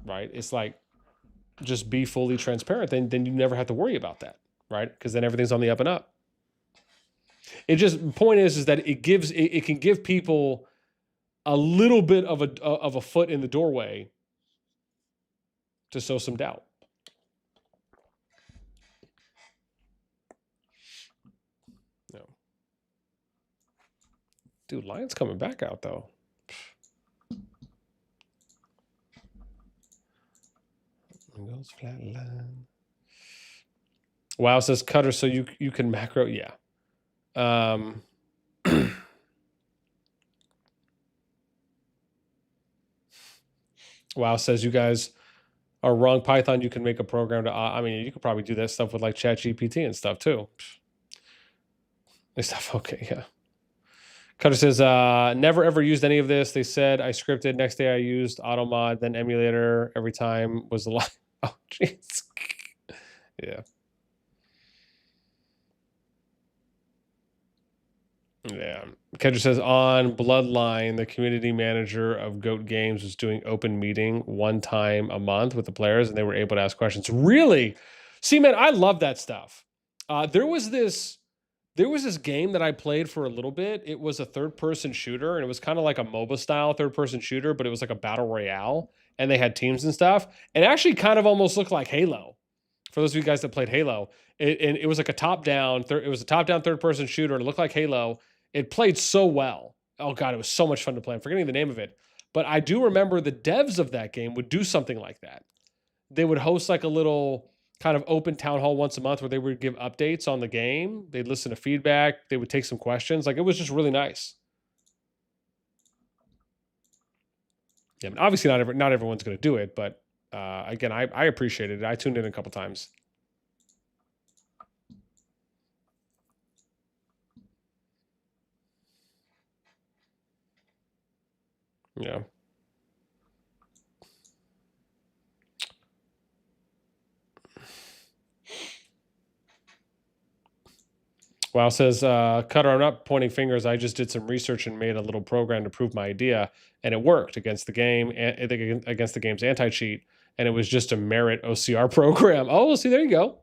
Right? It's like, just be fully transparent. Then you never have to worry about that, right? Because then everything's on the up and up. It just, point is that it can give people a little bit of a foot in the doorway to sow some doubt. No. Dude, LioN's coming back out though. Goes flatline. Wow, says Cutter, so you can macro, yeah. Wow says you guys are wrong. Python, you can make a program to. I mean, you could probably do that stuff with like ChatGPT and stuff too. Stuff, okay, yeah. Cutter says, never ever used any of this. They said I scripted. Next day I used AutoMod, then emulator. Every time was a lot. Oh, jeez. Yeah. Yeah. Kendra says, on Bloodline, the community manager of Goat Games was doing open meeting one time a month with the players, and they were able to ask questions. Really? See, man, I love that stuff. There was this game that I played for a little bit. It was a third-person shooter, and it was kind of like a MOBA style third-person shooter, but it was like a battle royale, and they had teams and stuff. And it actually kind of almost looked like Halo. For those of you guys that played Halo, it was like a top-down. It was a top-down third-person shooter, and it looked like Halo. It played so well. Oh god, it was so much fun to play. I'm forgetting the name of it, but I do remember the devs of that game would do something like that. They would host like a little kind of open town hall once a month where they would give updates on the game. They'd listen to feedback. They would take some questions. Like, it was just really nice. Yeah, I mean, obviously not everyone's going to do it, but again, I appreciated it. I tuned in a couple times. Yeah. Wow says, Cutter, I'm not pointing fingers. I just did some research and made a little program to prove my idea, and it worked against the game, against the game's anti-cheat, and it was just a merit OCR program. Oh, see, there you go.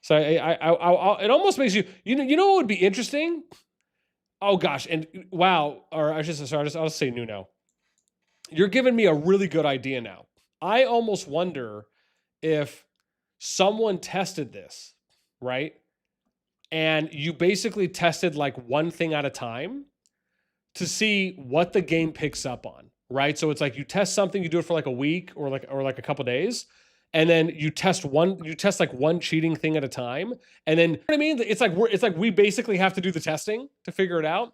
So it almost makes you know what would be interesting? Oh gosh, and wow, or I should sorry, I'll say new now. You're giving me a really good idea now. I almost wonder if someone tested this, right? And you basically tested like one thing at a time to see what the game picks up on, right? So it's like you test something, you do it for like a week or like a couple days, and then you test like one cheating thing at a time, and then, you know what I mean? It's like we basically have to do the testing to figure it out.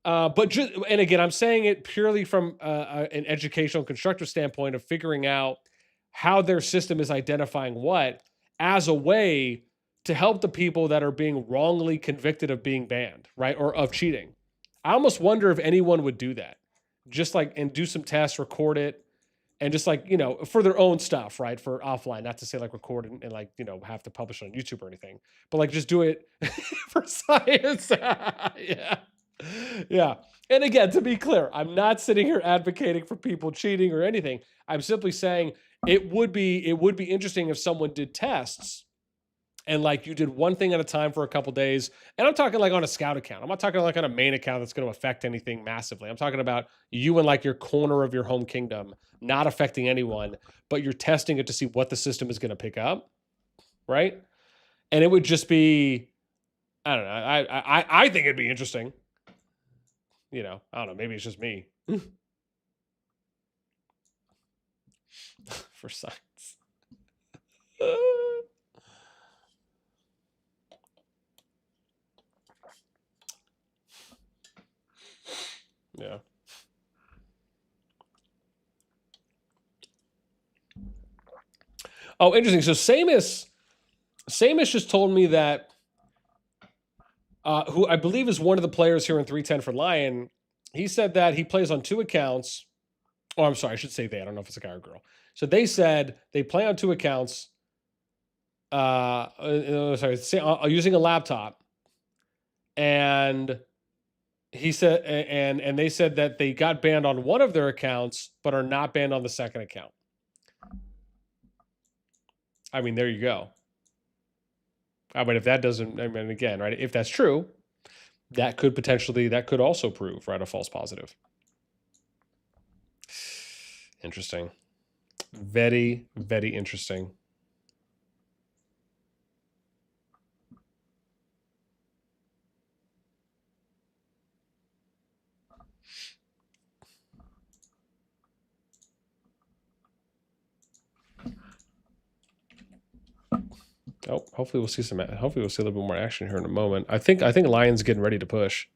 But just, and again, I'm saying it purely from an educational constructive standpoint of figuring out how their system is identifying what as a way to help the people that are being wrongly convicted of being banned, right? Or of cheating. I almost wonder if anyone would do that. Just like, and do some tests, record it, and just like, for their own stuff, right? For offline, not to say like record and like, have to publish it on YouTube or anything, but like just do it for science. Yeah. Yeah. And again, to be clear, I'm not sitting here advocating for people cheating or anything. I'm simply saying it would be interesting if someone did tests and like you did one thing at a time for a couple days. And I'm talking like on a scout account. I'm not talking like on a main account that's going to affect anything massively. I'm talking about you in like your corner of your home kingdom, not affecting anyone, but you're testing it to see what the system is going to pick up, right? And it would just be, I don't know. I think it'd be interesting. I don't know. Maybe it's just me. For science. Yeah. Oh, interesting. So Samus just told me that who I believe is one of the players here in 310 for LioN, he said that he plays on 2 accounts. Oh, I'm sorry, I should say they. I don't know if it's a guy or girl. So they said they play on 2 accounts. Using a laptop, and he said, and they said that they got banned on one of their accounts, but are not banned on the second account. I mean, there you go. But if that doesn't, I mean, again, right? If that's true, that could also prove, right, a false positive. Interesting. Very, very interesting. Oh, hopefully we'll see a little bit more action here in a moment. I think LioN's getting ready to push.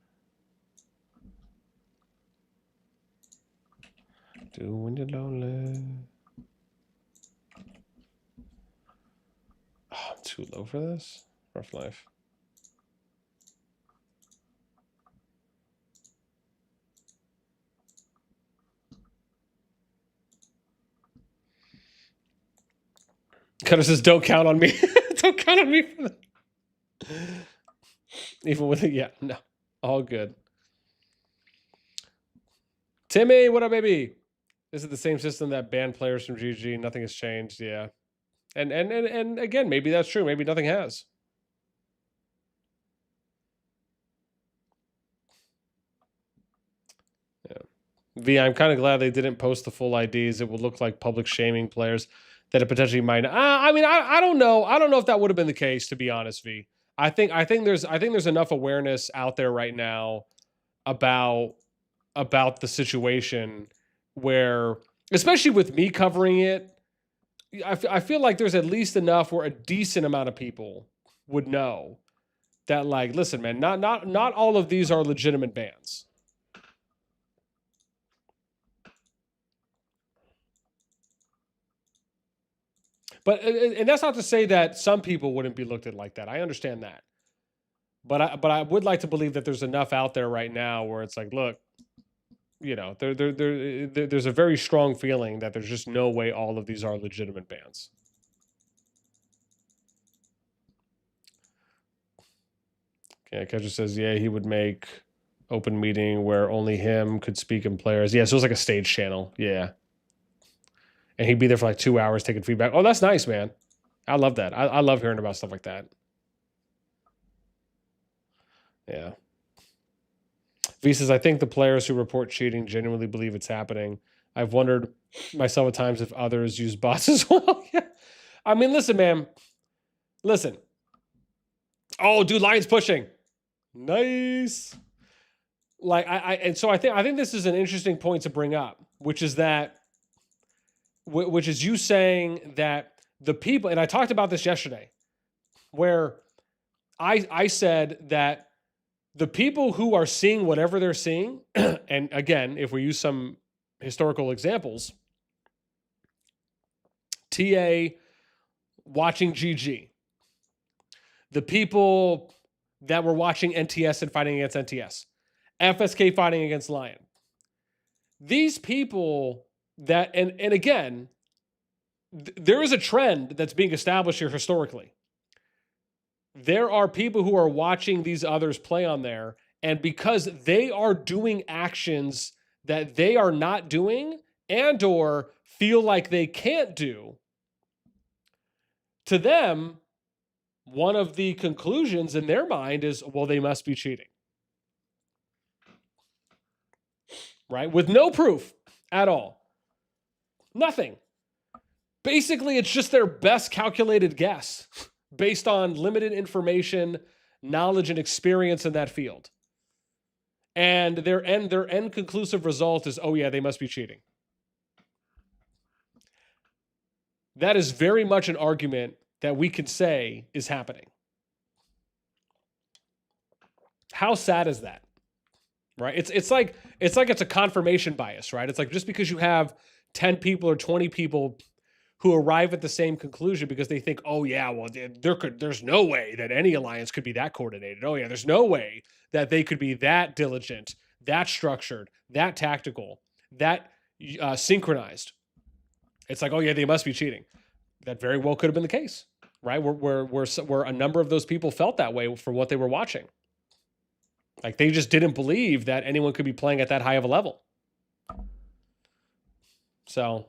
Doing you lonely. Oh, I'm too low for this. Rough life. Cutter says, "Don't count on me. Don't count on me for that." Even with it, yeah, no, all good. Timmy, what up, baby? This is the same system that banned players from GG. Nothing has changed. Yeah, and again, maybe that's true. Maybe nothing has. Yeah. V, I'm kind of glad they didn't post the full IDs. It would look like public shaming players that it potentially might. I mean, I don't know. I don't know if that would have been the case, to be honest, V. I think there's enough awareness out there right now about the situation where, especially with me covering it, I feel like there's at least enough where a decent amount of people would know that, like, listen, man, not all of these are legitimate bans. But and that's not to say that some people wouldn't be looked at like that. I understand that. But I would like to believe that there's enough out there right now where it's like, look, you know, there's a very strong feeling that there's just no way all of these are legitimate bans. Okay, Catcher says, yeah, he would make open meeting where only him could speak and players. Yeah, so it was like a stage channel. Yeah. And he'd be there for like 2 hours taking feedback. Oh, that's nice, man. I love that. I love hearing about stuff like that. Yeah. V says, I think the players who report cheating genuinely believe it's happening. I've wondered myself at times if others use bots as well. Yeah. I mean, listen, man. Listen. Oh, dude, LioN's pushing. Nice. Like and so I think this is an interesting point to bring up, which is you saying that the people, and I talked about this yesterday, where I said that the people who are seeing whatever they're seeing, and again, if we use some historical examples, TA watching GG, the people that were watching NTS and fighting against NTS, FSK fighting against LioN, these people that, and again, there is a trend that's being established here historically. There are people who are watching these others play on there, and because they are doing actions that they are not doing and or feel like they can't do, to them, one of the conclusions in their mind is, well, they must be cheating. Right? With no proof at all. Nothing. Basically, it's just their best calculated guess based on limited information, knowledge, and experience in that field. And their end conclusive result is, oh yeah, they must be cheating. That is very much an argument that we can say is happening. How sad is that? Right? It's like it's a confirmation bias, right? It's like just because you have 10 people or 20 people who arrive at the same conclusion because they think, oh yeah, well there's no way that any alliance could be that coordinated. Oh yeah, there's no way that they could be that diligent, that structured, that tactical, that synchronized. It's like, oh yeah, they must be cheating. That very well could have been the case, right? Where a number of those people felt that way from what they were watching. Like they just didn't believe that anyone could be playing at that high of a level. So,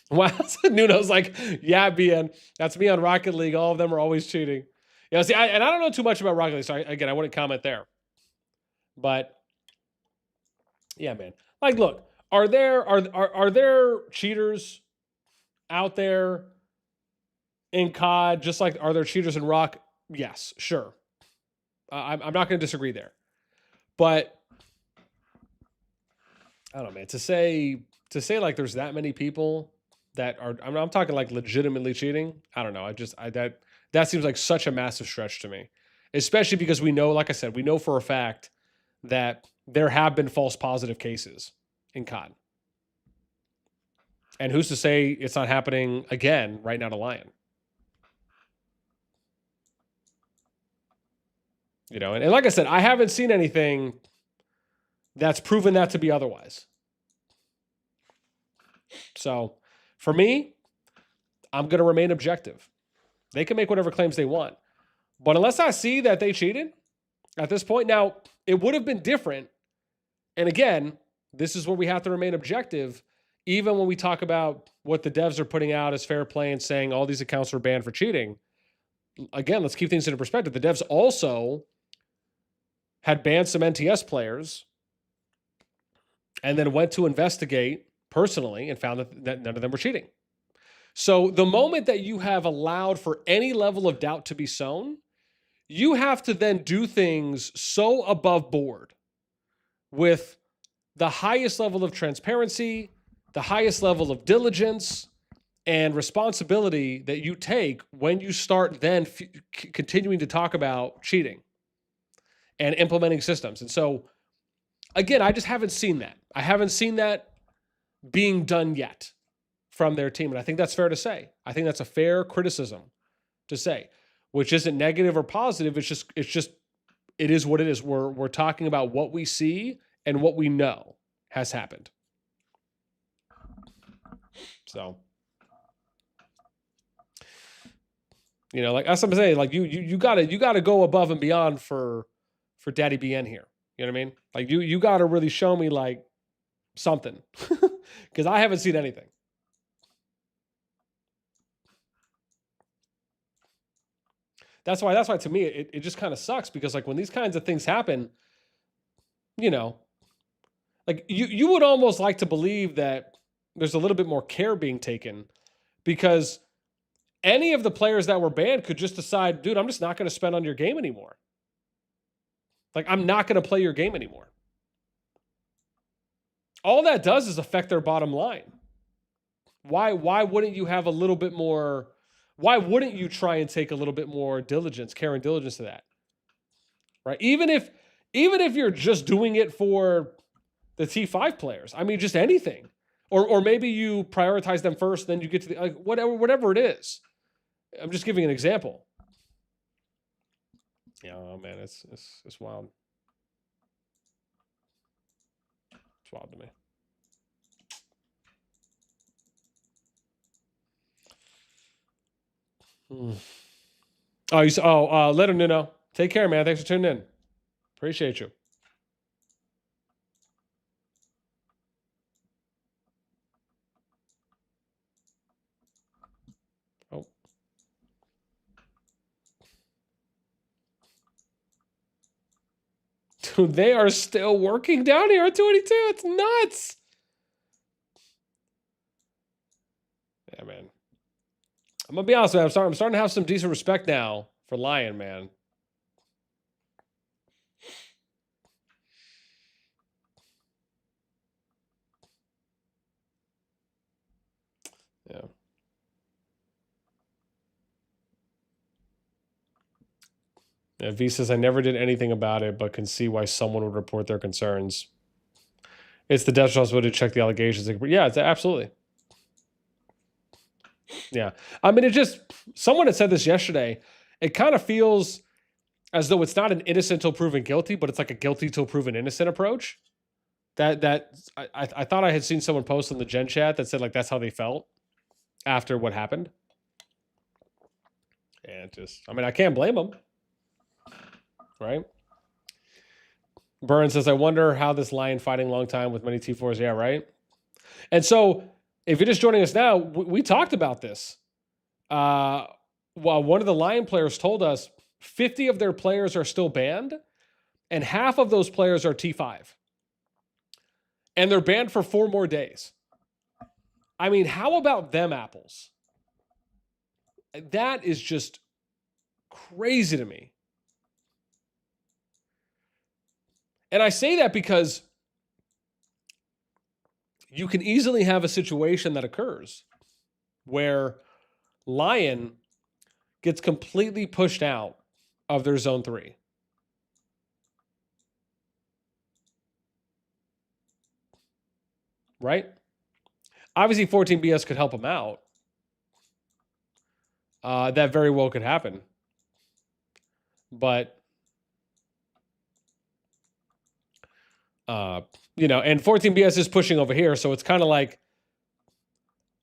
wow, Nuno's like, yeah, BN, that's me on Rocket League. All of them are always cheating. You know, see, I don't know too much about Rocket League, so I wouldn't comment there. But yeah, man, like, look, are there cheaters out there in COD? Just like, are there cheaters in Rock? Yes, sure. I'm not going to disagree there, but I don't know, man. To say like there's that many people that are, I'm talking like legitimately cheating. I don't know. That seems like such a massive stretch to me, especially because we know, like I said, we know for a fact that there have been false positive cases in COD. And who's to say it's not happening again right now to LioN? You know, and like I said, I haven't seen anything that's proven that to be otherwise. So for me, I'm going to remain objective. They can make whatever claims they want. But unless I see that they cheated at this point, now it would have been different. And again, this is where we have to remain objective, even when we talk about what the devs are putting out as fair play and saying all these accounts were banned for cheating. Again, let's keep things into perspective. The devs also had banned some NTS players and then went to investigate personally and found that none of them were cheating. So the moment that you have allowed for any level of doubt to be sown, you have to then do things so above board with the highest level of transparency, the highest level of diligence and responsibility that you take when you start then continuing to talk about cheating and implementing systems. And so, again, I just haven't seen that. I haven't seen that being done yet from their team. And I think that's fair to say. I think that's a fair criticism to say, which isn't negative or positive. It's just, it is what it is. We're talking about what we see and what we know has happened. So, you know, like as I'm saying, like you gotta go above and beyond for Daddy BN here. You know what I mean? Like you gotta really show me like something because I haven't seen anything. That's why to me it just kind of sucks because like when these kinds of things happen, you know, like you would almost like to believe that there's a little bit more care being taken because any of the players that were banned could just decide, dude, I'm just not going to spend on your game anymore. Like, I'm not going to play your game anymore. All that does is affect their bottom line. Why wouldn't you have a little bit more? Why wouldn't you try and take a little bit more diligence, care and diligence to that? Right? Even if you're just doing it for the T5 players, I mean, just anything. Or maybe you prioritize them first, then you get to the, like, whatever it is. I'm just giving an example. Yeah, oh man, it's wild. It's wild to me. Oh, let him know. Take care, man. Thanks for tuning in. Appreciate you. Oh. Dude, they are still working down here at 282. It's nuts. Yeah, man. I'm gonna be honest, man. I'm starting to have some decent respect now for LioN, man. Yeah. Yeah, V says, I never did anything about it, but can see why someone would report their concerns. It's the dev's responsibility to check the allegations. Yeah, it's absolutely. Yeah. I mean, it just, someone had said this yesterday. It kind of feels as though it's not an innocent till proven guilty, but it's like a guilty till proven innocent approach. I thought I had seen someone post in the Gen chat that said like that's how they felt after what happened. And just, I mean, I can't blame them. Right? Burn says, I wonder how this lion fighting long time with many T4s. Yeah, right? And so if you're just joining us now, we talked about this. Well, one of the lion players told us 50 of their players are still banned, and half of those players are T5. And they're banned for 4 more days. I mean, how about them apples? That is just crazy to me. And I say that because you can easily have a situation that occurs where LioN gets completely pushed out of their zone 3. Right? Obviously, 14BS could help them out. That very well could happen. But, you know, and 14BS is pushing over here. So it's kind of like,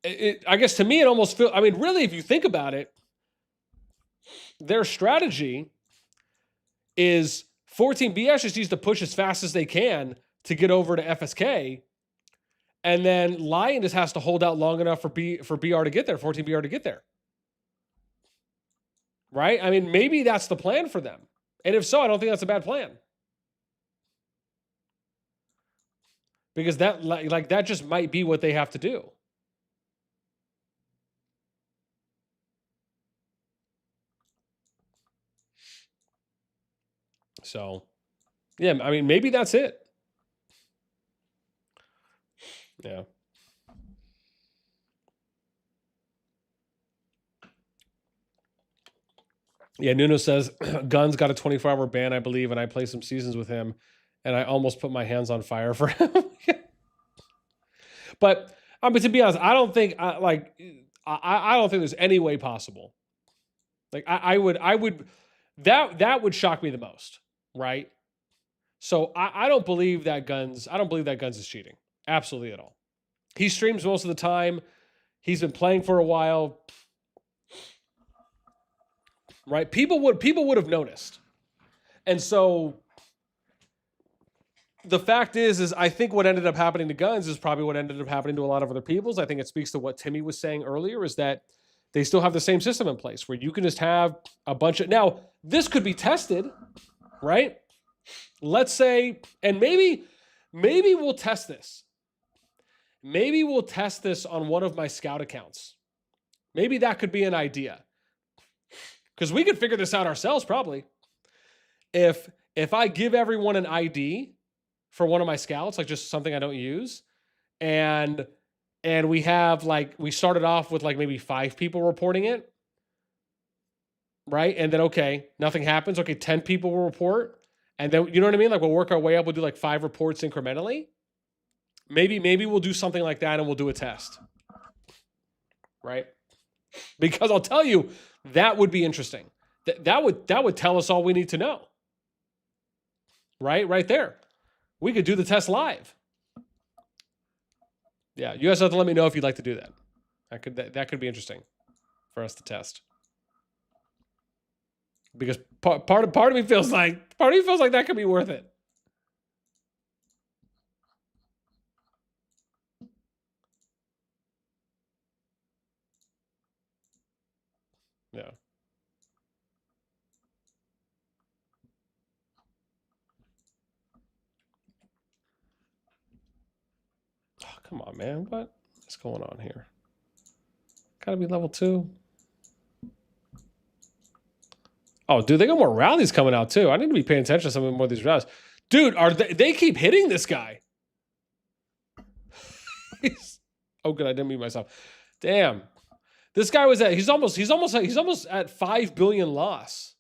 I guess to me, it almost feels, I mean, really, if you think about it, their strategy is 14BS just needs to push as fast as they can to get over to FSK. And then LioN just has to hold out long enough for BR to get there, 14BR to get there. Right? I mean, maybe that's the plan for them. And if so, I don't think that's a bad plan. Because that, like that just might be what they have to do. So, yeah, I mean, maybe that's it. Yeah. Yeah, Nuno says, Guns got a 24-hour ban, I believe, and I played some seasons with him, and I almost put my hands on fire for him. But I mean, to be honest, I don't think I don't think there's any way possible. Like I would that would shock me the most, right? So I don't believe that Guns is cheating. Absolutely at all. He streams most of the time. He's been playing for a while. Right? People would have noticed. And so the fact is I think what ended up happening to Guns is probably what ended up happening to a lot of other people's. I think it speaks to what Timmy was saying earlier, is that they still have the same system in place where you can just have a bunch of, now this could be tested, right? Let's say, and maybe we'll test this. Maybe we'll test this on one of my scout accounts. Maybe that could be an idea. Because we could figure this out ourselves probably. If I give everyone an ID for one of my scouts, like just something I don't use, and we have like, we started off with like maybe 5 people reporting it, right? And then, okay, nothing happens. Okay, 10 people will report. And then, you know what I mean? Like we'll work our way up. We'll do like 5 reports incrementally. Maybe we'll do something like that and we'll do a test, right? Because I'll tell you, that would be interesting. That would tell us all we need to know. Right there. We could do the test live. Yeah, you guys have to let me know if you'd like to do that. That could be interesting for us to test. Because part of me feels like that could be worth it. Yeah. Oh, come on, man. What is going on here? Gotta be level 2. Oh, dude, they got more rallies coming out too. I need to be paying attention to some more of these rallies. Dude, they keep hitting this guy. Oh, good, I didn't mute myself. Damn. This guy was he's almost at 5 billion loss.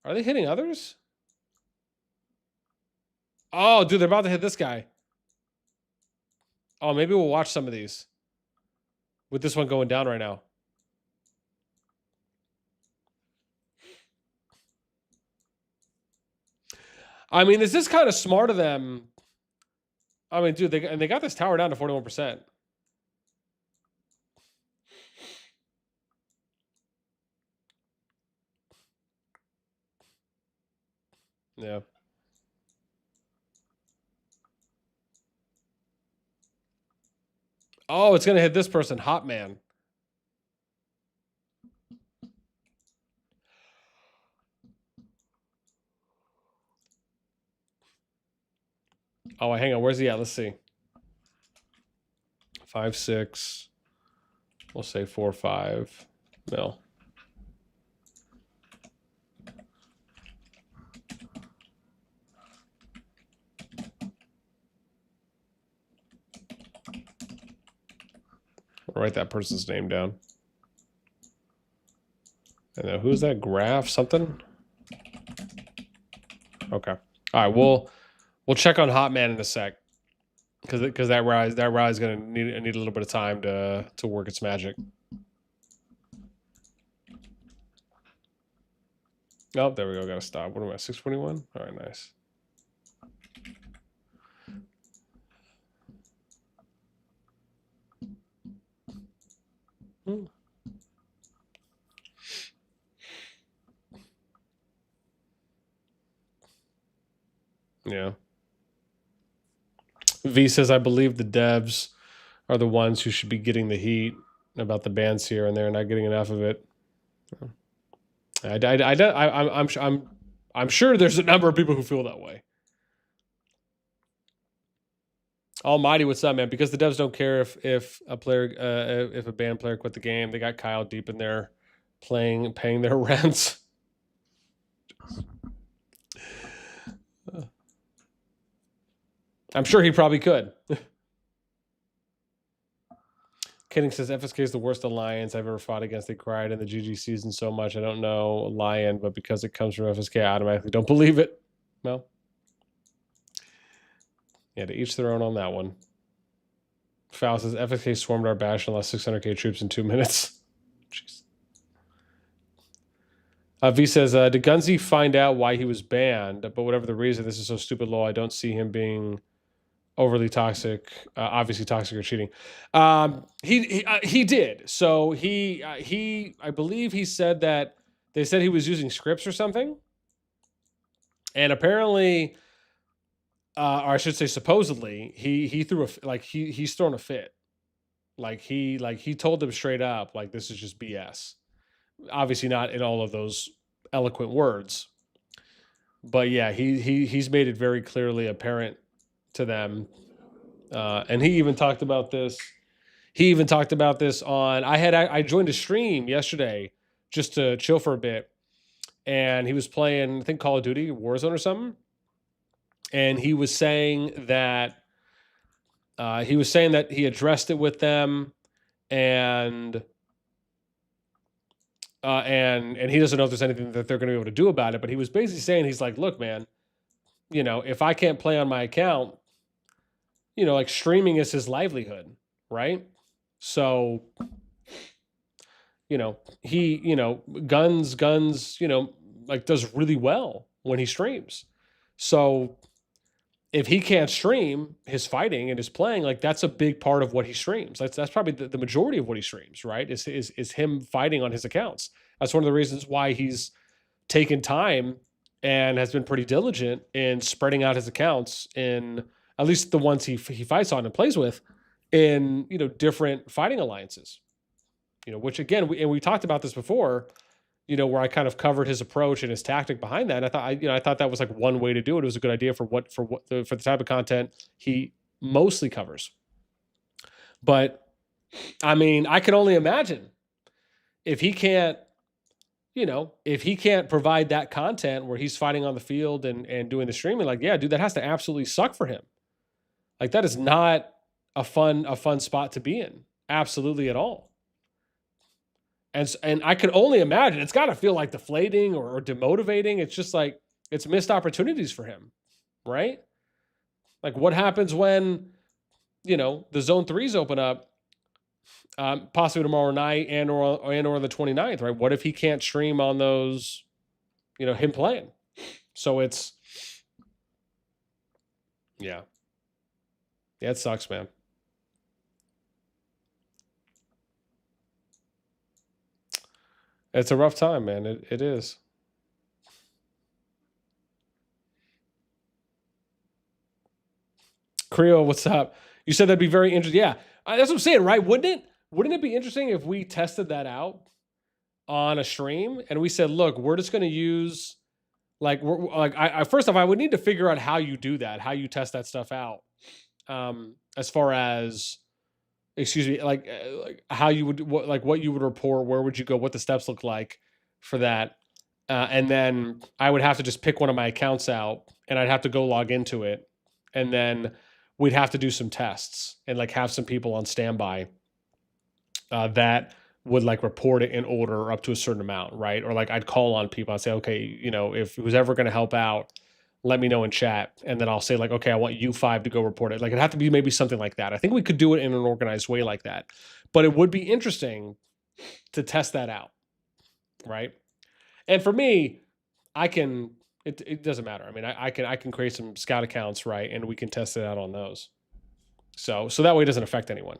Are they hitting others? Oh, dude, they're about to hit this guy. Oh, maybe we'll watch some of these. With this one going down right now. I mean, is this kind of smart of them? I mean, dude, they got this tower down to 41%. Yeah. Oh, it's gonna hit this person, Hot Man. Oh, hang on. Where's he at? Let's see. 5, 6. We'll say 4, 5 mil. I'll write that person's name down. And then who's that? Graph something? Okay. All right. We'll check on Hot Man in a sec. Because that rise is gonna need a little bit of time to work its magic. Oh, there we go. Gotta stop. What am I? 621? All right, nice. Yeah. V says, I believe the devs are the ones who should be getting the heat about the bans here, and they're not getting enough of it. I'm sure there's a number of people who feel that way. Almighty, what's up, man? Because the devs don't care if a player if a band player quit the game, they got Kyle deep in there paying their rents. I'm sure he probably could. Kidding says FSK is the worst alliance I've ever fought against. They cried in the GG season so much. I don't know LioN, but because it comes from FSK, I automatically don't believe it. No. Yeah, to each their own on that one. Foul says FSK swarmed our bash and lost 600k troops in 2 minutes. Jeez. V says, did Gunzy find out why he was banned? But whatever the reason, this is so stupid low. I don't see him being overly toxic, obviously toxic or cheating. He did. So he I believe he said that they said he was using scripts or something, and apparently, or I should say supposedly, he threw he's thrown a fit. He told them straight up, like, this is just BS. Obviously not in all of those eloquent words, but yeah, he's made it very clearly apparent to them, and he even talked about this. He even talked about this on. I joined a stream yesterday just to chill for a bit, and he was playing, I think, Call of Duty Warzone or something, and he was saying that he addressed it with them, and he doesn't know if there's anything that they're going to be able to do about it. But he was basically saying, he's like, look, man, if I can't play on my account, like, streaming is his livelihood, right? So, he, guns, like, does really well when he streams. So if he can't stream his fighting and his playing, like, that's a big part of what he streams. That's probably the majority of what he streams, right? Is him fighting on his accounts. That's one of the reasons why he's taken time and has been pretty diligent in spreading out his accounts in, at least the ones he fights on and plays with, in different fighting alliances. Which, again, we talked about this before, where I kind of covered his approach and his tactic behind that. And I thought that was like one way to do it. It was a good idea for the type of content he mostly covers. But I mean, I can only imagine if he can't provide that content where he's fighting on the field and doing the streaming, like, yeah, dude, that has to absolutely suck for him. Like, that is not a fun spot to be in. Absolutely at all. And I can only imagine it's got to feel like deflating or demotivating. It's just like, it's missed opportunities for him, right? Like, what happens when, the zone 3s open up possibly tomorrow night and or the 29th, right? What if he can't stream on those, him playing? So it's, yeah, it sucks, man. It's a rough time, man. It is. Creo, what's up? You said that'd be very interesting. Yeah, that's what I'm saying, right? Wouldn't it be interesting if we tested that out on a stream and we said, look, we're just going to use I first off, I would need to figure out how you do that, how you test that stuff out. As far as, excuse me, like how you would, what you would report, where would you go, what the steps look like for that. And then I would have to just pick one of my accounts out and I'd have to go log into it. And then we'd have to do some tests and have some people on standby that would report it in order up to a certain amount, right? Or I'd call on people and say, okay, if who's ever going to help out, let me know in chat. And then I'll say okay, I want you 5 to go report it. It'd have to be maybe something like that. I think we could do it in an organized way like that, but it would be interesting to test that out. Right. And for me, it doesn't matter. I mean, I can create some scout accounts, right? And we can test it out on those. So that way it doesn't affect anyone.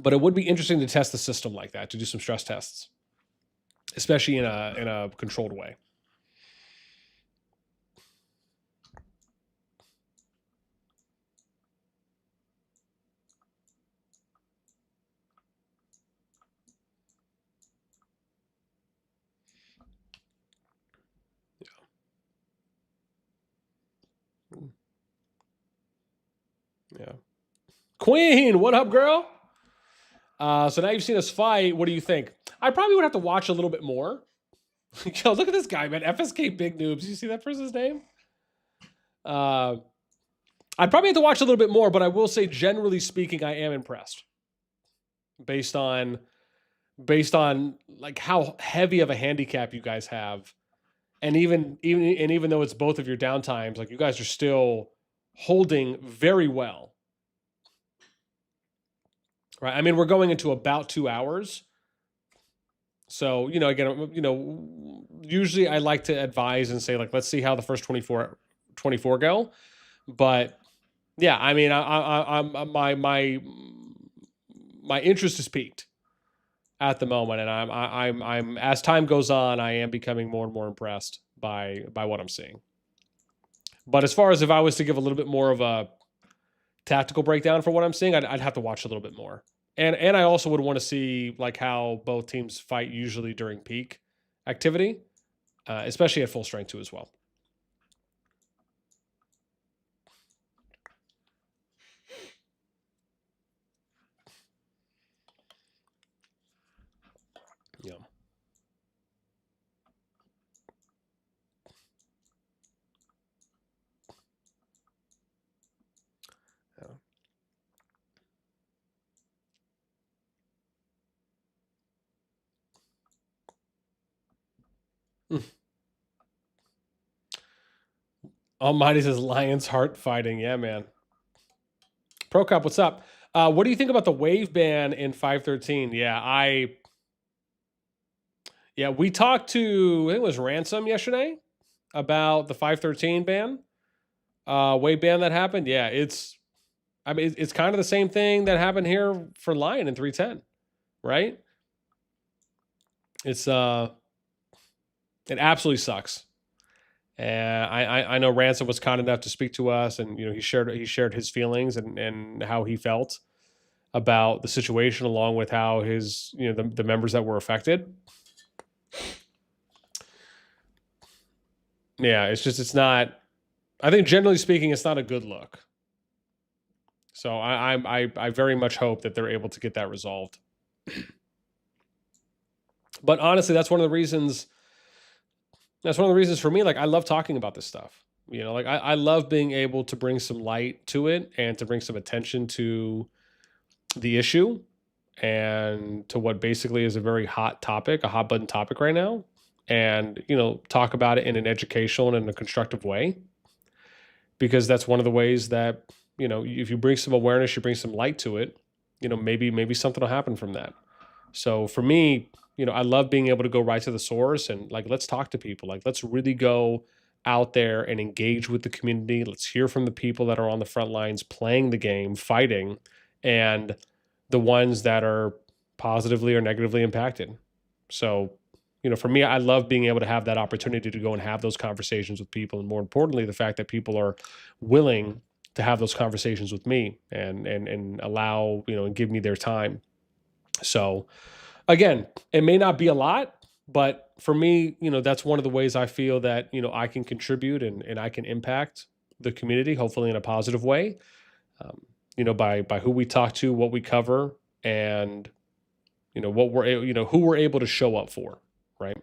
But it would be interesting to test the system like that, to do some stress tests, especially in a controlled way. Yeah. Queen, what up, girl? So now you've seen us fight. What do you think? I probably would have to watch a little bit more. Yo, look at this guy, man. FSK Big Noobs. You see that person's name? I'd probably have to watch a little bit more, but I will say, generally speaking, I am impressed. Based on how heavy of a handicap you guys have. And even though it's both of your downtimes, you guys are still holding very well. Right. I mean, we're going into about 2 hours. So, again, usually I like to advise and say, let's see how the first 24 go. But yeah, I mean, my interest is peaked at the moment. And I'm as time goes on, I am becoming more and more impressed by what I'm seeing. But as far as if I was to give a little bit more of a tactical breakdown for what I'm seeing, I'd have to watch a little bit more. And I also would want to see how both teams fight usually during peak activity, especially at full strength too as well. Yeah. Almighty says Lion's Heart fighting. Yeah, man. ProCop, what's up? What do you think about the wave ban in 5.13? Yeah, we talked to, I think it was Ransom yesterday about the 5.13 ban, wave ban that happened. Yeah, it's kind of the same thing that happened here for LioN in 3.10, right? It's it absolutely sucks. And I know Ransom was kind enough to speak to us, and he shared his feelings and how he felt about the situation, along with how his the members that were affected. Yeah, it's not. I think generally speaking, it's not a good look. So I very much hope that they're able to get that resolved. But honestly, that's one of the reasons. That's one of the reasons for me. I love talking about this stuff. I love being able to bring some light to it and to bring some attention to the issue and to what basically is a very hot topic, a hot button topic right now. And, talk about it in an educational and in a constructive way, because that's one of the ways that you know, if you bring some awareness, you bring some light to it, you know, maybe something will happen from that. So for me, you know, I love being able to go right to the source and like, let's talk to people. Like, let's really go out there and engage with the community. Let's hear from the people that are on the front lines playing the game, fighting, and the ones that are positively or negatively impacted. So, you know, for me, I love being able to have that opportunity to go and have those conversations with people. And more importantly, the fact that people are willing to have those conversations with me and allow, you know, and give me their time. So again, it may not be a lot, but for me, you know, that's one of the ways I feel that, you know, I can contribute and I can impact the community, hopefully in a positive way. Um, you know, by who we talk to, what we cover, and you know what we're you know who we're able to show up for, right?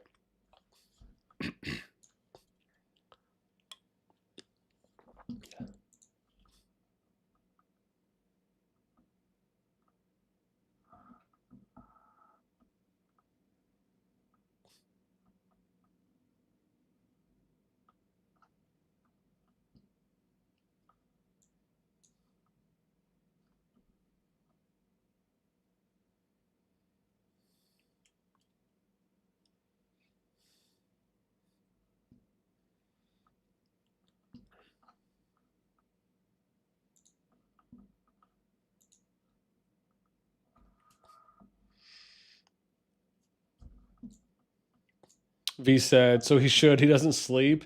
V said, so he should. He doesn't sleep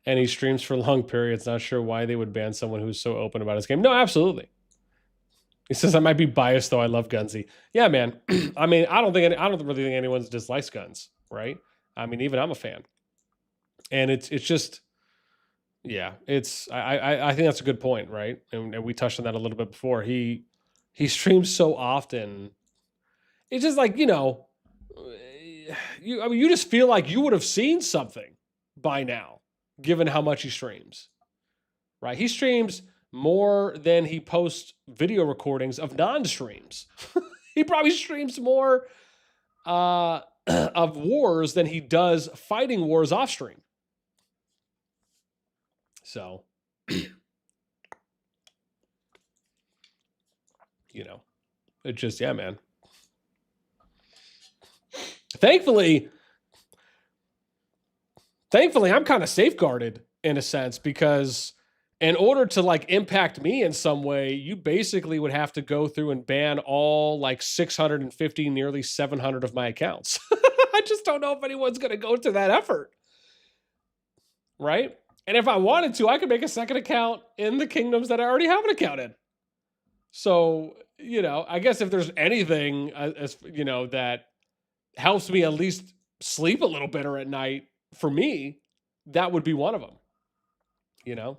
and he streams for long periods. Not sure why they would ban someone who's so open about his game. No, absolutely. He says I might be biased though. I love Gunsy. Yeah, man. I mean, I don't really think anyone dislikes guns, right? I mean, even I'm a fan, and it's just yeah. It's I think that's a good point, right? And we touched on that a little bit before. He streams so often. It's just like, you know, I mean, you just feel like you would have seen something by now, given how much he streams, right? He streams more than he posts video recordings of non-streams. He probably streams more of wars than he does fighting wars off stream. So, you know, it just, yeah, man. Thankfully, I'm kind of safeguarded in a sense because in order to like impact me in some way, you basically would have to go through and ban all like 650, nearly 700 of my accounts. I just don't know if anyone's going to go to that effort. Right? And if I wanted to, I could make a second account in the kingdoms that I already have an account in. So, you know, I guess if there's anything, as you know, that helps me at least sleep a little better at night for me, that would be one of them. You know,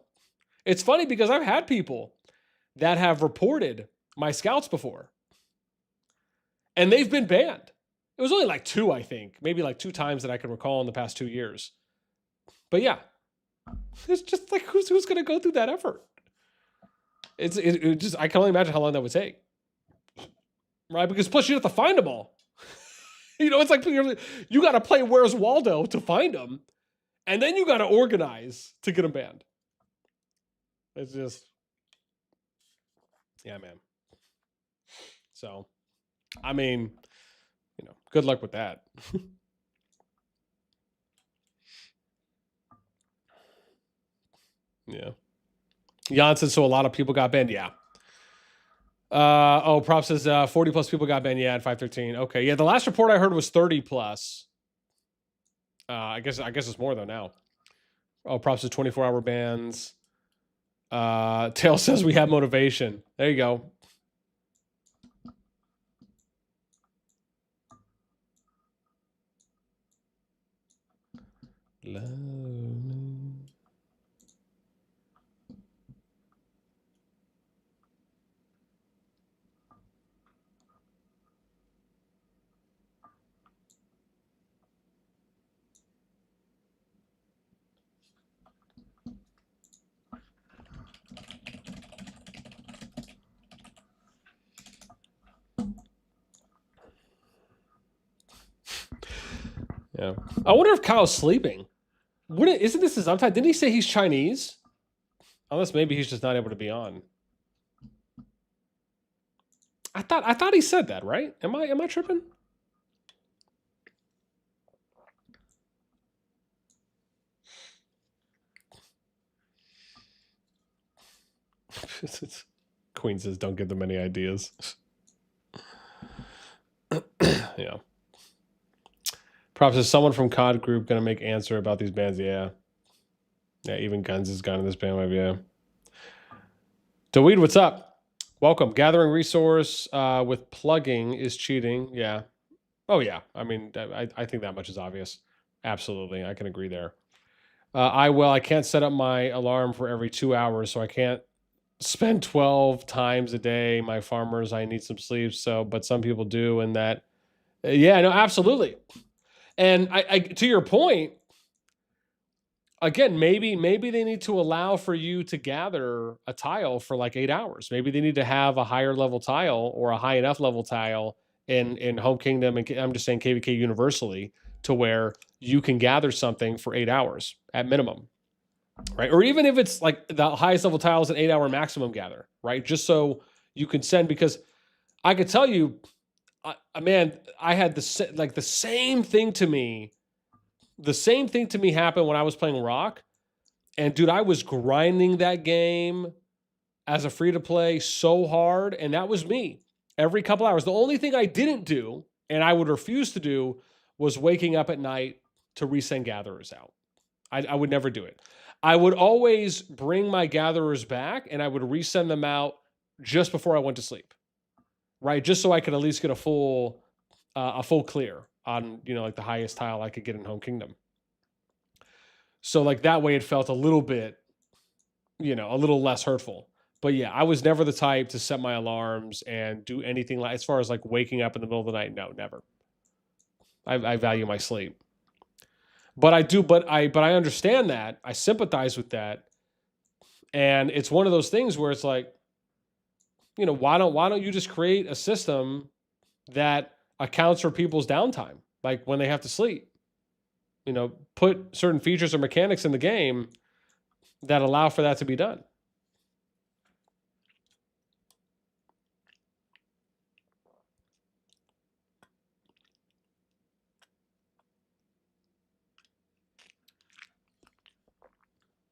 it's funny because I've had people that have reported my scouts before and they've been banned. It was only like 2, I think, maybe like 2 times that I can recall in the past 2 years. But yeah, it's just like, who's going to go through that effort? It just, I can only imagine how long that would take. Right? Because plus you have to find them all. You know, it's like you got to play Where's Waldo to find them. And then you got to organize to get them banned. It's just, yeah, man. So, I mean, you know, good luck with that. Yeah. Jan said, so a lot of people got banned. Yeah. Prop says 40 plus people got banned. Yeah, at 513. Okay. Yeah, the last report I heard was 30 plus. I guess it's more though now. Oh, Prop says 24-hour bans. Tail says we have motivation. There you go. Love me. Yeah. I wonder if Kyle's sleeping. Isn't this his uptime? Didn't he say he's Chinese? Unless maybe he's just not able to be on. I thought he said that, right? Am I tripping? Queen says, "Don't give them any ideas." Yeah. Props is someone from COD group gonna make answer about these bands. Yeah. Yeah, even Guns is gone in this bandwave, yeah. Dweed, what's up? Welcome. Gathering resource with plugging is cheating. Yeah. Oh yeah. I mean, I think that much is obvious. Absolutely. I can agree there. I can't set up my alarm for every 2 hours, so I can't spend 12 times a day. My farmers, I need some sleep. So, but some people do, and that, yeah, no, absolutely. And I to your point, again, maybe they need to allow for you to gather a tile for like 8 hours. Maybe they need to have a higher level tile or a high enough level tile in Home Kingdom, and I'm just saying KVK universally, to where you can gather something for 8 hours at minimum, right? Or even if it's like the highest level tile is an 8 hour maximum gather, right? Just so you can send, because I could tell you, man, I had the same thing to me. The same thing to me happened when I was playing Rock. And dude, I was grinding that game as a free to play so hard. And that was me every couple hours. The only thing I didn't do, and I would refuse to do, was waking up at night to resend gatherers out. I would never do it. I would always bring my gatherers back and I would resend them out just before I went to sleep, right? Just so I could at least get a full clear on, like the highest tile I could get in Home Kingdom. So like that way it felt a little bit, a little less hurtful. But yeah, I was never the type to set my alarms and do anything like, as far as like waking up in the middle of the night. No, never. I value my sleep. But I understand that. I sympathize with that. And it's one of those things where it's like, why don't you just create a system that accounts for people's downtime, like when they have to sleep? Put certain features or mechanics in the game that allow for that to be done.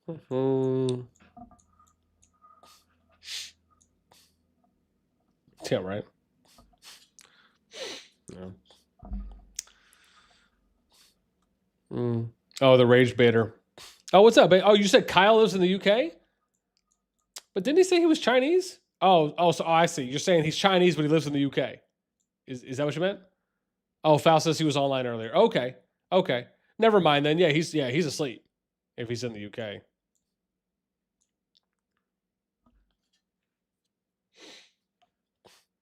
Mm-hmm. Yeah, right. Yeah. Mm. Oh, the rage baiter. Oh, what's up? Oh, you said Kyle lives in the UK? But didn't he say he was Chinese? So I see. You're saying he's Chinese, but he lives in the UK. Is that what you meant? Oh, Fal says he was online earlier. Okay. Okay. Never mind then. Yeah, he's asleep if he's in the UK.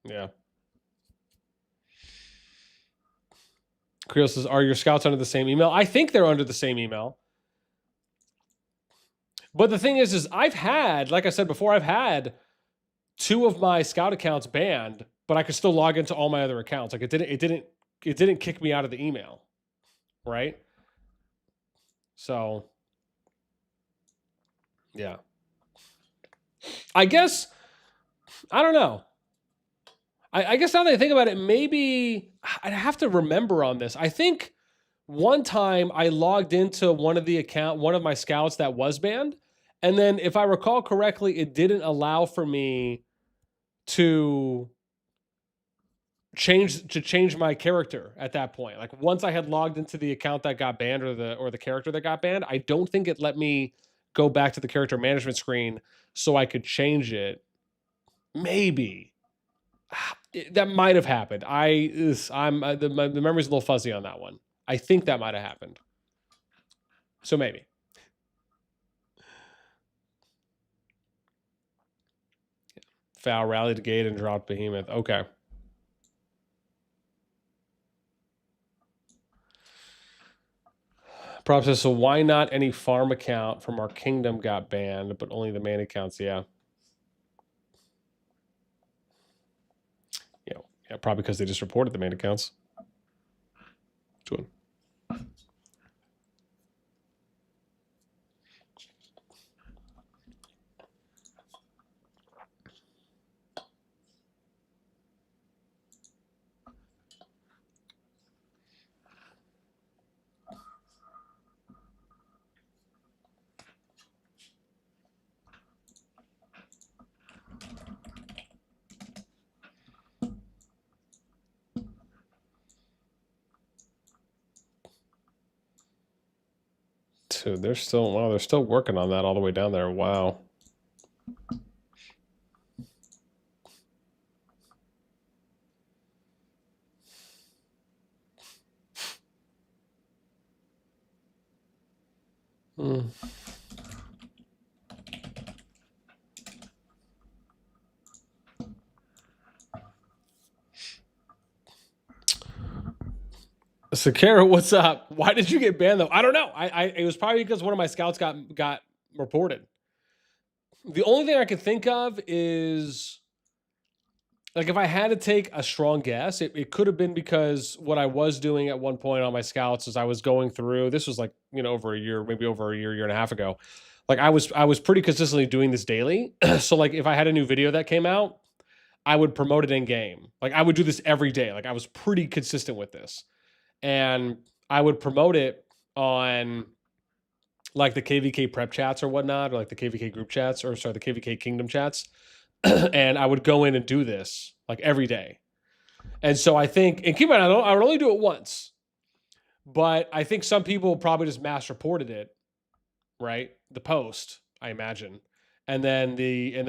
Yeah. Creel says, are your scouts under the same email? I think they're under the same email. But the thing is I've had, like I said before, I've had 2 of my scout accounts banned, but I could still log into all my other accounts. Like it didn't kick me out of the email, right? So, yeah. I guess I don't know. I guess now that I think about it, maybe I'd have to remember on this. I think one time I logged into one of my scouts that was banned, and then if I recall correctly, it didn't allow for me to change my character at that point. Like once I had logged into the account that got banned or the character that got banned, I don't think it let me go back to the character management screen so I could change it. Maybe that might have happened. The memory's a little fuzzy on that one. I think that might have happened. So maybe. Foul rallied the gate and dropped Behemoth. Okay. Prop says, so why not any farm account from our kingdom got banned, but only the main accounts? Yeah. Yeah, probably because they just reported the main accounts. Which one? Dude, they're still working on that all the way down there. Wow. Hmm. Sakara, what's up? Why did you get banned though? I don't know. It was probably because one of my scouts got reported. The only thing I could think of is, like, if I had to take a strong guess, it could have been because what I was doing at one point on my scouts is I was going through, this was like, over a year, maybe over a year and a half ago. Like I was pretty consistently doing this daily. So like if I had a new video that came out, I would promote it in game. Like I would do this every day. Like I was pretty consistent with this. And I would promote it on like the KVK prep chats or whatnot, or like the KVK group chats, or sorry, the KVK Kingdom chats. And I would go in and do this like every day. And so I think, and keep in mind, I would only do it once, but I think some people probably just mass reported it, right? The post, I imagine. And then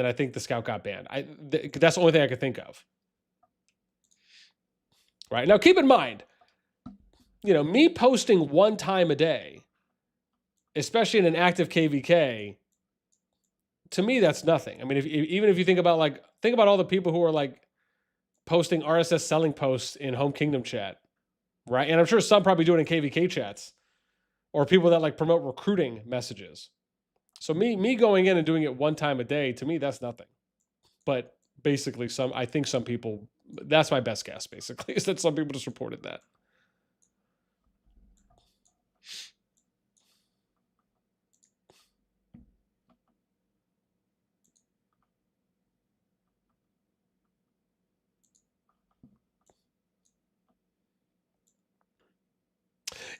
I think the scout got banned. That's the only thing I could think of. Right. Now keep in mind, me posting one time a day, especially in an active KVK, to me, that's nothing. I mean, even if you think about all the people who are like posting RSS selling posts in Home Kingdom chat, right? And I'm sure some probably do it in KVK chats, or people that like promote recruiting messages. So me going in and doing it one time a day, to me, that's nothing. But basically, I think some people, that's my best guess, basically, is that some people just reported that.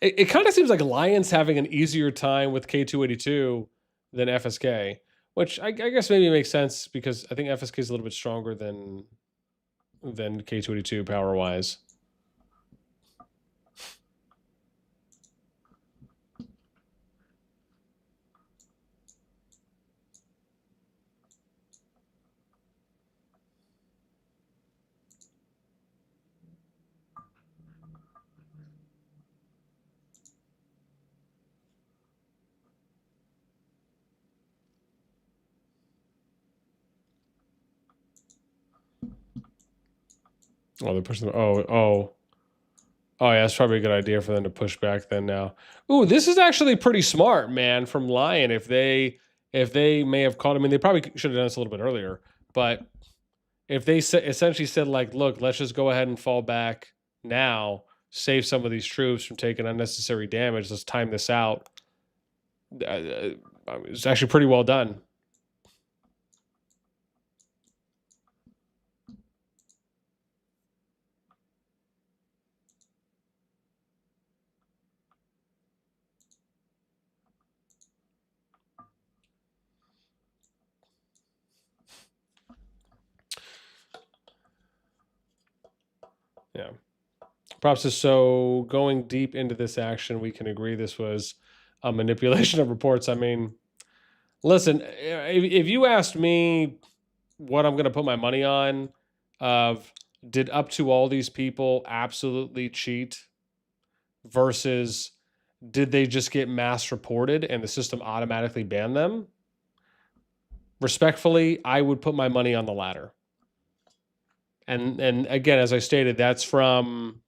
It kind of seems like LioN's having an easier time with K282 than FSK, which I guess maybe makes sense because I think FSK is a little bit stronger than K282 power wise. Oh, they're pushing. Oh, yeah. It's probably a good idea for them to push back then. Now, ooh, this is actually pretty smart, man, from LioN. If they may have called. I mean, they probably should have done this a little bit earlier. But if they essentially said like, look, let's just go ahead and fall back now, save some of these troops from taking unnecessary damage. Let's time this out. It's actually pretty well done. Yeah. Props is so going deep into this action, we can agree this was a manipulation of reports. I mean, listen, if you asked me what I'm going to put my money on, of did up to all these people absolutely cheat versus did they just get mass reported and the system automatically banned them? Respectfully, I would put my money on the latter. And again, as I stated, that's from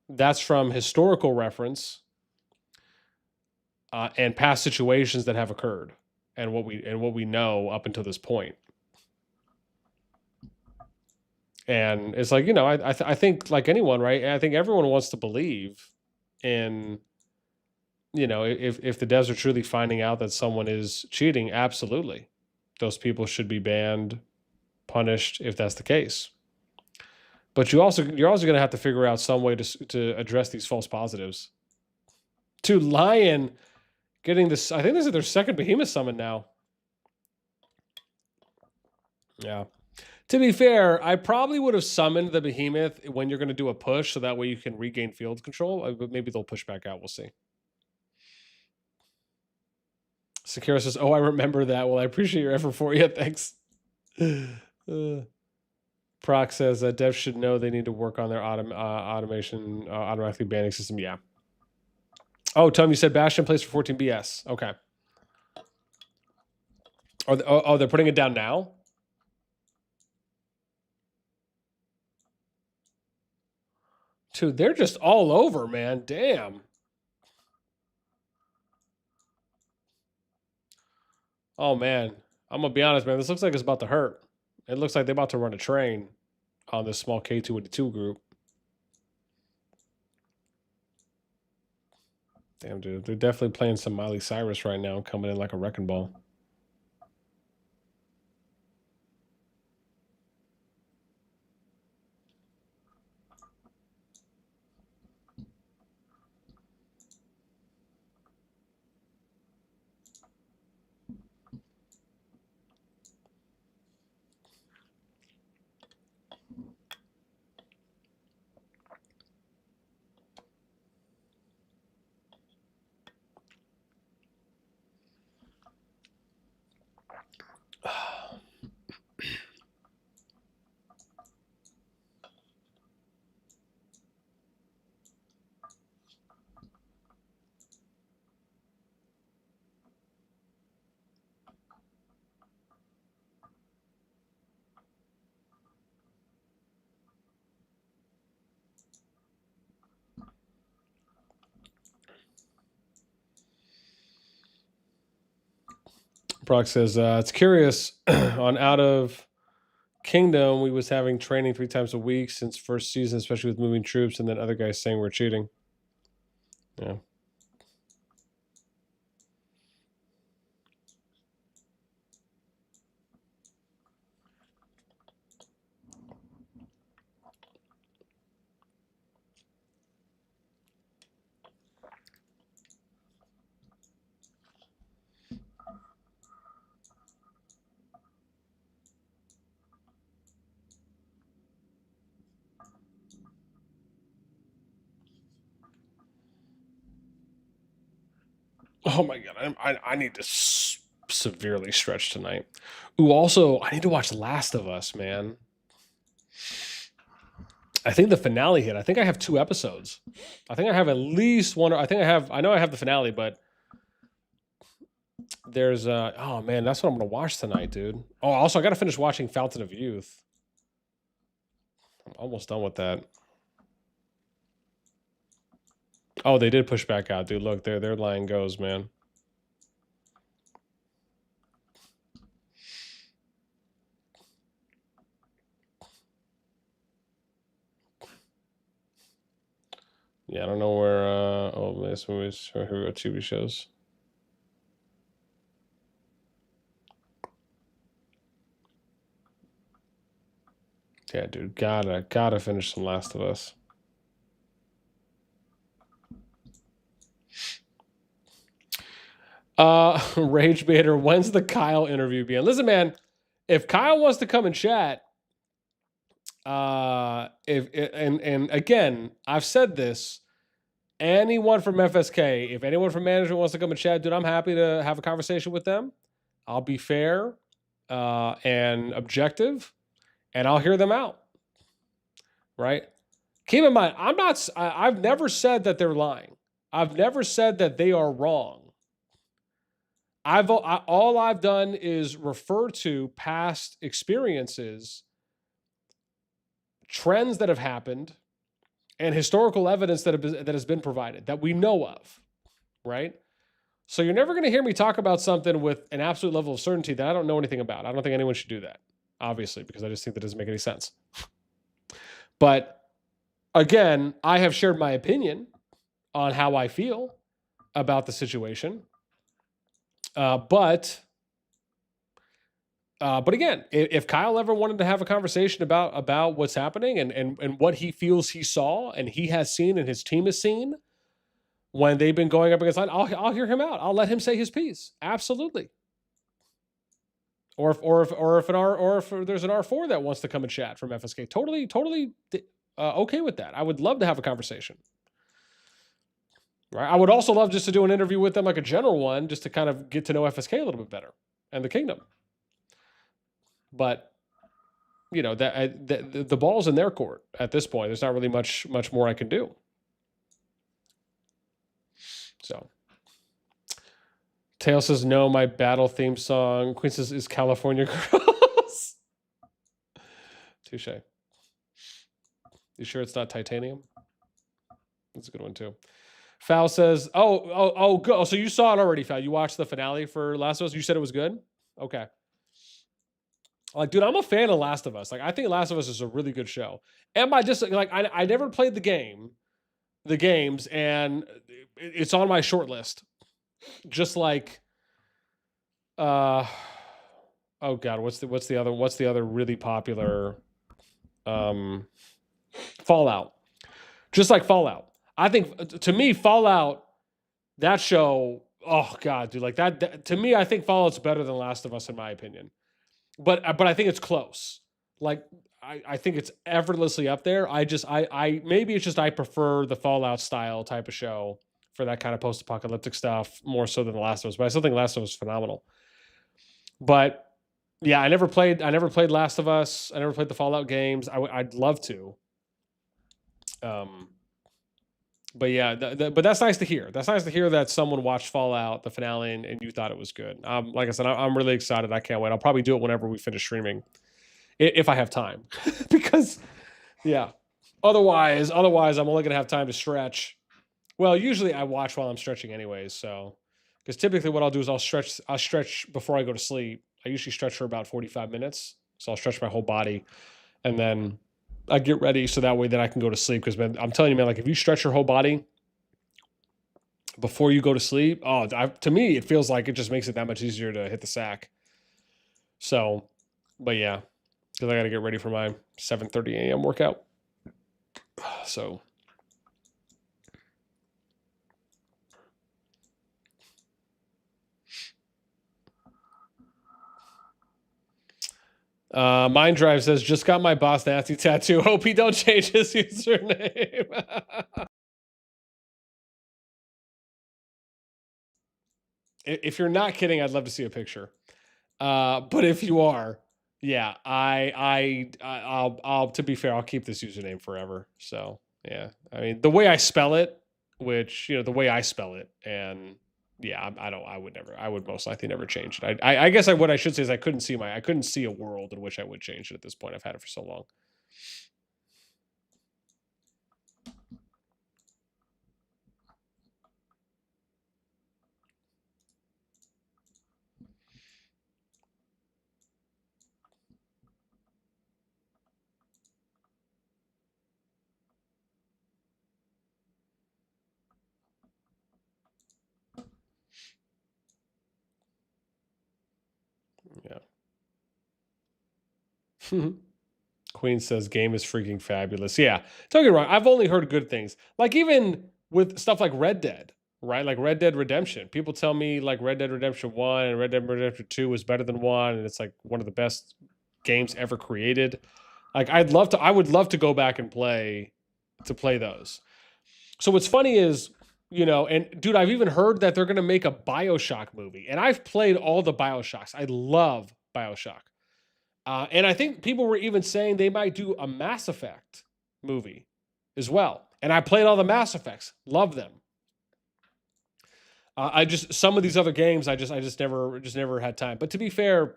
historical reference and past situations that have occurred, and what we know up until this point. And it's like, I think like anyone, right? I think everyone wants to believe in, if the devs are truly finding out that someone is cheating, absolutely, those people should be banned, punished if that's the case. But you're also going to have to figure out some way to address these false positives. To LioN getting this, I think this is their second Behemoth summon now. Yeah. To be fair, I probably would have summoned the Behemoth when you're going to do a push, so that way you can regain field control. But maybe they'll push back out. We'll see. Sakira says, "Oh, I remember that. Well, I appreciate your effort for you. Thanks." Proc says that devs should know they need to work on their automation, automatically banning system. Yeah. Oh, Tom, you said Bastion plays for 14BS. Okay. Oh, they're putting it down now? Dude, they're just all over, man. Damn. Oh, man. I'm going to be honest, man. This looks like it's about to hurt. It looks like they're about to run a train on this small K282 group. Damn, dude. They're definitely playing some Miley Cyrus right now, coming in like a wrecking ball. Brock says, it's curious on Out of Kingdom, we was having training 3 times a week since first season, especially with moving troops, and then other guys saying we're cheating. Yeah. Oh my god, I need to severely stretch tonight. Ooh, also, I need to watch Last of Us, man. I think the finale hit. I think I have 2 episodes. I think I have at least one. I know I have the finale, but there's oh man, that's what I'm gonna watch tonight, dude. Oh, also I gotta finish watching Fountain of Youth. I'm almost done with that. Oh, they did push back out, dude. Look, their line goes, man. Yeah, I don't know where. Oh, this movies or here we go, TV shows. Yeah, dude, gotta finish some Last of Us. Rage Baiter, when's the Kyle interview being? Listen, man, if Kyle wants to come and chat, and again, I've said this. Anyone from FSK, if anyone from management wants to come and chat, dude, I'm happy to have a conversation with them. I'll be fair and objective, and I'll hear them out. Right? Keep in mind, I've never said that they're lying. I've never said that they are wrong. All I've done is refer to past experiences, trends that have happened, and historical evidence that has been provided that we know of, right? So you're never going to hear me talk about something with an absolute level of certainty that I don't know anything about. I don't think anyone should do that, obviously, because I just think that doesn't make any sense. But again, I have shared my opinion on how I feel about the situation. But again, if Kyle ever wanted to have a conversation about what's happening and what he feels he saw and he has seen and his team has seen when they've been going up against line, I'll hear him out. I'll let him say his piece. Absolutely. Or if there's an R4 that wants to come and chat from FSK, totally okay with that. I would love to have a conversation. Right. I would also love just to do an interview with them, like a general one, just to kind of get to know FSK a little bit better and the kingdom. But you know the ball's in their court at this point. There's not really much more I can do. So, Tail says no. My battle theme song. Queen says is California Girls. Touche. You sure it's not Titanium? That's a good one too. Foul says, good. So you saw it already, Foul. You watched the finale for Last of Us. You said it was good. Okay. Like, dude, I'm a fan of Last of Us. Like, I think Last of Us is a really good show. And I just like I never played the games, and it's on my short list. Just like, oh god, what's the other really popular, Fallout. Just like Fallout. I think to me, Fallout, that show, oh god, dude, like that to me, I think Fallout's better than Last of Us in my opinion. But I think it's close. Like I think it's effortlessly up there. I maybe it's just I prefer the Fallout style type of show for that kind of post-apocalyptic stuff more so than The Last of Us. But I still think Last of Us is phenomenal. But yeah, I never played Last of Us. I never played the Fallout games. I'd love to. But yeah, but that's nice to hear. That's nice to hear that someone watched Fallout, the finale, and you thought it was good. Like I said, I'm really excited. I can't wait. I'll probably do it whenever we finish streaming, if I have time, because yeah. Otherwise, I'm only gonna have time to stretch. Well, usually I watch while I'm stretching, anyways. So, because typically what I'll do is I'll stretch before I go to sleep. I usually stretch for about 45 minutes, so I'll stretch my whole body, and then I get ready so that way that I can go to sleep. Because man, I'm telling you, man, like if you stretch your whole body before you go to sleep, to me it feels like it just makes it that much easier to hit the sack. So, but yeah, because I got to get ready for my 7:30 a.m. workout. So. Mind Drive says, just got my Boss Nasty tattoo. Hope he don't change his username. If you're not kidding, I'd love to see a picture. But if you are, yeah, I'll to be fair, I'll keep this username forever. So yeah, I mean the way I spell it, which the way I spell it, and yeah, I would most likely never change it. I guess what I should say is I couldn't see a world in which I would change it at this point. I've had it for so long. Yeah. Queen says game is freaking fabulous. Yeah, don't get me wrong. I've only heard good things. Like even with stuff like Red Dead, right? Like Red Dead Redemption. People tell me like Red Dead Redemption 1 and Red Dead Redemption 2 was better than 1 and it's like one of the best games ever created. Like I would love to go back and play those. So what's funny is, and dude, I've even heard that they're going to make a BioShock movie. And I've played all the BioShocks. I love BioShock. And I think people were even saying they might do a Mass Effect movie as well. And I played all the Mass Effects, love them. Some of these other games, I just never had time. But to be fair,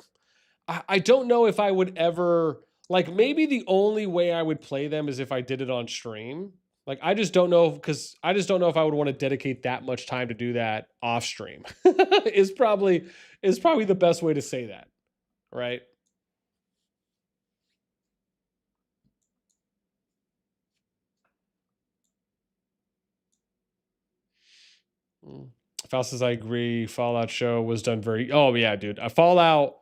I don't know if I would ever, like maybe the only way I would play them is if I did it on stream. Like I just don't know if I would want to dedicate that much time to do that off stream. is probably the best way to say that, right? Faust says, I agree. Fallout show was done very. Oh yeah, dude. Fallout.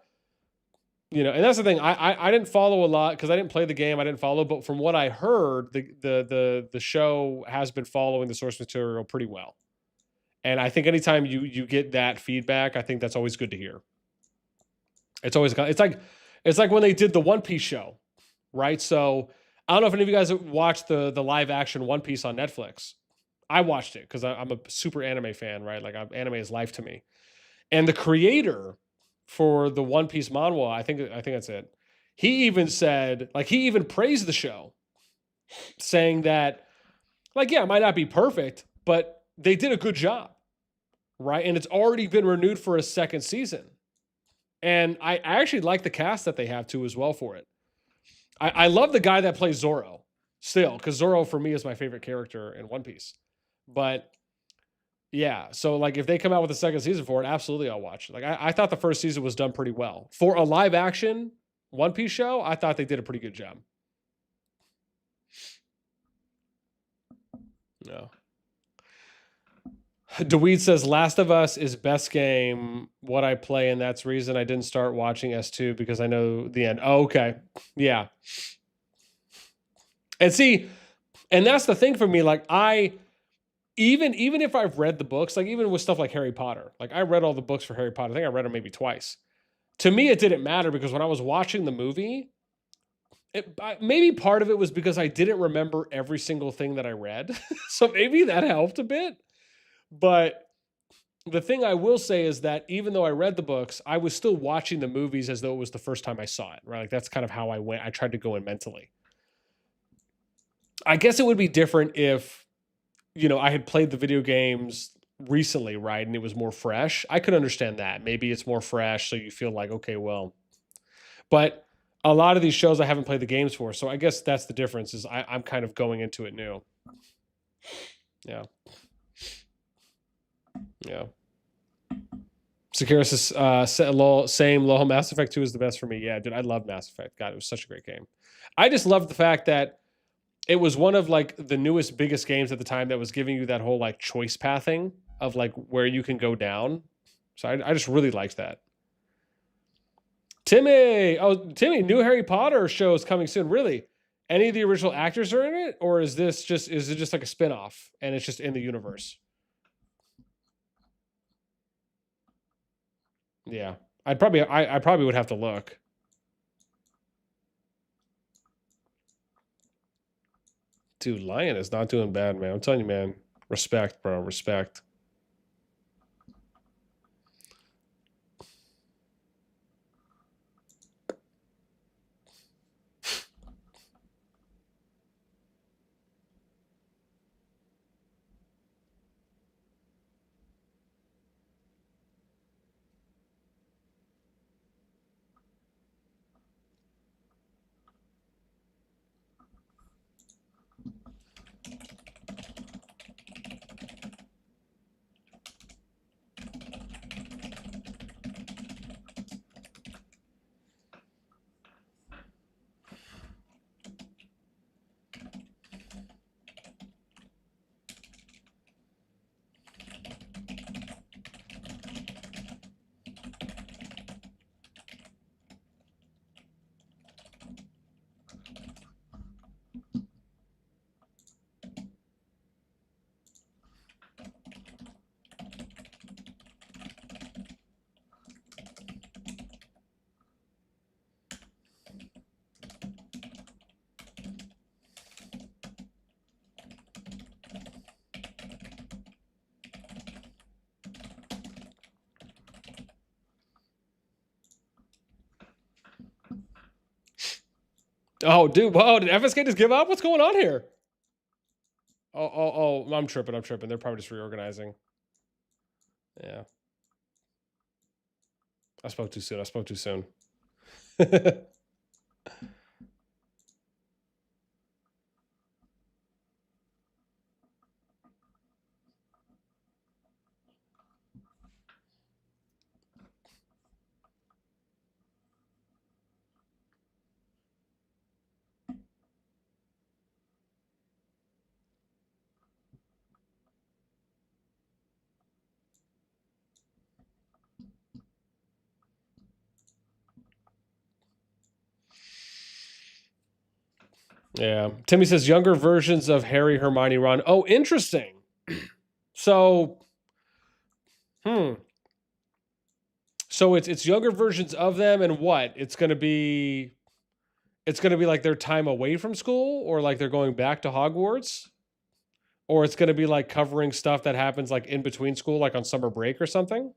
And that's the thing. I didn't follow a lot because I didn't play the game. I didn't follow, but from what I heard, the show has been following the source material pretty well. And I think anytime you get that feedback, I think that's always good to hear. It's like when they did the One Piece show, right? So I don't know if any of you guys watched the live action One Piece on Netflix. I watched it because I'm a super anime fan, right? Like anime is life to me. And the creator for the One Piece manhwa, I think that's it. He even said, like, he even praised the show, saying that, like, yeah, it might not be perfect, but they did a good job, right? And it's already been renewed for a second season. And I actually like the cast that they have too as well for it. I love the guy that plays Zoro still, because Zoro for me is my favorite character in One Piece. But yeah, so like if they come out with a second season for it, absolutely I'll watch it. Like I thought the first season was done pretty well. For a live action One Piece show, I thought they did a pretty good job. No. DeWeed says Last of Us is best game what I play, and that's reason I didn't start watching S2 because I know the end. Oh, okay. Yeah. And see, and that's the thing for me. Like even if I've read the books, like even with stuff like Harry Potter, like I read all the books for Harry Potter. I think I read them maybe twice. To me, it didn't matter because when I was watching the movie, maybe part of it was because I didn't remember every single thing that I read. So maybe that helped a bit. But the thing I will say is that even though I read the books, I was still watching the movies as though it was the first time I saw it, right? Like that's kind of how I went. I tried to go in mentally. I guess it would be different if, I had played the video games recently, right? And it was more fresh. I could understand that. Maybe it's more fresh. So you feel like, okay, well, but a lot of these shows I haven't played the games for. So I guess that's the difference is I'm kind of going into it new. Yeah. Yeah. Sakira says, same, lol, Mass Effect 2 is the best for me. Yeah, dude, I love Mass Effect. God, it was such a great game. I just love the fact that it was one of like the newest, biggest games at the time that was giving you that whole like choice pathing of like where you can go down. So I just really liked that. Timmy, new Harry Potter show is coming soon. Really? Any of the original actors are in it? Or is it just like a spin-off and it's just in the universe? Yeah. I probably would have to look. Dude, LioN is not doing bad, man. I'm telling you, man. Respect, bro. Respect. Oh, dude, whoa, did FSK just give up? What's going on here? Oh, I'm tripping. They're probably just reorganizing. Yeah. I spoke too soon. Yeah. Timmy says younger versions of Harry, Hermione, Ron. Oh, interesting. So, So it's younger versions of them, and what? It's gonna be like their time away from school, or like they're going back to Hogwarts. Or it's going to be like covering stuff that happens like in between school, like on summer break or something.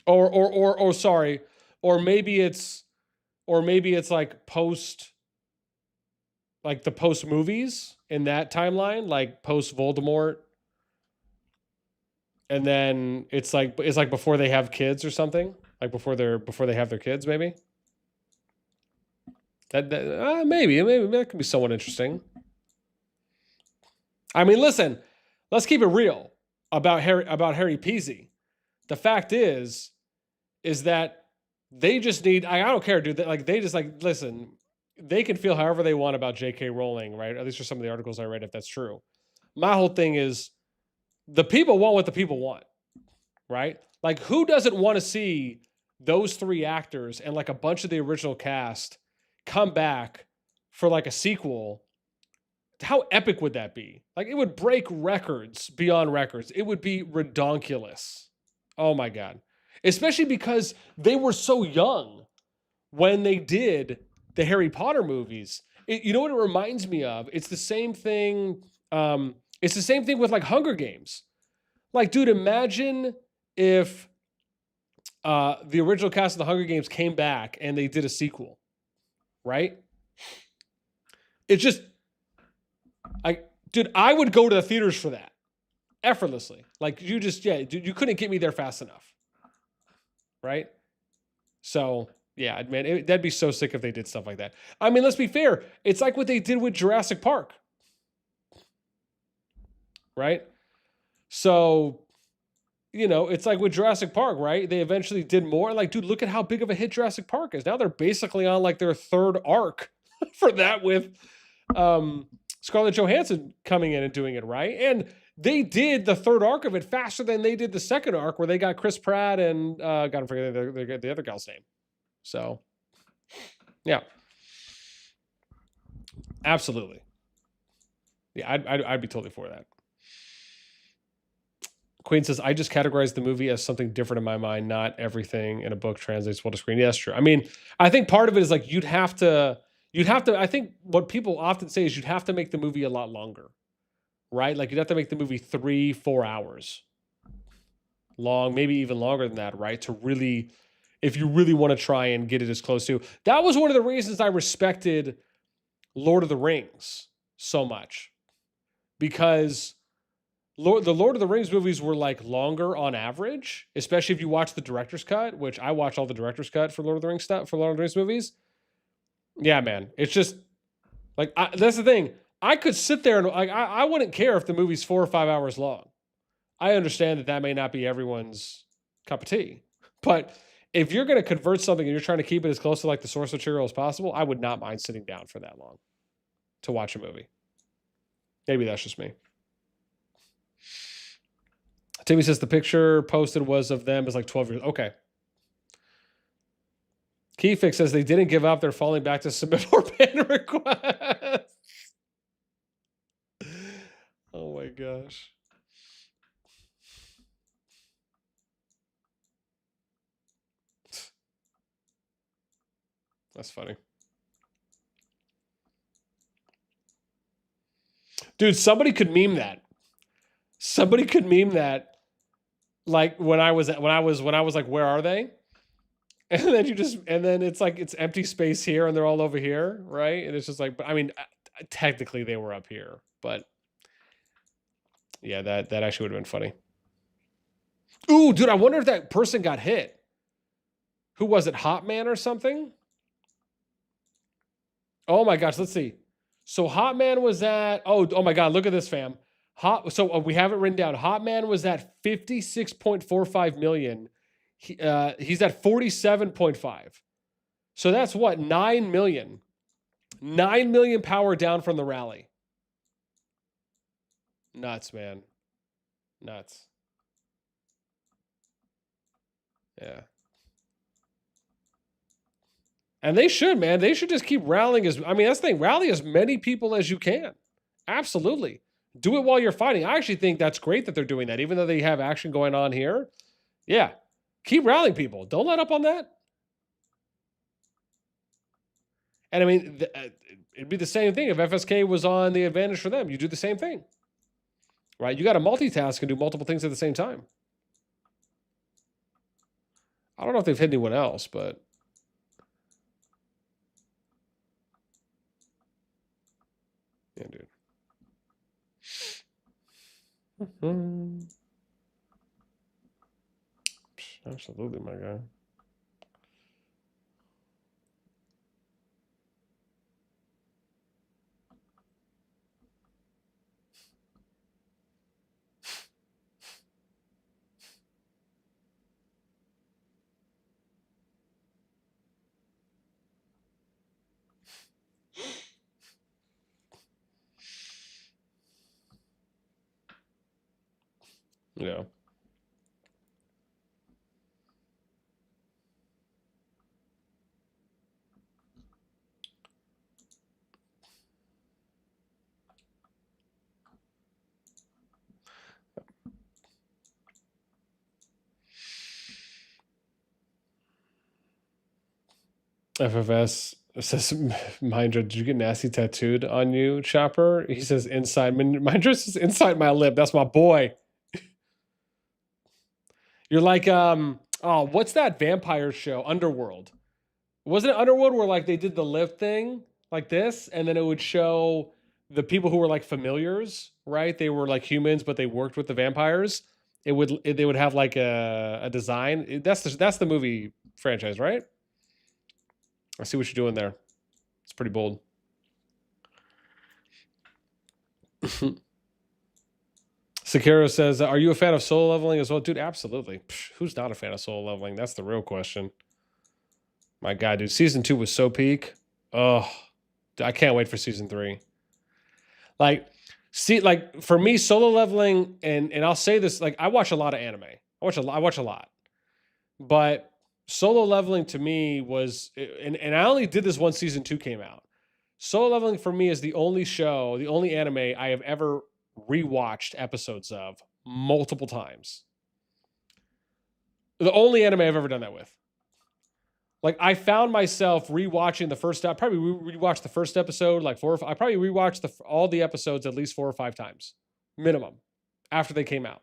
Or sorry, or maybe it's like post, like the post movies in that timeline, like post Voldemort, and then it's like before they have kids or something, like before they have their kids, maybe. Maybe that could be somewhat interesting. I mean, listen, let's keep it real about Harry Peasy. The fact is that they just need. I don't care, dude. They just like listen. They can feel however they want about J.K. Rowling, right? At least for some of the articles I read, if that's true. My whole thing is the people want what the people want, right? Like, who doesn't want to see those three actors and like a bunch of the original cast come back for like a sequel? How epic would that be? Like, it would break records beyond records. It would be redonkulous. Oh my God. Especially because they were so young when they did the Harry Potter movies. You know what it reminds me of? It's the same thing. It's the same thing with like Hunger Games. Like, dude, imagine if the original cast of the Hunger Games came back and they did a sequel, right? It's just, dude, I would go to the theaters for that effortlessly. Like, dude, you couldn't get me there fast enough, right? So, yeah, man, that'd be so sick if they did stuff like that. I mean, let's be fair. It's like what they did with Jurassic Park, right? So, it's like with Jurassic Park, right? They eventually did more. Like, dude, look at how big of a hit Jurassic Park is. Now they're basically on like their third arc for that with Scarlett Johansson coming in and doing it, right? And they did the third arc of it faster than they did the second arc where they got Chris Pratt and gotta forget the other gal's name. So, yeah, absolutely. Yeah, I'd be totally for that. Queen says, I just categorize the movie as something different in my mind. Not everything in a book translates well to screen. Yeah, that's true. I mean, I think part of it is like you'd have to, I think what people often say is you'd have to make the movie a lot longer, right? Like you'd have to make the movie 3-4 hours long, maybe even longer than that, right? To really, if you really want to try and get it as close to. That was one of the reasons I respected Lord of the Rings so much, because the Lord of the Rings movies were like longer on average, especially if you watch the director's cut, which I watch all the director's cut for Lord of the Rings stuff, for Lord of the Rings movies. Yeah, man. It's just like, that's the thing. I could sit there and like, I wouldn't care if the movie's 4 or 5 hours long. I understand that may not be everyone's cup of tea, but if you're going to convert something and you're trying to keep it as close to like the source material as possible, I would not mind sitting down for that long to watch a movie. Maybe that's just me. Timmy says the picture posted was of them as like 12 years. Okay. Keyfix says they didn't give up. They're falling back to submit more ban requests. Oh my gosh. That's funny. Dude, somebody could meme that. Somebody could meme that. Like when I was like, where are they? And then it's like, it's empty space here and they're all over here, right? And it's just like, but I mean, technically they were up here, but yeah, that actually would have been funny. Ooh, dude, I wonder if that person got hit. Who was it? Hot Man or something? Oh my gosh, let's see. So Hot Man was at, oh my God, look at this, fam. We have it written down. Hot Man was at 56.45 million. He's at 47.5. So that's what, 9 million. 9 million power down from the rally. Nuts, man. Nuts. Yeah. And they should, man. They should just keep rallying that's the thing. Rally as many people as you can. Absolutely. Do it while you're fighting. I actually think that's great that they're doing that, even though they have action going on here. Yeah. Keep rallying people. Don't let up on that. And I mean, it'd be the same thing if FSK was on the advantage for them. You do the same thing, right? You got to multitask and do multiple things at the same time. I don't know if they've hit anyone else, but yeah, dude. Absolutely, my guy. Yeah. FFS says, Mindra, did you get NASTi tattooed on you, Chopper? He says, inside. Mindra says, inside my lip. That's my boy. You're like, oh, what's that vampire show? Underworld. Wasn't it Underworld where like they did the lift thing like this, and then it would show the people who were like familiars, right? They were like humans, but they worked with the vampires. They would have like a design. That's the movie franchise, right? I see what you're doing there. It's pretty bold. Sakura says, are you a fan of solo leveling as well? Dude, absolutely. Psh, who's not a fan of solo leveling? That's the real question. My God, dude. Season 2 was so peak. Oh, I can't wait for season 3. Like, see, like for me, solo leveling, and I'll say this, like I watch a lot of anime. I watch a lot. But solo leveling to me was, and I only did this once season 2 came out. Solo leveling for me is the only show, the only anime I have ever rewatched episodes of multiple times. The only anime I've ever done that with. Like I found myself rewatching the first. I probably rewatched the first episode like 4 or 5. I probably rewatched all the episodes at least 4 or 5 times, minimum, after they came out.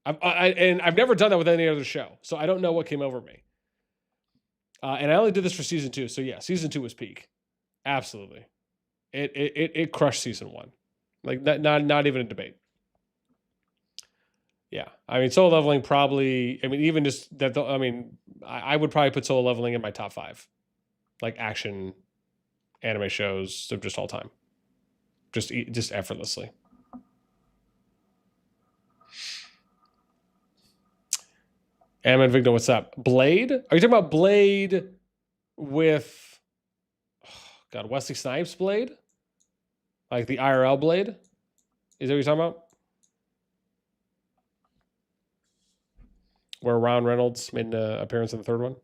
And I've never done that with any other show, so I don't know what came over me. And I only did this for season 2, so yeah, season 2 was peak, absolutely. It crushed season 1, like not even a debate. Yeah, I mean, solo leveling probably. I mean, even just that. I mean, I would probably put solo leveling in my top 5, like action anime shows of just all time, just effortlessly. Ammon Vigno, what's up? Blade? Are you talking about Blade with, oh God, Wesley Snipes Blade? Like the IRL Blade? Is that what you're talking about? Where Ron Reynolds made an appearance in the third one?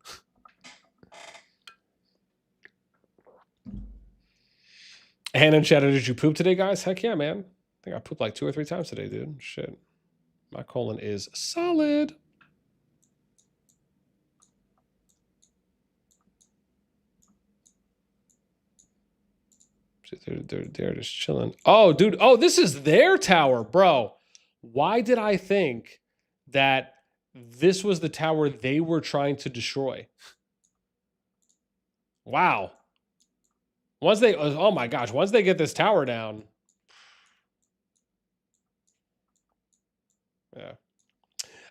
Hannah and Shadow, did you poop today, guys? Heck yeah, man. I think I pooped like 2 or 3 times today, dude. Shit. My colon is solid. They're just chilling. Oh, dude. Oh, this is their tower, bro. Why did I think that this was the tower they were trying to destroy? Wow. Once they, oh my gosh, once they get this tower down. Yeah.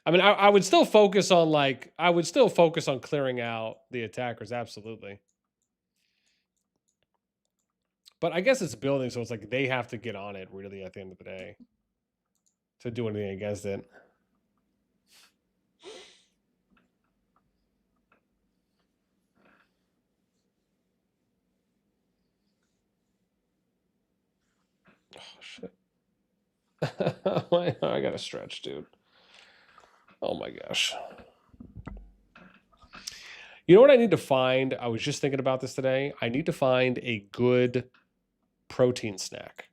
I mean, I would still focus on clearing out the attackers. Absolutely. But I guess it's building, so it's like they have to get on it really at the end of the day to do anything against it. Oh, shit. I got to stretch, dude. Oh my gosh. You know what I need to find? I was just thinking about this today. I need to find a good protein snack.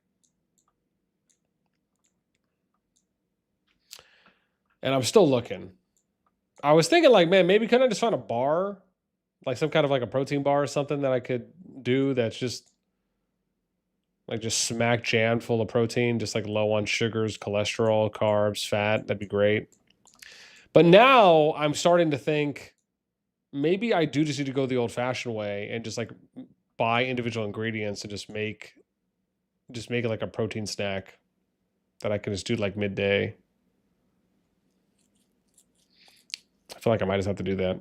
And I'm still looking. I was thinking like, man, maybe couldn't I just find a bar? Like some kind of like a protein bar or something that I could do that's just like just smack jam full of protein, just like low on sugars, cholesterol, carbs, fat. That'd be great. But now I'm starting to think maybe I do just need to go the old fashioned way and just like buy individual ingredients and just make it like a protein snack that I can just do like midday. I feel like I might just have to do that.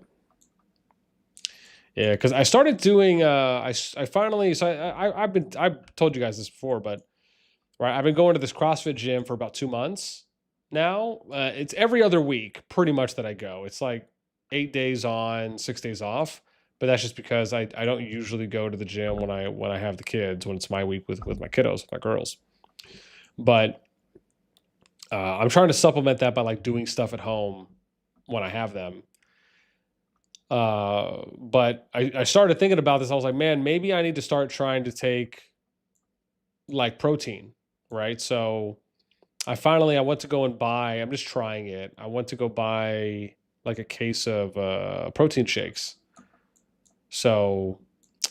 Yeah, because I started doing. I finally. So I've told you guys this before, but right, I've been going to this CrossFit gym for about 2 months now. It's every other week, pretty much that I go. It's like 8 days on, 6 days off. But that's just because I don't usually go to the gym when I have the kids, when it's my week with my kiddos, with my girls. But I'm trying to supplement that by like doing stuff at home when I have them. But I started thinking about this. I was like, man, maybe I need to start trying to take like protein, right? So I went to go and buy, I'm just trying it. I went to go buy like a case of protein shakes. So,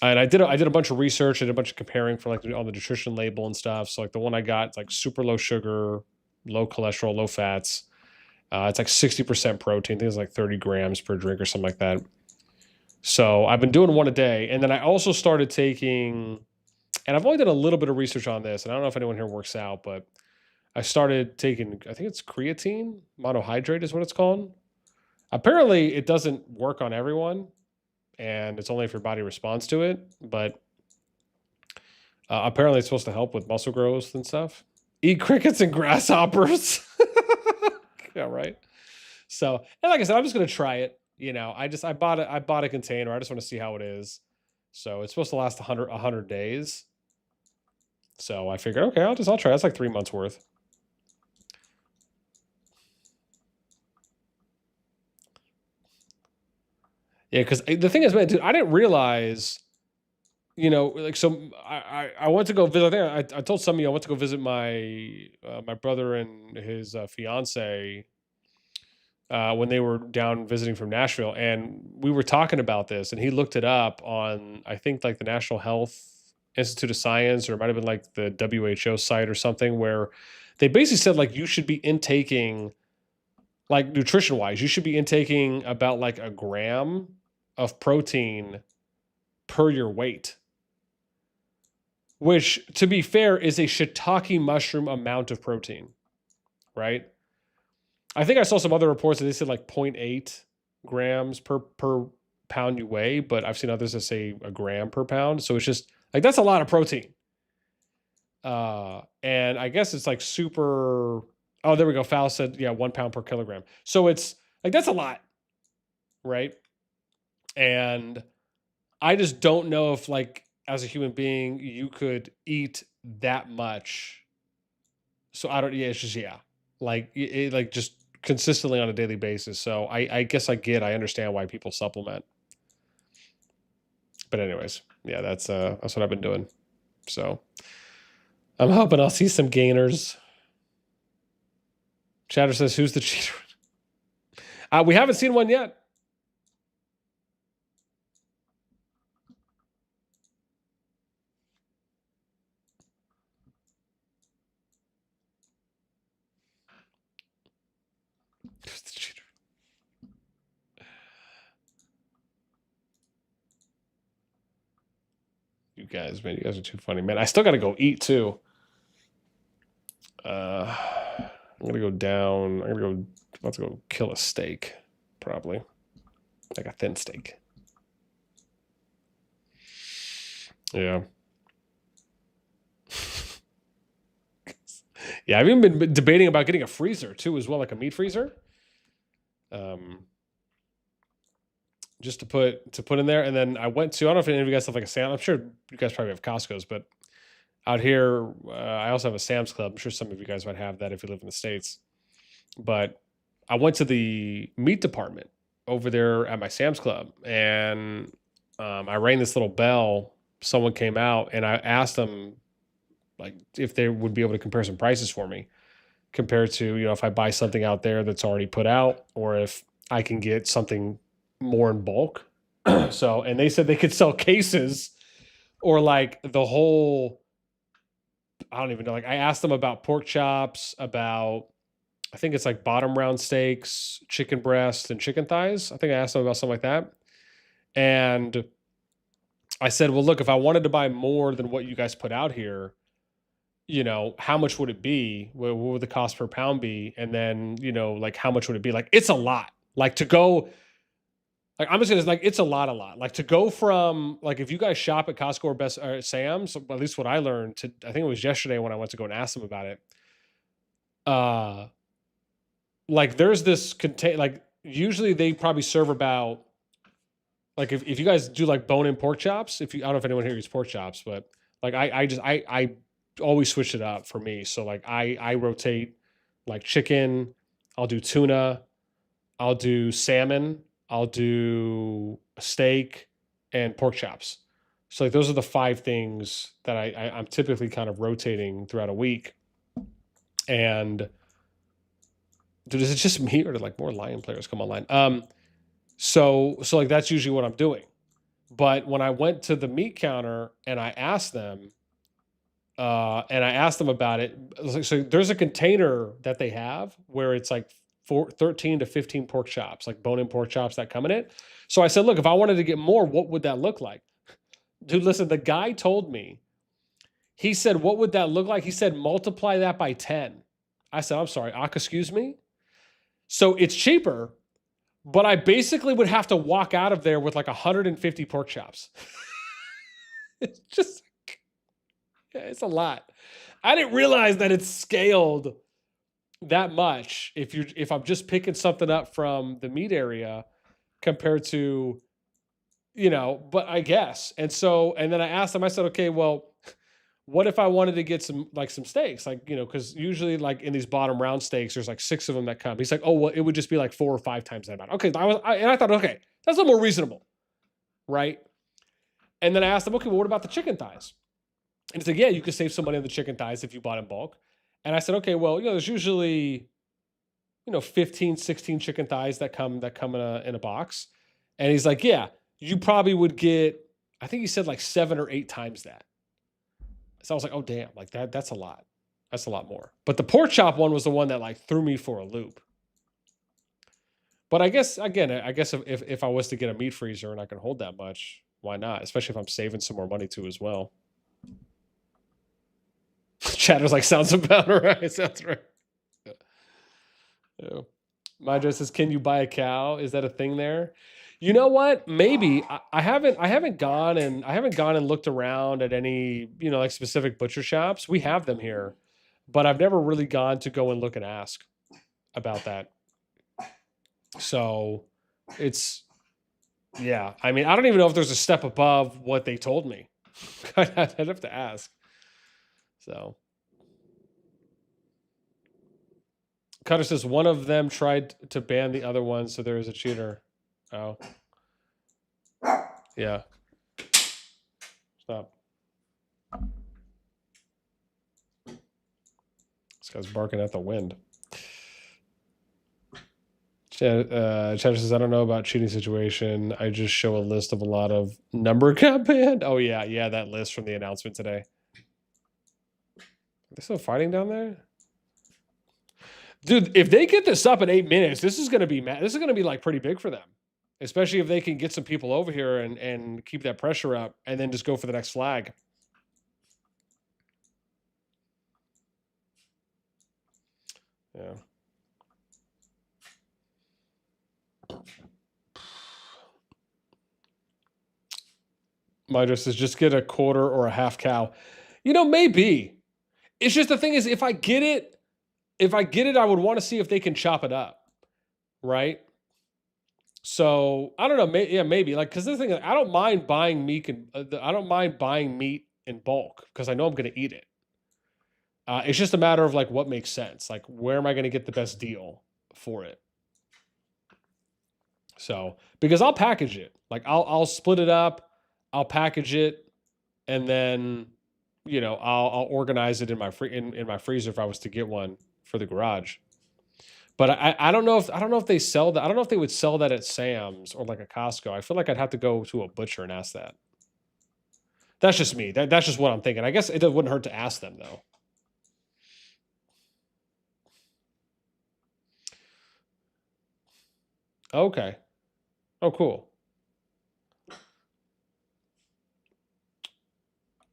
and I did a bunch of research, I did a bunch of comparing for like on the nutrition label and stuff. So like the one I got, it's like super low sugar, low cholesterol, low fats. It's like 60% protein. I think it's like 30 grams per drink or something like that. So I've been doing one a day. And then I also started taking, and I've only done a little bit of research on this, and I don't know if anyone here works out, but I started taking, I think it's creatine, monohydrate is what it's called. Apparently, it doesn't work on everyone, and it's only if your body responds to it. But apparently, it's supposed to help with muscle growth and stuff. Eat crickets and grasshoppers. Yeah, right. So, and like I said, I'm just gonna try it. You know, I bought a container. I just want to see how it is. So it's supposed to last 100 days. So I figured, okay, I'll try. That's like 3 months worth. Yeah, because the thing is, man, dude, I didn't realize, you know, like so I went to go visit. I think I told some of you I went to go visit my brother and his fiance when they were down visiting from Nashville, and we were talking about this, and he looked it up on I think like the National Health Institute of Science, or it might have been like the WHO site or something, where they basically said like you should be intaking, like nutrition wise, you should be intaking about like a gram of protein per your weight, which to be fair is a shiitake mushroom amount of protein, right? I think I saw some other reports that they said like zero 0.8 grams per pound you weigh, but I've seen others that say a gram per pound. So it's just like that's a lot of protein. And I guess it's like super. Oh, there we go. Fal said, yeah, 1 pound per kilogram. So it's like that's a lot, right? And I just don't know if like as a human being you could eat that much. So I don't. Yeah, it's just yeah, like like just consistently on a daily basis. So I guess I understand why people supplement. But anyways, yeah, that's what I've been doing. So I'm hoping I'll see some gainers. Chatter says, "Who's the cheater?" We haven't seen one yet. Who's the cheater? You guys, man, you guys are too funny, man. I still got to go eat too. I'm gonna go down. I'm gonna go. I'm about to go kill a steak, probably like a thin steak. Yeah. Yeah, I've even been debating about getting a freezer too, as well, like a meat freezer. Just to put in there, and then I went to. I don't know if any of you guys have like a Sam. I'm sure you guys probably have Costco's, but out here, I also have a Sam's Club. I'm sure some of you guys might have that if you live in the States. But I went to the meat department over there at my Sam's Club, and I rang this little bell. Someone came out, and I asked them like if they would be able to compare some prices for me, compared to, you know, if I buy something out there that's already put out, or if I can get something more in bulk. So, and they said they could sell cases or like the whole I don't even know. Like I asked them about pork chops, about I think it's like bottom round steaks, chicken breast, and chicken thighs. I think I asked them about something like that. And I said, well, look, if I wanted to buy more than what you guys put out here, you know, how much would it be? What would the cost per pound be? And then, you know, like how much would it be? Like it's a lot. Like to go, like I'm just gonna like it's a lot. Like to go from like if you guys shop at Costco or Best or Sam's, at least what I learned to I think it was yesterday when I went to go and ask them about it. Like there's this contain like usually they probably serve about like if you guys do like bone in pork chops, if you I don't know if anyone here eats pork chops, but like I always switch it up for me. So like I rotate like chicken, I'll do tuna, I'll do salmon, I'll do steak and pork chops. So like those are the 5 things that I'm typically kind of rotating throughout a week. And dude, is it just me or did like more LioN players come online? So like that's usually what I'm doing. But when I went to the meat counter and I asked them about it, so there's a container that they have where it's like 13 to 15 pork chops, like bone-in pork chops that come in it. So I said, look, if I wanted to get more, what would that look like? Dude, listen, the guy told me, he said, what would that look like? He said, multiply that by 10. I said, I'm sorry, excuse me? So it's cheaper, but I basically would have to walk out of there with like 150 pork chops. It's just, yeah, it's a lot. I didn't realize that it's scaled that much if I'm just picking something up from the meat area compared to, you know, but I guess. And then I asked him, I said, okay, well, what if I wanted to get some steaks? Like, you know, because usually like in these bottom round steaks, there's like 6 of them that come. He's like, oh, well, it would just be like 4 or 5 times that amount. Okay. I thought, okay, that's a little more reasonable. Right. And then I asked him, okay, well, what about the chicken thighs? And he's like, yeah, you could save some money on the chicken thighs if you bought in bulk. And I said, okay, well, you know, there's usually, you know, 15, 16 chicken thighs that come in a box. And he's like, yeah, you probably would get, I think he said like 7 or 8 times that. So I was like, oh damn, like that's a lot. That's a lot more. But the pork chop one was the one that like threw me for a loop. But I guess again, if I was to get a meat freezer and I can hold that much, why not? Especially if I'm saving some more money too as well. Chatter's like, sounds about right. Sounds right. Yeah. My address says, can you buy a cow? Is that a thing there? You know what? Maybe I haven't gone and looked around at any, you know, like specific butcher shops. We have them here, but I've never really gone to go and look and ask about that. So it's, yeah. I mean, I don't even know if there's a step above what they told me. I'd have to ask. So Cutter says one of them tried to ban the other one, so there is a cheater. Oh. Yeah. Stop. This guy's barking at the wind. Cheddar says, I don't know about cheating situation. I just show a list of a lot of number got banned. Oh, yeah. Yeah, that list from the announcement today. Are they still fighting down there? Dude, if they get this up in 8 minutes, this is going to be like pretty big for them. Especially if they can get some people over here and keep that pressure up and then just go for the next flag. Yeah. My address is just get a quarter or a half cow. You know, maybe. It's just the thing is, if I get it, I would want to see if they can chop it up. Right? So I don't know. Maybe like because the thing is, I don't mind buying meat in bulk because I know I'm going to eat it. It's just a matter of like what makes sense. Like where am I going to get the best deal for it? So because I'll package it, like I'll split it up, I'll package it, and then you know I'll organize it in my in my freezer if I was to get one for the garage. But I don't know if they sell that. I don't know if they would sell that at Sam's or like a Costco. I feel like I'd have to go to a butcher and ask that. That's just me. That's just what I'm thinking. I guess it wouldn't hurt to ask them, though. Okay. Oh, cool.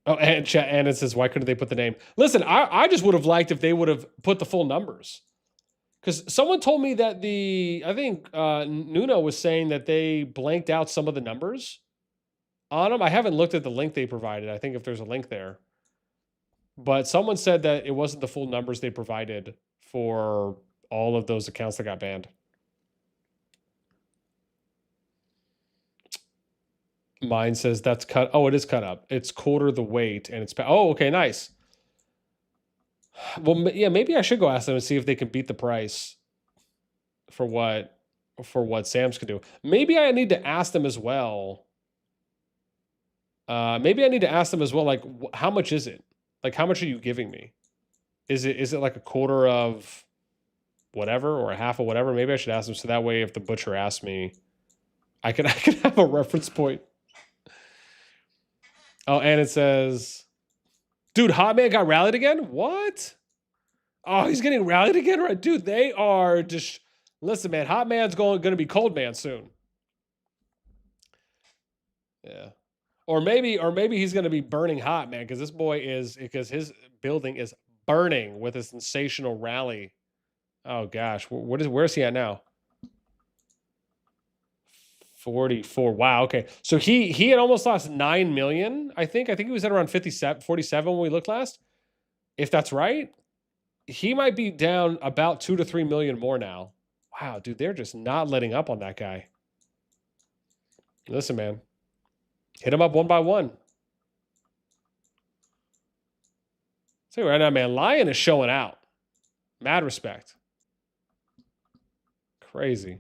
Oh, and it says, why couldn't they put the name? Listen, I just would have liked if they would have put the full numbers. Because someone told me that I think Nuno was saying that they blanked out some of the numbers on them. I haven't looked at the link they provided. I think if there's a link there. But someone said that it wasn't the full numbers they provided for all of those accounts that got banned. Mine says that's cut. Oh, it is cut up. It's quarter the weight and it's. Oh, okay, nice. Well, yeah, maybe I should go ask them and see if they can beat the price for what Sam's can do. Maybe I need to ask them as well. Maybe I need to ask them as well. Like, how much is it? Like, how much are you giving me? Is it like a quarter of whatever or a half of whatever? Maybe I should ask them so that way if the butcher asks me, I can have a reference point. Oh, and it says, dude, Hot Man got rallied again? What? Oh, he's getting rallied again? Right, dude, they are just... Listen, man, Hot Man's going to be Cold Man soon. Yeah. Or maybe he's going to be burning hot, man, because this boy is... Because his building is burning with a sensational rally. Oh, gosh. Where's he at now? 44. Wow. Okay. So he had almost lost 9 million. I think he was at around 47 when we looked last. If that's right, he might be down about 2 to 3 million more now. Wow, dude, they're just not letting up on that guy. Listen, man, hit him up one by one. See right now, man, LioN is showing out. Mad respect. Crazy.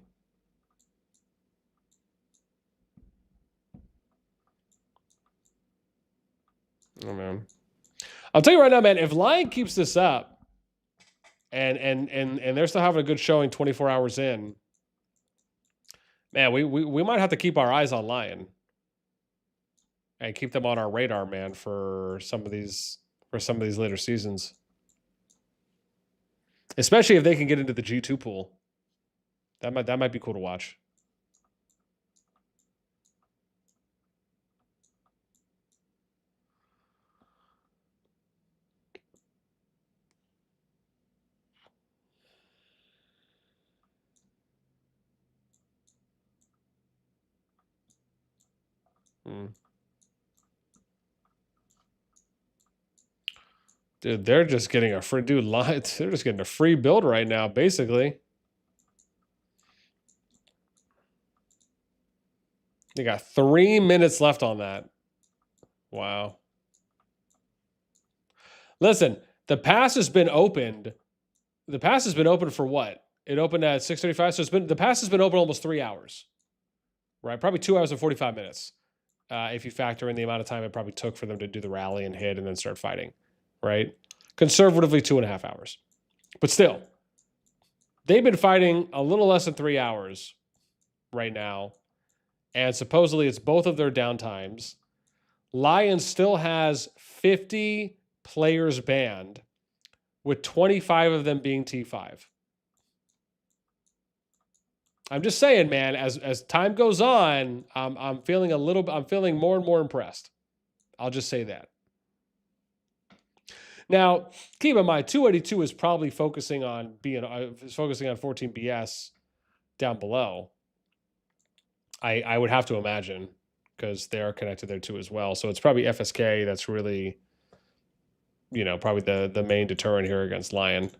Oh man, I'll tell you right now, man. If LioN keeps this up, and they're still having a good showing 24 hours in, man, we might have to keep our eyes on LioN and keep them on our radar, man, for some of these later seasons. Especially if they can get into the G2 pool. That might be cool to watch. Dude, they're just getting a free they're just getting a free build right now, basically. They got 3 minutes left on that. Wow. Listen, the pass has been opened. The pass has been open for what? It opened at 6:35, so the pass has been open almost 3 hours. Right? Probably 2 hours and 45 minutes. If you factor in the amount of time it probably took for them to do the rally and hit and then start fighting. Right? Conservatively 2.5 hours. But still, they've been fighting a little less than 3 hours right now. And supposedly it's both of their downtimes. LioN still has 50 players banned, with 25 of them being T5. I'm just saying, man, as time goes on, I'm feeling more and more impressed. I'll just say that. Now, keep in mind, 282 is probably focusing on 14BS down below. I would have to imagine, because they are connected there too as well. So it's probably FSK that's really, probably the main deterrent here against LioN.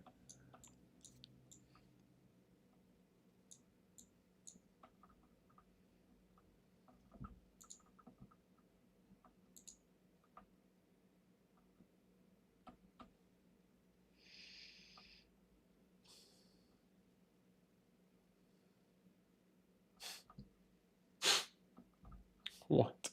What?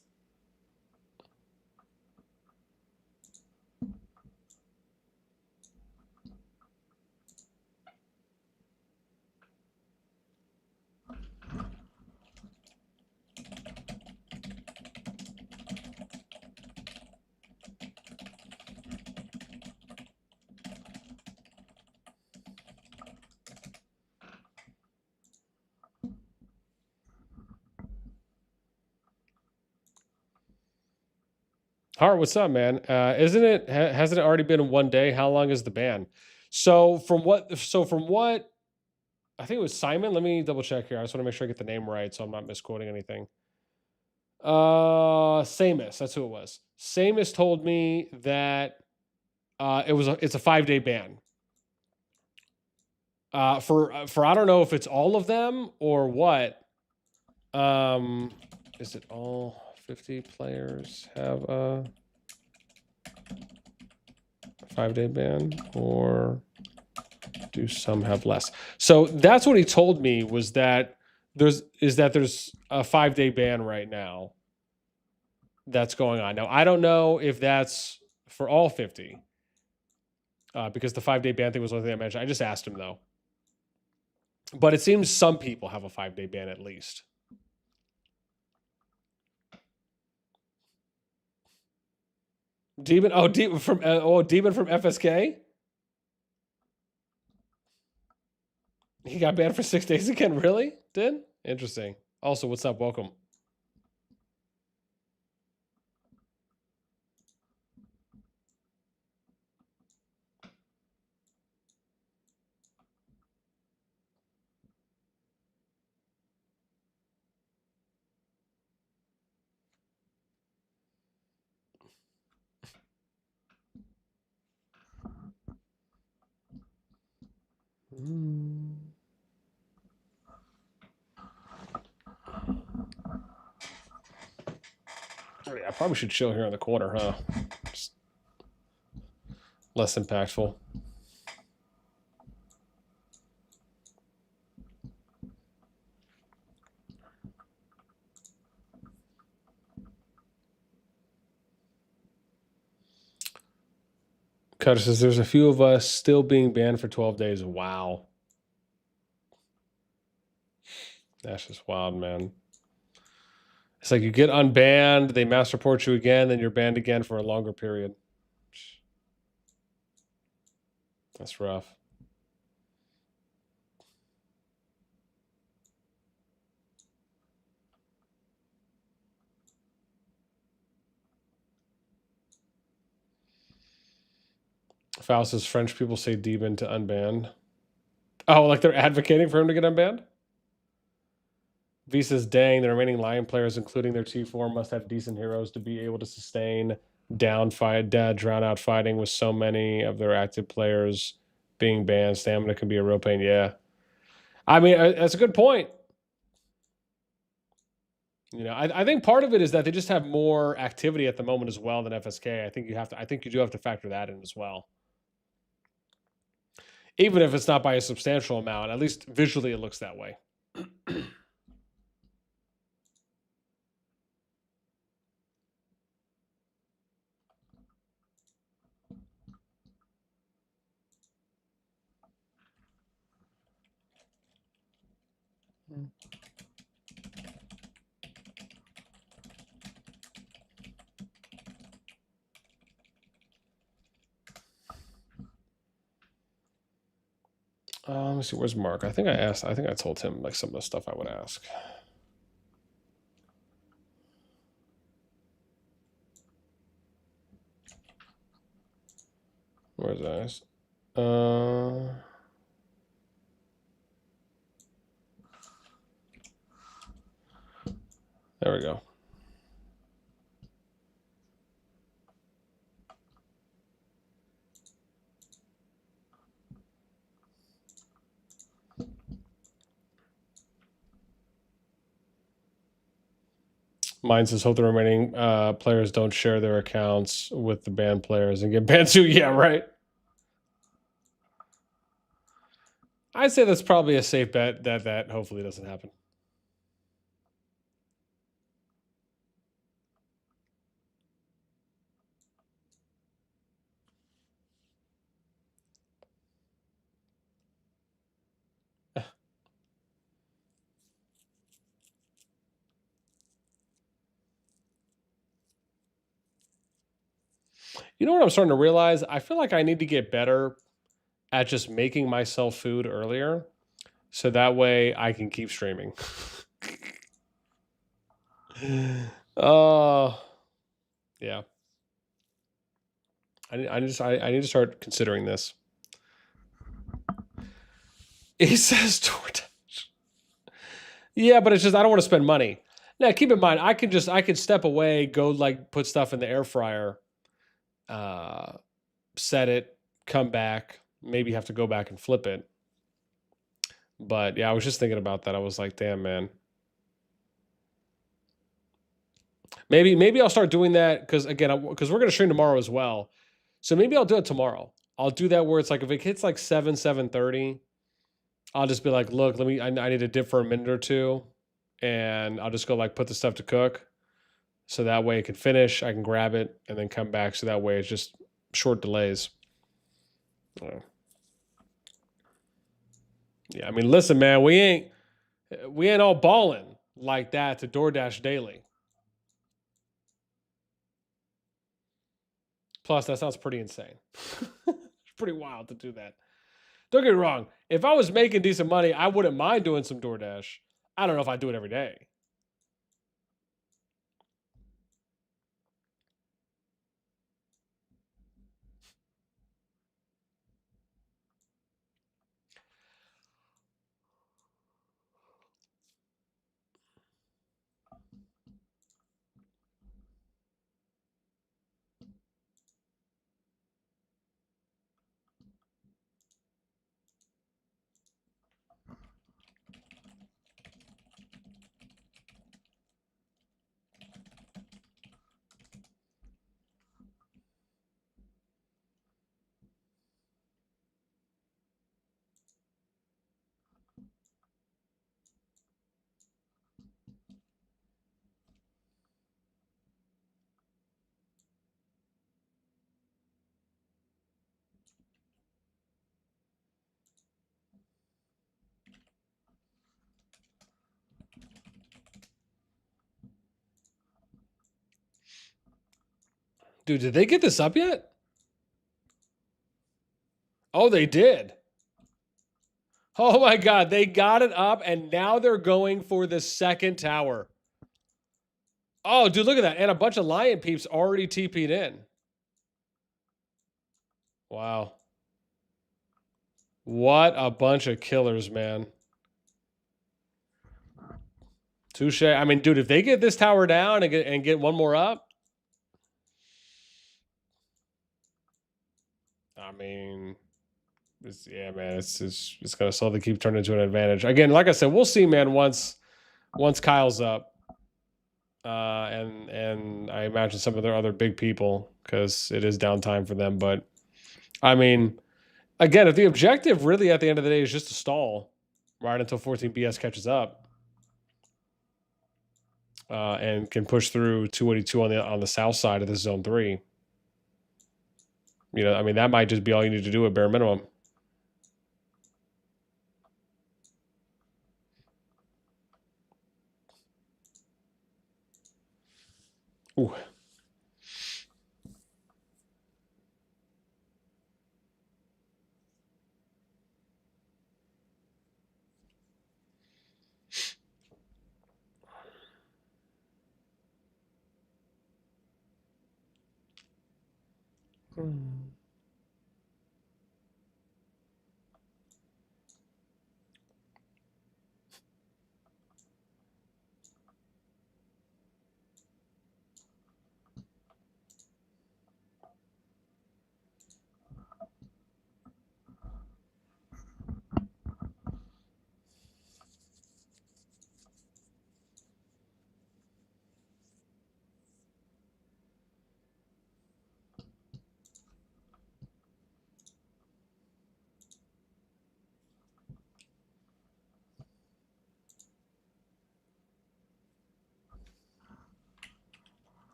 Hart, what's up, man? Isn't it? Hasn't it already been 1 day? How long is the ban? So from what? I think it was Simon. Let me double check here. I just want to make sure I get the name right, so I'm not misquoting anything. Samus. That's who it was. Samus told me that it's a 5-day ban. For I don't know if it's all of them or what. Is it all 50 players have a 5-day ban, or do some have less? So that's what he told me, was that there's a 5-day ban right now that's going on. Now I don't know if that's for all 50, because the 5-day ban thing was the only thing I mentioned. I just asked him though, but it seems some people have a 5-day ban at least. Demon, Demon from FSK. He got banned for 6 days again. Really? Did? Interesting. Also, what's up? Welcome. Oh, yeah, I probably should chill here in the corner, huh? Just less impactful. Cutter says there's a few of us still being banned for 12 days. Wow. That's just wild, man. It's like you get unbanned, they mass report you again, then you're banned again for a longer period. That's rough. Faust says French people say demon to unbanned. Oh, like they're advocating for him to get unbanned? V says, dang, the remaining LioN players, including their T4, must have decent heroes to be able to sustain drown out fighting with so many of their active players being banned. Stamina can be a real pain. Yeah. I mean, that's a good point. You know, I think part of it is that they just have more activity at the moment as well than FSK. I think you do have to factor that in as well. Even if it's not by a substantial amount, at least visually it looks that way. Let me see. Where's Mark? I think I told him like some of the stuff I would ask. Where's that? There we go. Mine says, hope the remaining players don't share their accounts with the banned players and get banned too. Yeah, right. I'd say that's probably a safe bet that hopefully doesn't happen. You know what I'm starting to realize? I feel like I need to get better at just making myself food earlier, so that way I can keep streaming. Oh, yeah. I need to start considering this. He says DoorDash. Yeah, but it's just I don't want to spend money. Now, keep in mind, I could step away, go like put stuff in the air fryer, uh, set it, come back, maybe have to go back and flip it. But yeah, I was just thinking about that. I was like, damn, man. Maybe I'll start doing that because again, because we're gonna stream tomorrow as well. So maybe I'll do it tomorrow. I'll do that where it's like if it hits like 7:30, I'll just be like, look, I need to dip for a minute or two, and I'll just go like put the stuff to cook, so that way it can finish. I can grab it and then come back. So that way it's just short delays. Yeah, I mean, listen, man, we ain't all balling like that to DoorDash daily. Plus, that sounds pretty insane. It's pretty wild to do that. Don't get me wrong. If I was making decent money, I wouldn't mind doing some DoorDash. I don't know if I do it every day. Dude, did they get this up yet? Oh, they did. Oh my God, they got it up and now they're going for the second tower. Oh, dude, look at that. And a bunch of LioN peeps already TP'd in. Wow. What a bunch of killers, man. Touche. I mean, dude, if they get this tower down and get one more up, I mean, yeah, man, it's gonna slowly keep turning into an advantage. Again, like I said, we'll see, man. Once Kyle's up, and I imagine some of their other big people because it is downtime for them. But I mean, again, if the objective really at the end of the day is just to stall right until 14BS catches up, and can push through 282 on the south side of this zone 3. You know, I mean, that might just be all you need to do at bare minimum. Ooh.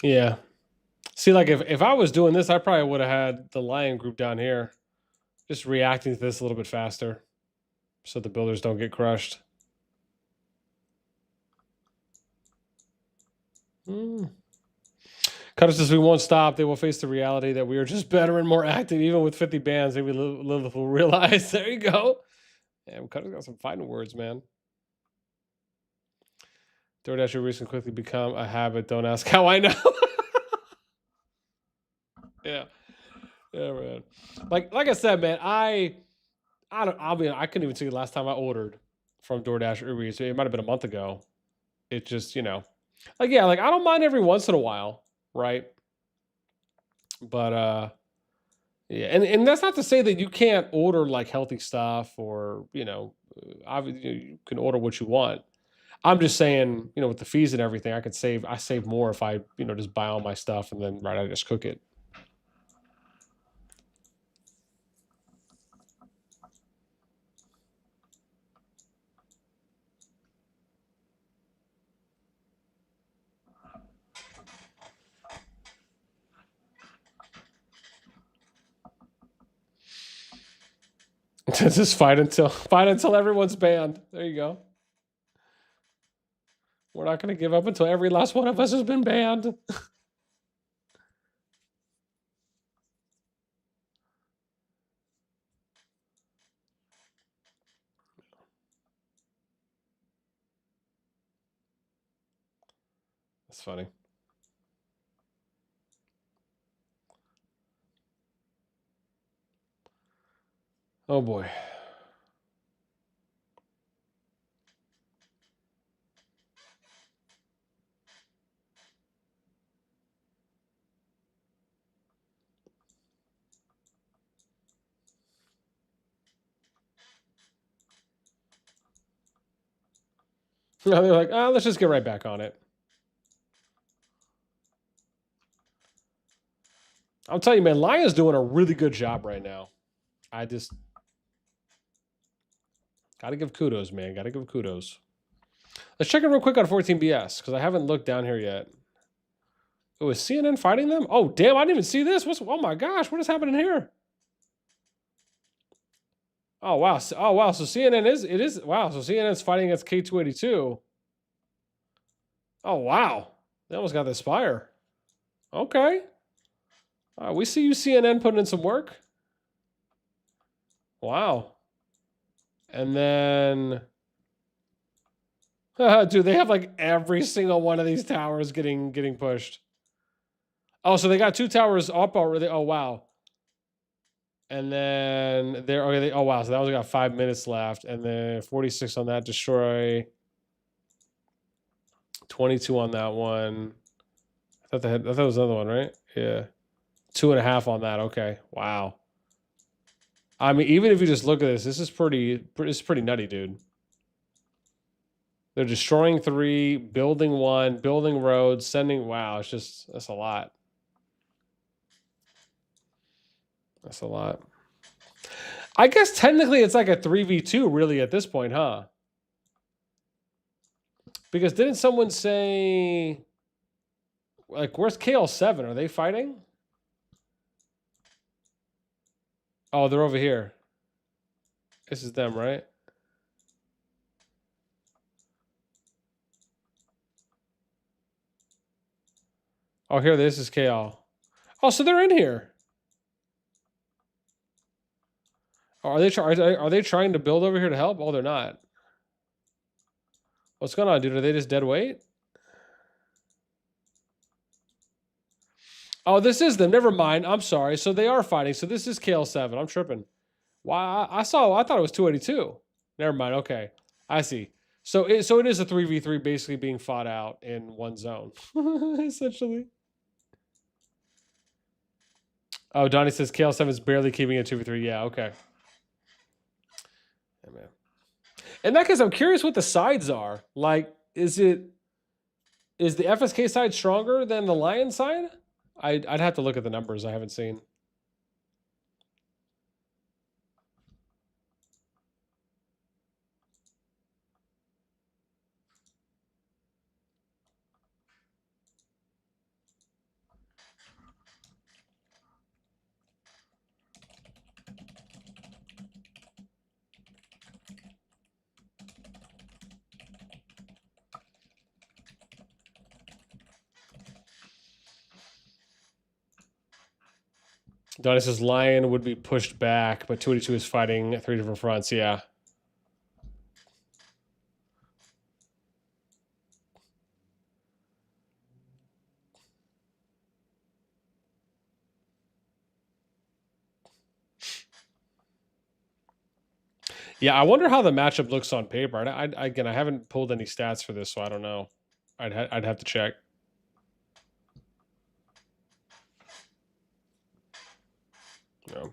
Yeah. See, like if I was doing this, I probably would have had the LioN group down here, just reacting to this a little bit faster, so the builders don't get crushed. Cutters says we won't stop. They will face the reality that we are just better and more active, even with 50 bans. Maybe little will realize. There you go. Yeah, Cutter's got some fighting words, man. DoorDash recently quickly become a habit. Don't ask how I know. Yeah, yeah, man. Like I said, man, I don't. I couldn't even see the last time I ordered from DoorDash or Uber Eats. It might have been a month ago. It just, like yeah, like I don't mind every once in a while, right? But yeah, and that's not to say that you can't order like healthy stuff or obviously you can order what you want. I'm just saying, with the fees and everything, I save more if I, just buy all my stuff and then I just cook it. Just fight until everyone's banned. There you go. We're not going to give up until every last one of us has been banned. That's funny. Oh boy. They're like, oh, let's just get right back on it. I'll tell you, man, LioN's doing a really good job right now. I just gotta give kudos, man. Gotta give kudos. Let's check in real quick on 14BS because I haven't looked down here yet. Oh, is CNN fighting them? Oh, damn! I didn't even see this. Oh my gosh! What is happening here? Oh wow! Oh wow! So CNN is wow. So CNN's fighting against K282. Oh wow! They almost got the Spire. Okay. We see you, CNN, putting in some work. Wow. And then, dude, they have like every single one of these towers getting pushed. Oh, so they got 2 towers up already. Oh wow. And then they're okay. Oh wow. So that was got 5 minutes left, and then 46 on that destroy. 22 on that one. I thought it was another one, right? Yeah. 2.5 on that. Okay. Wow. I mean, even if you just look at this is pretty nutty, dude. They're destroying 3, building 1, building roads, sending. Wow, that's a lot. That's a lot. I guess technically it's like a 3v2 really at this point, huh? Because didn't someone say, like, where's KL7? Are they fighting? Oh, they're over here. This is them, right? Oh, here, this is KL. Oh, so they're in here. Are they trying to build over here to help? Oh, they're not. What's going on, dude? Are they just dead weight? Oh, this is them. Never mind. I'm sorry. So they are fighting. So this is KL7. I'm tripping. Why? I thought it was 282. Never mind. Okay, I see. So it is a 3v3 basically being fought out in one zone, essentially. Oh, Donnie says KL7 is barely keeping it 2v3. Yeah. Okay. Yeah, man. In that case, I'm curious what the sides are. Like, is the FSK side stronger than the LioN side? I'd have to look at the numbers. I haven't seen. Donnie says LioN would be pushed back, but 282 is fighting 3 different fronts. Yeah. Yeah, I wonder how the matchup looks on paper. Again, I haven't pulled any stats for this, so I don't know. I'd have to check. No.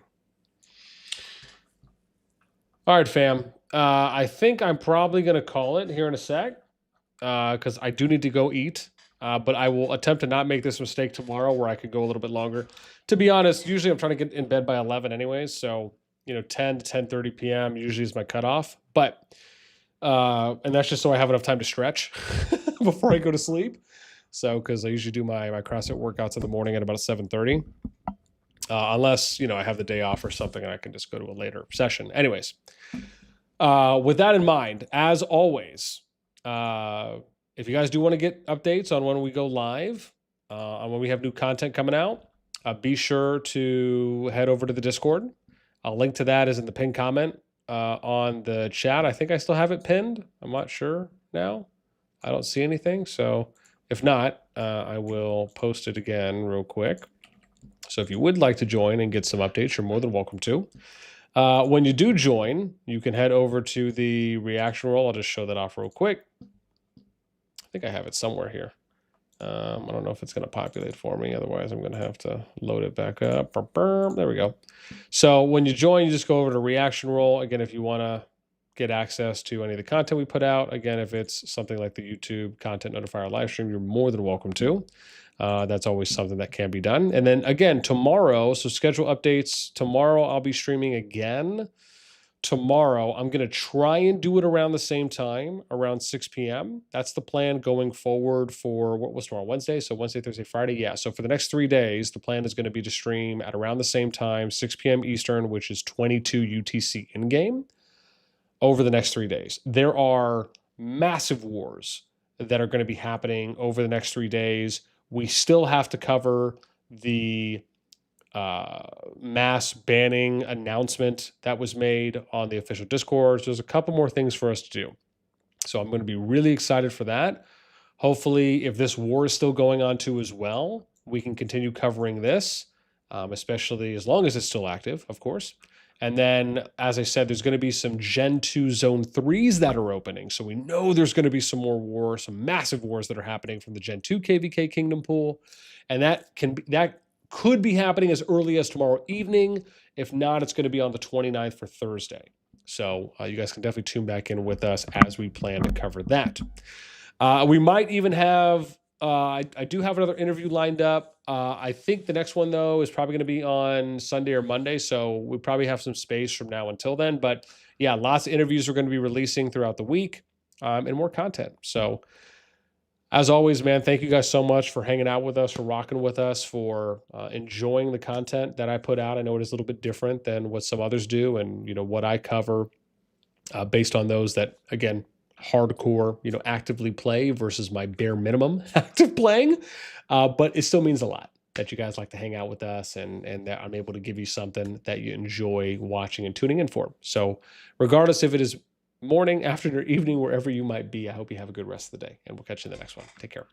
All right, fam. I think I'm probably going to call it here in a sec because I do need to go eat. But I will attempt to not make this mistake tomorrow where I could go a little bit longer. To be honest, usually I'm trying to get in bed by 11 anyways. So, 10 to 10:30 p.m. usually is my cutoff. But, and that's just so I have enough time to stretch before I go to sleep. So, because I usually do my CrossFit workouts in the morning at about 7:30. Unless, I have the day off or something and I can just go to a later session. Anyways, with that in mind, as always, if you guys do want to get updates on when we go live, on when we have new content coming out, be sure to head over to the Discord. A link to that is in the pinned comment on the chat. I think I still have it pinned. I'm not sure now. I don't see anything. So if not, I will post it again real quick. So if you would like to join and get some updates, you're more than welcome to. When you do join, you can head over to the reaction roll. I'll just show that off real quick. I think I have it somewhere here. I don't know if it's going to populate for me. Otherwise, I'm going to have to load it back up. There we go. So when you join, you just go over to reaction roll. Again, if you want to get access to any of the content we put out. Again, if it's something like the YouTube content notifier live stream, you're more than welcome to. That's always something that can be done. And then again, tomorrow, so schedule updates. Tomorrow I'll be streaming again. Tomorrow I'm going to try and do it around the same time, around 6 p.m. That's the plan going forward for, what was tomorrow? Wednesday? So Wednesday, Thursday, Friday. Yeah. So for the next 3 days, the plan is going to be to stream at around the same time, 6 p.m. Eastern, which is 22 UTC in-game, over the next 3 days. There are massive wars that are going to be happening over the next 3 days. We still have to cover the mass banning announcement that was made on the official Discord. So there's a couple more things for us to do. So I'm going to be really excited for that. Hopefully, if this war is still going on too as well, we can continue covering this, especially as long as it's still active, of course. And then, as I said, there's going to be some Gen 2 Zone 3s that are opening. So we know there's going to be some more wars, some massive wars that are happening from the Gen 2 KVK Kingdom Pool. And that could be happening as early as tomorrow evening. If not, it's going to be on the 29th for Thursday. So you guys can definitely tune back in with us as we plan to cover that. We might even have, I do have another interview lined up. I think the next one, though, is probably going to be on Sunday or Monday. So we probably have some space from now until then. But yeah, lots of interviews we're going to be releasing throughout the week and more content. So as always, man, thank you guys so much for hanging out with us, for rocking with us, for enjoying the content that I put out. I know it is a little bit different than what some others do and, what I cover based on those that, again, hardcore, actively play versus my bare minimum active playing. But it still means a lot that you guys like to hang out with us and that I'm able to give you something that you enjoy watching and tuning in for. So regardless if it is morning, afternoon, or evening, wherever you might be, I hope you have a good rest of the day, and we'll catch you in the next one. Take care.